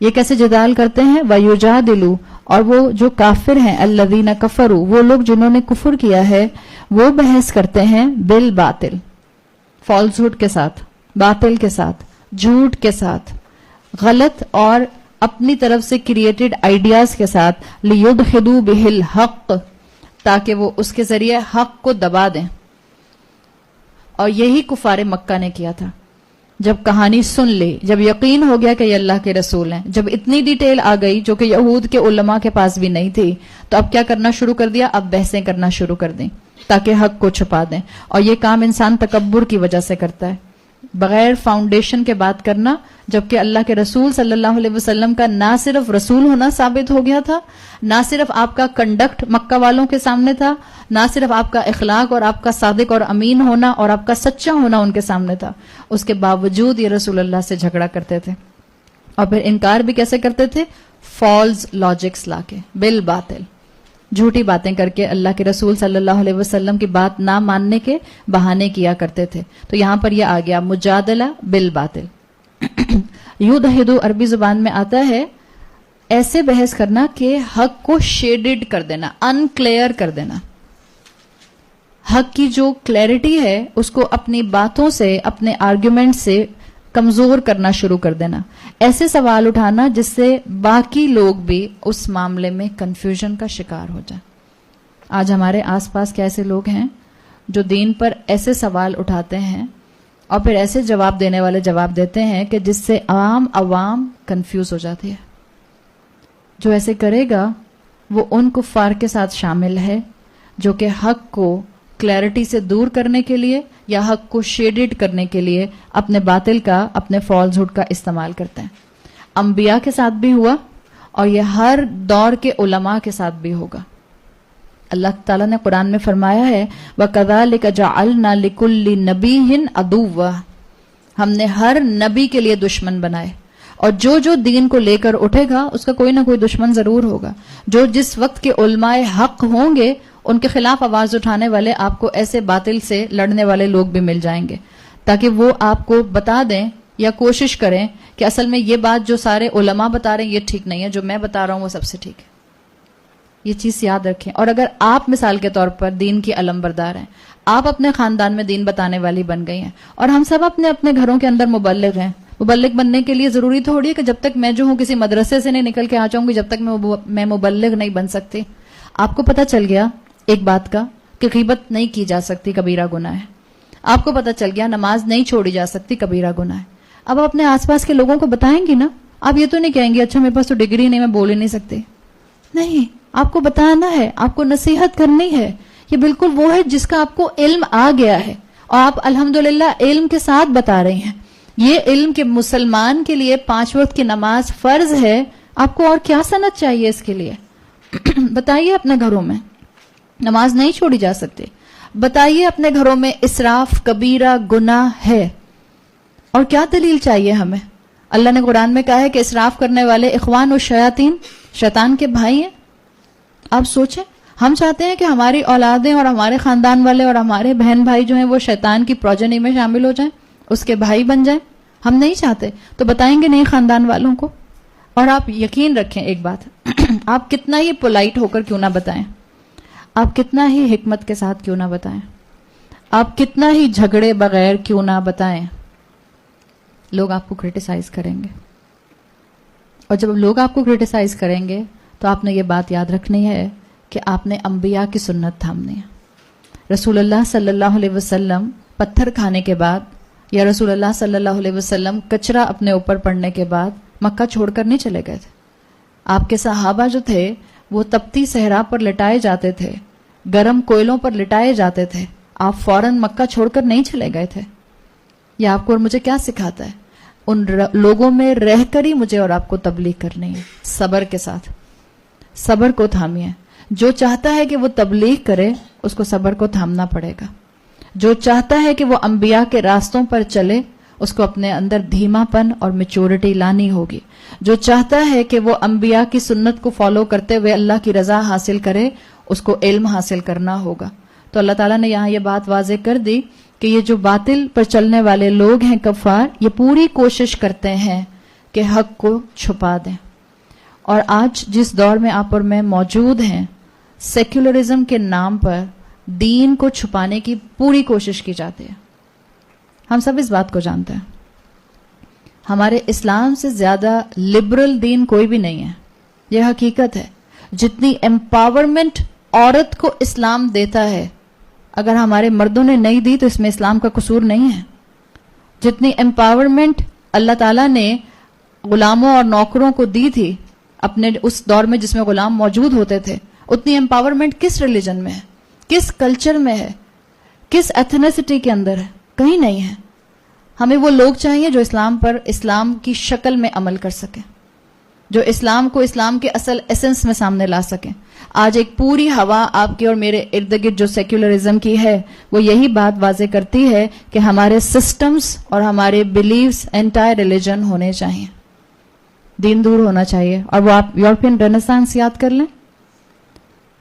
یہ کیسے جدال کرتے ہیں؟ وَيُجَادِلُ، اور وہ جو کافر ہیں، الَّذِينَ كَفَرُوا، وہ لوگ جنہوں نے کفر کیا ہے، وہ بحث کرتے ہیں بالباطل، فالسہڈ کے ساتھ، باطل کے ساتھ، جھوٹ کے ساتھ، غلط اور اپنی طرف سے کریٹڈ آئیڈیاز کے ساتھ، لِيُدْحِضُوا بِهِ الْحَقِّ، تاکہ وہ اس کے ذریعے حق کو دبا دیں. اور یہی کفار مکہ نے کیا تھا. جب کہانی سن لی، جب یقین ہو گیا کہ یہ اللہ کے رسول ہیں، جب اتنی ڈیٹیل آ گئی جو کہ یہود کے علماء کے پاس بھی نہیں تھی، تو اب کیا کرنا شروع کر دیا؟ اب بحثیں کرنا شروع کر دیں تاکہ حق کو چھپا دیں. اور یہ کام انسان تکبر کی وجہ سے کرتا ہے، بغیر فاؤنڈیشن کے بات کرنا، جبکہ اللہ کے رسول صلی اللہ علیہ وسلم کا نہ صرف رسول ہونا ثابت ہو گیا تھا، نہ صرف آپ کا کنڈکٹ مکہ والوں کے سامنے تھا، نہ صرف آپ کا اخلاق اور آپ کا صادق اور امین ہونا اور آپ کا سچا ہونا ان کے سامنے تھا، اس کے باوجود یہ رسول اللہ سے جھگڑا کرتے تھے. اور پھر انکار بھی کیسے کرتے تھے؟ فالز لاجکس لا کے، بالباطل، جھوٹی باتیں کر کے اللہ کے رسول صلی اللہ علیہ وسلم کی بات نہ ماننے کے بہانے کیا کرتے تھے. تو یہاں پر یہ آ گیا مجادلہ بالباطل. یدحض عربی زبان میں آتا ہے ایسے بحث کرنا کہ حق کو شیڈڈ کر دینا، انکلیئر کر دینا. حق کی جو کلیئرٹی ہے اس کو اپنی باتوں سے، اپنے آرگیومنٹ سے کمزور کرنا شروع کر دینا. ایسے سوال اٹھانا جس سے باقی لوگ بھی اس معاملے میں کنفیوژن کا شکار ہو جائیں. آج ہمارے آس پاس کیسے لوگ ہیں جو دین پر ایسے سوال اٹھاتے ہیں اور پھر ایسے جواب دینے والے جواب دیتے ہیں کہ جس سے عوام کنفیوز ہو جاتی ہے. جو ایسے کرے گا وہ ان کفار کے ساتھ شامل ہے جو کہ حق کو کلیئرٹی سے دور کرنے کے لیے یا حق کو شیڈڈ کرنے کے لیے اپنے باطل کا، اپنے فالس ہوڈ کا استعمال کرتے ہیں. انبیاء کے ساتھ بھی ہوا اور یہ ہر دور کے علماء کے ساتھ بھی ہوگا. اللہ تعالیٰ نے قرآن میں فرمایا ہے وَكَذَلِكَ جَعَلْنَا لِكُلِّ نَبِيٍّ عَدُوًّا، ہم نے ہر نبی کے لیے دشمن بنائے. اور جو دین کو لے کر اٹھے گا اس کا کوئی نہ کوئی دشمن ضرور ہوگا. جو جس وقت کے علماء حق ہوں گے ان کے خلاف آواز اٹھانے والے آپ کو ایسے باطل سے لڑنے والے لوگ بھی مل جائیں گے تاکہ وہ آپ کو بتا دیں یا کوشش کریں کہ اصل میں یہ بات جو سارے علماء بتا رہے ہیں یہ ٹھیک نہیں ہے، جو میں بتا رہا ہوں وہ سب سے ٹھیک ہے. یہ چیز یاد رکھیں. اور اگر آپ مثال کے طور پر دین کی علم بردار ہیں، آپ اپنے خاندان میں دین بتانے والی بن گئی ہیں، اور ہم سب اپنے اپنے گھروں کے اندر مبلغ ہیں. مبلغ بننے کے لیے ضروری تھوڑی ہے کہ جب تک میں جو ہوں کسی مدرسے سے نہیں نکل کے آ جاؤں گی جب تک میں مبلغ نہیں بن سکتی. آپ کو پتہ چل گیا ایک بات کا کہ غیبت نہیں کی جا سکتی، کبیرہ گناہ ہے. آپ کو پتہ چل گیا نماز نہیں چھوڑی جا سکتی، کبیرہ گناہ ہے. اب آپ اپنے آس پاس کے لوگوں کو بتائیں گی نا. آپ یہ تو نہیں کہیں گے اچھا میرے پاس تو ڈگری نہیں، میں بول ہی نہیں سکتی. نہیں، آپ کو بتانا ہے، آپ کو نصیحت کرنی ہے. یہ بالکل وہ ہے جس کا آپ کو علم آ گیا ہے اور آپ الحمدللہ علم کے ساتھ بتا رہی ہیں. یہ علم کہ مسلمان کے لیے 5 وقت کی نماز فرض ہے، آپ کو اور کیا سند چاہیے اس کے لیے؟ بتائیے اپنے گھروں میں نماز نہیں چھوڑی جا سکتی. بتائیے اپنے گھروں میں اسراف کبیرہ گناہ ہے، اور کیا دلیل چاہیے ہمیں؟ اللہ نے قرآن میں کہا ہے کہ اسراف کرنے والے اخوان الشیاطین، شیطان کے بھائی ہیں. آپ سوچیں، ہم چاہتے ہیں کہ ہماری اولادیں اور ہمارے خاندان والے اور ہمارے بہن بھائی جو ہیں وہ شیطان کی پروجنی میں شامل ہو جائیں، اس کے بھائی بن جائیں. ہم نہیں چاہتے تو بتائیں گے نہیں خاندان والوں کو. اور آپ یقین رکھیں ایک بات، آپ کتنا ہی پولائٹ ہو کر کیوں نہ بتائیں، آپ کتنا ہی حکمت کے ساتھ کیوں نہ بتائیں، آپ کتنا ہی جھگڑے بغیر کیوں نہ بتائیں، لوگ آپ کو کرٹیسائز کریں گے. اور جب لوگ آپ کو کرٹیسائز کریں گے تو آپ نے یہ بات یاد رکھنی ہے کہ آپ نے انبیاء کی سنت تھامنی ہے. رسول اللہ صلی اللہ علیہ وسلم پتھر کھانے کے بعد یا رسول اللہ صلی اللہ علیہ وسلم کچرا اپنے اوپر پڑنے کے بعد مکہ چھوڑ کر نہیں چلے گئے تھے. آپ کے صحابہ جو تھے وہ تپتی صحرا پر لٹائے جاتے تھے، گرم کوئلوں پر لٹائے جاتے تھے. آپ فوراً مکہ چھوڑ کر نہیں چلے گئے تھے. یہ آپ کو اور مجھے کیا سکھاتا ہے؟ ان لوگوں میں رہ کر ہی مجھے اور آپ کو تبلیغ کرنی ہے، صبر کے ساتھ. صبر کو تھامیے. جو چاہتا ہے کہ وہ تبلیغ کرے اس کو صبر کو تھامنا پڑے گا. جو چاہتا ہے کہ وہ انبیاء کے راستوں پر چلے اس کو اپنے اندر دھیما پن اور میچورٹی لانی ہوگی. جو چاہتا ہے کہ وہ انبیاء کی سنت کو فالو کرتے ہوئے اللہ کی رضا حاصل کرے اس کو علم حاصل کرنا ہوگا. تو اللہ تعالیٰ نے یہاں یہ بات واضح کر دی کہ یہ جو باطل پر چلنے والے لوگ ہیں کفار، یہ پوری کوشش کرتے ہیں کہ حق کو چھپا دیں. اور آج جس دور میں آپ اور میں موجود ہیں, سیکولرزم کے نام پر دین کو چھپانے کی پوری کوشش کی جاتی ہے. ہم سب اس بات کو جانتے ہیں. ہمارے اسلام سے زیادہ لبرل دین کوئی بھی نہیں ہے, یہ حقیقت ہے. جتنی امپاورمنٹ عورت کو اسلام دیتا ہے, اگر ہمارے مردوں نے نہیں دی تو اس میں اسلام کا قصور نہیں ہے. جتنی امپاورمنٹ اللہ تعالیٰ نے غلاموں اور نوکروں کو دی تھی اپنے اس دور میں جس میں غلام موجود ہوتے تھے, اتنی امپاورمنٹ کس ریلیجن میں ہے, کس کلچر میں ہے, کس ایتھنیسٹی کے اندر ہے؟ کہیں نہیں ہے. ہمیں وہ لوگ چاہیے جو اسلام پر اسلام کی شکل میں عمل کر سکیں, جو اسلام کو اسلام کے اصل ایسنس میں سامنے لا سکیں. آج ایک پوری ہوا آپ کے اور میرے ارد گرد جو سیکولرزم کی ہے وہ یہی بات واضح کرتی ہے کہ ہمارے سسٹمز اور ہمارے بلیفز انٹائر ریلیجن ہونے چاہیے, دین دور ہونا چاہیے. اور وہ آپ یورپین رینیسانس یاد کر لیں,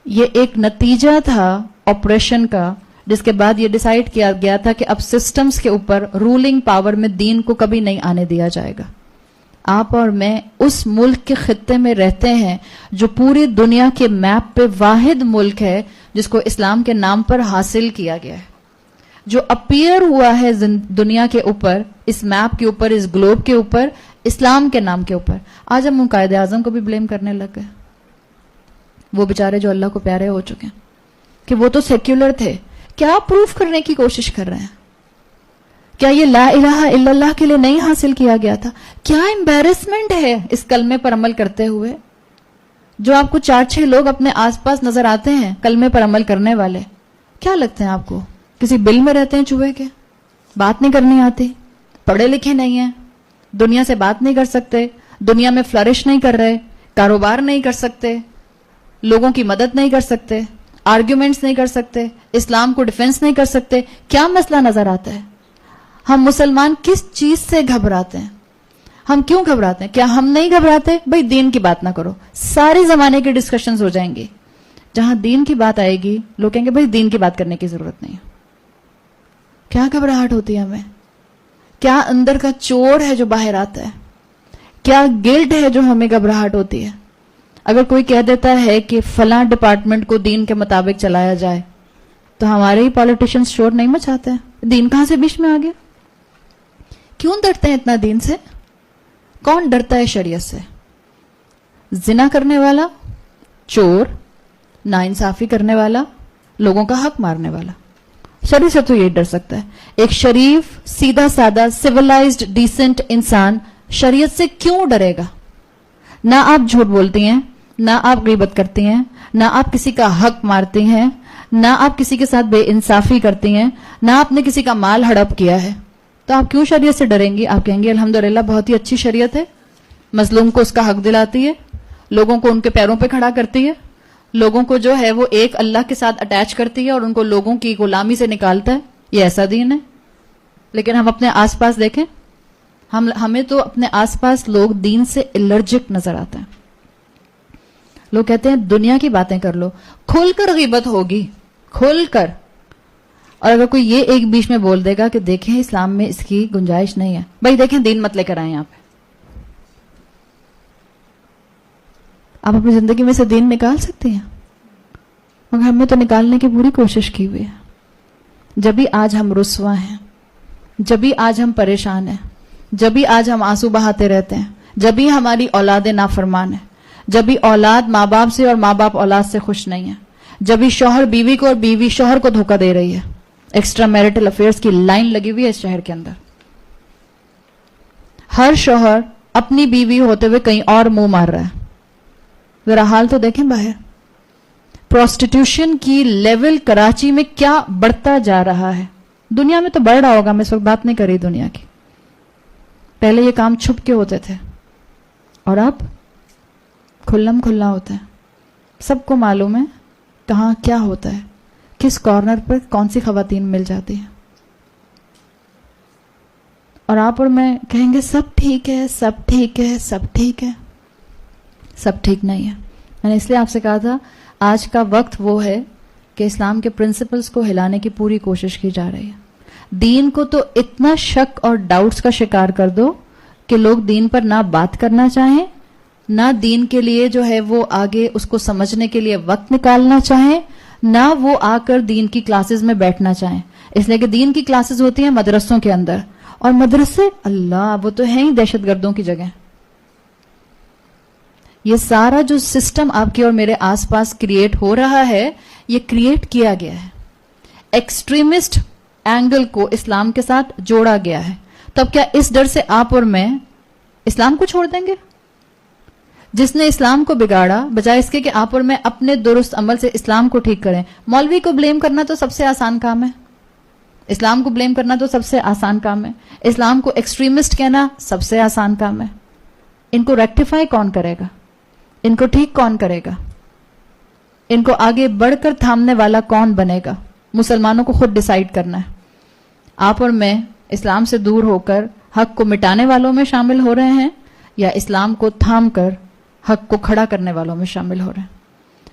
یہ ایک نتیجہ تھا آپریشن کا, جس کے بعد یہ ڈیسائیڈ کیا گیا تھا کہ اب سسٹمز کے اوپر رولنگ پاور میں دین کو کبھی نہیں آنے دیا جائے گا. آپ اور میں اس ملک کے خطے میں رہتے ہیں جو پوری دنیا کے میپ پہ واحد ملک ہے جس کو اسلام کے نام پر حاصل کیا گیا ہے, جو اپیئر ہوا ہے دنیا کے اوپر, اس میپ کے اوپر, اس گلوب کے اوپر, اسلام کے نام کے اوپر. آج ہم قائد اعظم کو بھی بلیم کرنے لگ گئے, وہ بیچارے جو اللہ کو پیارے ہو چکے ہیں, کہ وہ تو سیکولر تھے. کیا پروف کرنے کی کوشش کر رہے ہیں؟ کیا یہ لا الہ الا اللہ کے لیے نہیں حاصل کیا گیا تھا؟ کیا امبیرسمنٹ ہے اس کلمے پر عمل کرتے ہوئے, جو آپ کو 4-6 لوگ اپنے آس پاس نظر آتے ہیں کلمے پر عمل کرنے والے. کیا لگتے ہیں آپ کو؟ کسی بل میں رہتے ہیں چوہے کے, بات نہیں کرنی آتی, پڑھے لکھے نہیں ہیں, دنیا سے بات نہیں کر سکتے, دنیا میں فلرش نہیں کر رہے, کاروبار نہیں کر سکتے, لوگوں کی مدد نہیں کر سکتے, آرگیومنٹس نہیں کر سکتے, اسلام کو ڈیفینس نہیں کر سکتے. کیا مسئلہ نظر آتا ہے؟ ہم مسلمان کس چیز سے گھبراتے ہیں؟ ہم کیوں گھبراتے ہیں؟ کیا ہم نہیں گھبراتے؟ بھئی دین کی بات نہ کرو, سارے زمانے کے ڈسکشنز ہو جائیں گے. جہاں دین کی بات آئے گی لوگ کہیں گے بھئی دین کی بات کرنے کی ضرورت نہیں ہے. کیا گھبراہٹ ہوتی ہے ہمیں؟ کیا اندر کا چور ہے جو باہر آتا ہے؟ کیا گلٹ ہے جو ہمیں گھبراہٹ ہوتی ہے؟ اگر کوئی کہہ دیتا ہے کہ فلاں ڈپارٹمنٹ کو دین کے مطابق چلایا جائے تو ہمارے ہی پالیٹیشنز شور نہیں مچاتے ہیں, دین کہاں سے بیچ میں آ گیا؟ کیوں ڈرتے ہیں اتنا دین سے؟ کون ڈرتا ہے شریعت سے؟ زنا کرنے والا, چور, ناانصافی کرنے والا, لوگوں کا حق مارنے والا. شریعت سے تو یہ ڈر سکتا ہے. ایک شریف, سیدھا سادہ, سیولائزڈ, ڈیسنٹ انسان شریعت سے کیوں ڈرے گا؟ نہ آپ جھوٹ بولتی ہیں, نہ آپ غیبت کرتی ہیں, نہ آپ کسی کا حق مارتی ہیں, نہ آپ کسی کے ساتھ بے انصافی کرتی ہیں, نہ آپ نے کسی کا مال ہڑپ کیا ہے, تو آپ کیوں شریعت سے ڈریں گی؟ آپ کہیں گے الحمدللہ بہت ہی اچھی شریعت ہے, مظلوم کو اس کا حق دلاتی ہے, لوگوں کو ان کے پیروں پہ کھڑا کرتی ہے, لوگوں کو جو ہے وہ ایک اللہ کے ساتھ اٹیچ کرتی ہے اور ان کو لوگوں کی غلامی سے نکالتا ہے. یہ ایسا دین ہے. لیکن ہم اپنے آس پاس دیکھیں, ہمیں تو اپنے آس پاس لوگ دین سے الرجک نظر آتے ہیں. لوگ کہتے ہیں دنیا کی باتیں کر لو, کھل کر غیبت ہوگی, کھل کر. اور اگر کوئی یہ ایک بیچ میں بول دے گا کہ دیکھیں اسلام میں اس کی گنجائش نہیں ہے, بھائی دیکھیں دین مت لے کر آئیں یہاں پہ. آپ اپنی زندگی میں سے دین نکال سکتے ہیں, مگر ہم نے تو نکالنے کی پوری کوشش کی ہوئی ہے. جبھی آج ہم رسوا ہیں, جبھی آج ہم پریشان ہیں, جبھی آج ہم آنسو بہاتے رہتے ہیں, جبھی ہماری اولادیں نافرمان ہیں, جبھی اولاد ماں باپ سے اور ماں باپ اولاد سے خوش نہیں ہے, جبھی شوہر بیوی کو اور بیوی شوہر کو دھوکہ دے رہی ہے. ایکسٹرا میرٹل افیئرس کی لائن لگی ہوئی ہے اس شہر کے اندر. ہر شوہر اپنی بیوی ہوتے ہوئے کہیں اور منہ مار رہا ہے. ذرا حال تو دیکھیں باہر. پروسٹیٹیوشن کی لیول کراچی میں کیا بڑھتا جا رہا ہے. دنیا میں تو بڑھ رہا ہوگا, میں اس وقت بات نہیں کر رہی دنیا کی. پہلے یہ کام چھپ کے ہوتے تھے اور اب کھلم کھلا ہوتا ہے. سب کو معلوم ہے کہاں کیا ہوتا ہے, کس کارنر پر کون سی خواتین مل جاتی ہیں. اور آپ اور میں کہیں گے سب ٹھیک ہے, سب ٹھیک ہے, سب ٹھیک ہے. سب ٹھیک نہیں ہے. میں نے اس لیے آپ سے کہا تھا آج کا وقت وہ ہے کہ اسلام کے پرنسپلز کو ہلانے کی پوری کوشش کی جا رہی ہے. دین کو تو اتنا شک اور ڈاؤٹس کا شکار کر دو کہ لوگ دین پر نہ بات کرنا چاہیں، نہ دین کے لیے جو ہے وہ آگے اس کو سمجھنے کے لیے وقت نکالنا چاہیں، نہ وہ آ کر دین کی کلاسز میں بیٹھنا چاہیں. اس لیے کہ دین کی کلاسز ہوتی ہیں مدرسوں کے اندر، اور مدرسے اللہ وہ تو ہیں ہی دہشت گردوں کی جگہ. یہ سارا جو سسٹم آپ کے اور میرے آس پاس کریٹ ہو رہا ہے، یہ کریٹ کیا گیا ہے. ایکسٹریمسٹ اینگل کو اسلام کے ساتھ جوڑا گیا ہے. تب کیا اس ڈر سے آپ اور میں اسلام کو چھوڑ دیں گے؟ جس نے اسلام کو بگاڑا، بجائے اس کے کہ آپ اور میں اپنے درست عمل سے اسلام کو ٹھیک کریں. مولوی کو بلیم کرنا تو سب سے آسان کام ہے، اسلام کو بلیم کرنا تو سب سے آسان کام ہے، اسلام کو ایکسٹریمسٹ کہنا سب سے آسان کام ہے. ان کو ریکٹیفائی کون کرے گا؟ ان کو ٹھیک کون کرے گا؟ ان کو آگے بڑھ کر تھامنے والا کون بنے گا؟ مسلمانوں کو خود ڈیسائیڈ کرنا ہے. آپ اور میں اسلام سے دور ہو کر حق کو مٹانے والوں میں شامل ہو رہے ہیں، یا اسلام کو تھام کر حق کو کھڑا کرنے والوں میں شامل ہو رہے ہیں.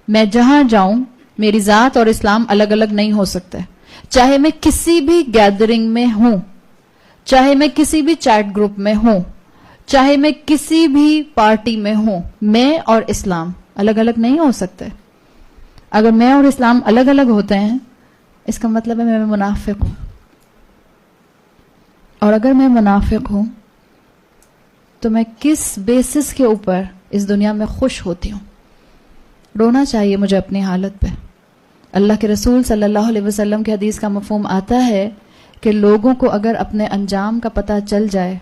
میں جہاں جاؤں میری ذات اور اسلام الگ الگ نہیں ہو سکتے. چاہے میں کسی بھی گیدرنگ میں ہوں، چاہے میں کسی بھی چیٹ گروپ میں ہوں، چاہے میں کسی بھی پارٹی میں ہوں، میں اور اسلام الگ الگ نہیں ہو سکتے. اگر میں اور اسلام الگ الگ ہوتے ہیں اس کا مطلب ہے میں منافق ہوں. اور اگر میں منافق ہوں تو میں کس بیسس کے اوپر اس دنیا میں خوش ہوتی ہوں؟ رونا چاہیے مجھے اپنی حالت پہ. اللہ کے رسول صلی اللہ علیہ وسلم کی حدیث کا مفہوم آتا ہے کہ لوگوں کو اگر اپنے انجام کا پتہ چل جائے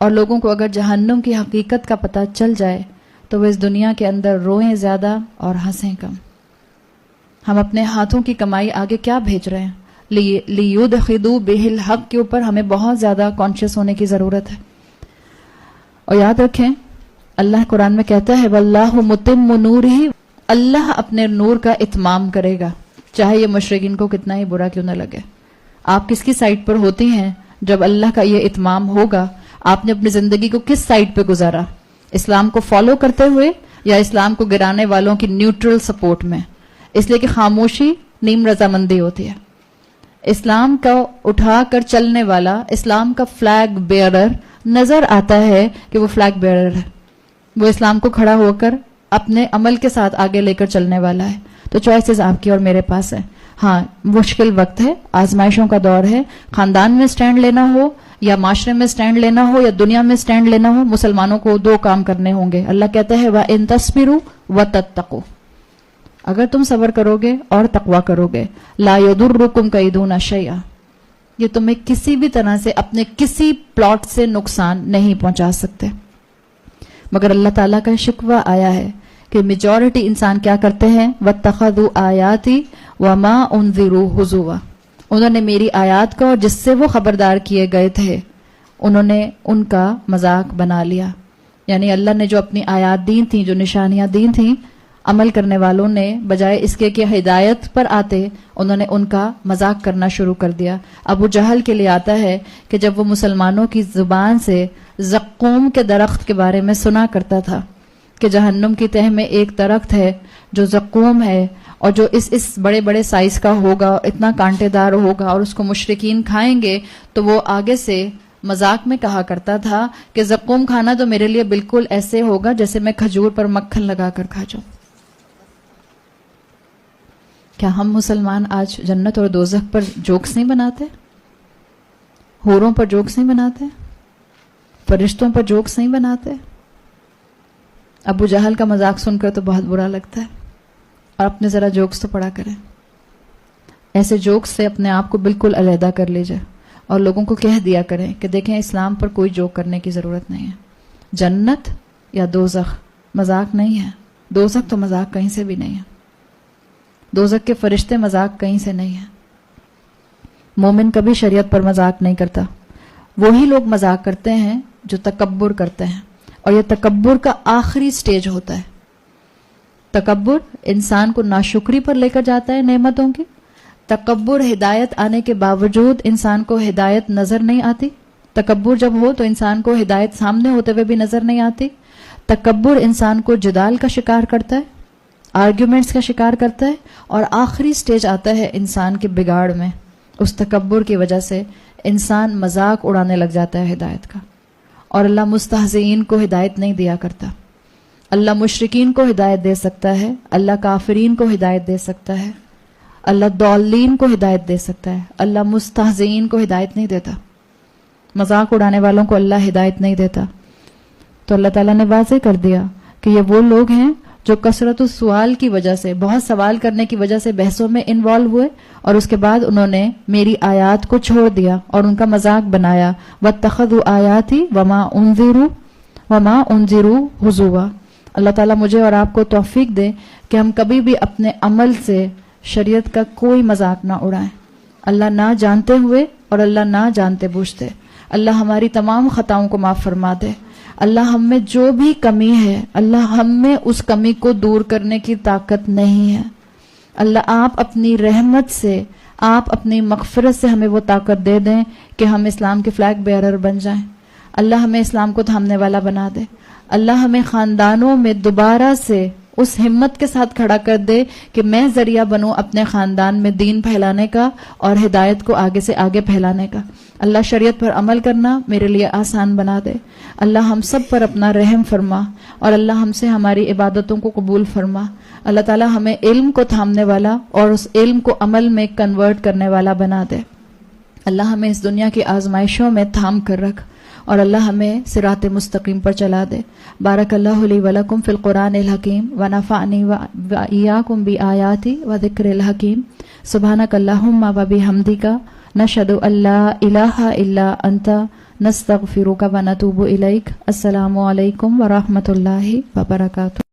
اور لوگوں کو اگر جہنم کی حقیقت کا پتہ چل جائے تو وہ اس دنیا کے اندر روئیں زیادہ اور ہنسیں کم. ہم اپنے ہاتھوں کی کمائی آگے کیا بھیج رہے ہیں؟ لیُدْخِلُوا بِهِ الْحَقِّ کے اوپر ہمیں بہت زیادہ کانشیس ہونے کی ضرورت ہے. اور یاد رکھیں اللہ قرآن میں کہتا ہے وَاللَّهُ مُتِمُّ نُورِهِ، اللہ اپنے نور کا اتمام کرے گا چاہے یہ مشرکین کو کتنا ہی برا کیوں نہ لگے. آپ کس کی سائٹ پر ہوتی ہیں جب اللہ کا یہ اتمام ہوگا؟ آپ نے اپنی زندگی کو کس سائٹ پہ گزارا؟ اسلام کو فالو کرتے ہوئے یا اسلام کو گرانے والوں کی نیوٹرل سپورٹ میں؟ اس لیے کہ خاموشی نیم رضامندی ہوتی ہے. اسلام کو اٹھا کر چلنے والا، اسلام کا فلیگ بیئرر نظر آتا ہے کہ وہ فلیگ بیئرر ہے، وہ اسلام کو کھڑا ہو کر اپنے عمل کے ساتھ آگے لے کر چلنے والا ہے. تو چوائسز آپ کی اور میرے پاس ہے. ہاں مشکل وقت ہے، آزمائشوں کا دور ہے. خاندان میں سٹینڈ لینا ہو یا معاشرے میں سٹینڈ لینا ہو یا دنیا میں سٹینڈ لینا ہو، مسلمانوں کو دو کام کرنے ہوں گے. اللہ کہتا ہے وَإِن تَصْبِرُوا وَتَتَّقُوا، اگر تم صبر کرو گے اور تقوی کرو گے، لا يضركم كيدهم شيئا، یہ تمہیں کسی بھی طرح سے اپنے کسی پلاٹ سے نقصان نہیں پہنچا سکتے. مگر اللہ تعالیٰ کا شکوہ آیا ہے کہ میجورٹی انسان کیا کرتے ہیں؟ وَاتَّخَذُوا آیَاتِي وَمَا أُنذِرُوا هُزُوًا، انہوں نے میری آیات کو اور جس سے وہ خبردار کیے گئے تھے انہوں نے ان کا مذاق بنا لیا. یعنی اللہ نے جو اپنی آیات دی تھیں، جو نشانیاں دی تھیں، عمل کرنے والوں نے بجائے اس کے کہ ہدایت پر آتے انہوں نے ان کا مذاق کرنا شروع کر دیا. ابو جہل کے لیے آتا ہے کہ جب وہ مسلمانوں کی زبان سے زقوم کے درخت کے بارے میں سنا کرتا تھا کہ جہنم کی تہہ میں ایک درخت ہے جو زقوم ہے اور جو اس بڑے بڑے سائز کا ہوگا، اتنا کانٹے دار ہوگا اور اس کو مشرکین کھائیں گے، تو وہ آگے سے مذاق میں کہا کرتا تھا کہ زقوم کھانا تو میرے لیے بالکل ایسے ہوگا جیسے میں کھجور پر مکھن لگا کر کھا جاؤں. کیا ہم مسلمان آج جنت اور دوزخ پر جوکس نہیں بناتے؟ حوروں پر جوکس نہیں بناتے؟ فرشتوں پر جوکس نہیں بناتے؟ ابو جہل کا مذاق سن کر تو بہت برا لگتا ہے. اور اپنے ذرا جوکس تو پڑا کریں. ایسے جوکس سے اپنے آپ کو بالکل علیحدہ کر لیجئے اور لوگوں کو کہہ دیا کریں کہ دیکھیں اسلام پر کوئی جوک کرنے کی ضرورت نہیں ہے. جنت یا دوزخ مذاق نہیں ہے. دوزخ تو مذاق کہیں سے بھی نہیں ہے. دوزخ کے فرشتے مذاق کہیں سے نہیں ہیں. مومن کبھی شریعت پر مذاق نہیں کرتا. وہی لوگ مذاق کرتے ہیں جو تکبر کرتے ہیں، اور یہ تکبر کا آخری سٹیج ہوتا ہے. تکبر انسان کو ناشکری پر لے کر جاتا ہے نعمتوں کی. تکبر ہدایت آنے کے باوجود انسان کو ہدایت نظر نہیں آتی. تکبر جب ہو تو انسان کو ہدایت سامنے ہوتے ہوئے بھی نظر نہیں آتی. تکبر انسان کو جدال کا شکار کرتا ہے، آرگیومنٹس کا شکار کرتا ہے، اور آخری سٹیج آتا ہے انسان کے بگاڑ میں. اس تکبر کی وجہ سے انسان مذاق اڑانے لگ جاتا ہے ہدایت کا. اور اللہ مستہزئین کو ہدایت نہیں دیا کرتا. اللہ مشرکین کو ہدایت دے سکتا ہے, اللہ کافرین کو ہدایت دے سکتا ہے, اللہ ضالین کو ہدایت دے سکتا ہے, اللہ مستہزئین کو ہدایت نہیں دیتا. مذاق اڑانے والوں کو اللہ ہدایت نہیں دیتا. تو اللہ تعالیٰ نے واضح کر دیا کہ یہ وہ لوگ ہیں جو کثرت السوال کی وجہ سے, بہت سوال کرنے کی وجہ سے بحثوں میں انوالو ہوئے, اور اس کے بعد انہوں نے میری آیات کو چھوڑ دیا اور ان کا مذاق بنایا. وَاتَّخَذُوا آیَاتِي وَمَا أُنذِرُوا هُزُوًا. اللہ تعالیٰ مجھے اور آپ کو توفیق دے کہ ہم کبھی بھی اپنے عمل سے شریعت کا کوئی مذاق نہ اڑائیں. اللہ نہ جانتے ہوئے اور اللہ نہ جانتے بوجھتے. اللہ ہماری تمام خطاؤں کو معاف فرما دے. اللہ ہم میں جو بھی کمی ہے, اللہ ہم میں اس کمی کو دور کرنے کی طاقت نہیں ہے. اللہ آپ اپنی رحمت سے, آپ اپنی مغفرت سے ہمیں وہ طاقت دے دیں کہ ہم اسلام کے فلیگ بیئرر بن جائیں. اللہ ہمیں اسلام کو تھامنے والا بنا دے. اللہ ہمیں خاندانوں میں دوبارہ سے اس ہمت کے ساتھ کھڑا کر دے کہ میں ذریعہ بنوں اپنے خاندان میں دین پھیلانے کا اور ہدایت کو آگے سے آگے پھیلانے کا. اللہ شریعت پر عمل کرنا میرے لیے آسان بنا دے. اللہ ہم سب پر اپنا رحم فرما اور اللہ ہم سے ہماری عبادتوں کو قبول فرما. اللہ تعالی ہمیں علم کو تھامنے والا اور اس علم کو عمل میں کنورٹ کرنے والا بنا دے. اللہ ہمیں اس دنیا کی آزمائشوں میں تھام کر رکھ اور اللہ ہمیں صراط مستقیم پر چلا دے. بارک اللہ لی ولکم فی القرآن الحکیم ونفعنی وإیاکم بآیاتی وذکر الحکیم. سبحانک اللہم وبحمدک نشہد ان لا الہ الا انت نستغفرک ونتوب الیک. السلام علیکم ورحمۃ اللہ وبرکاتہ.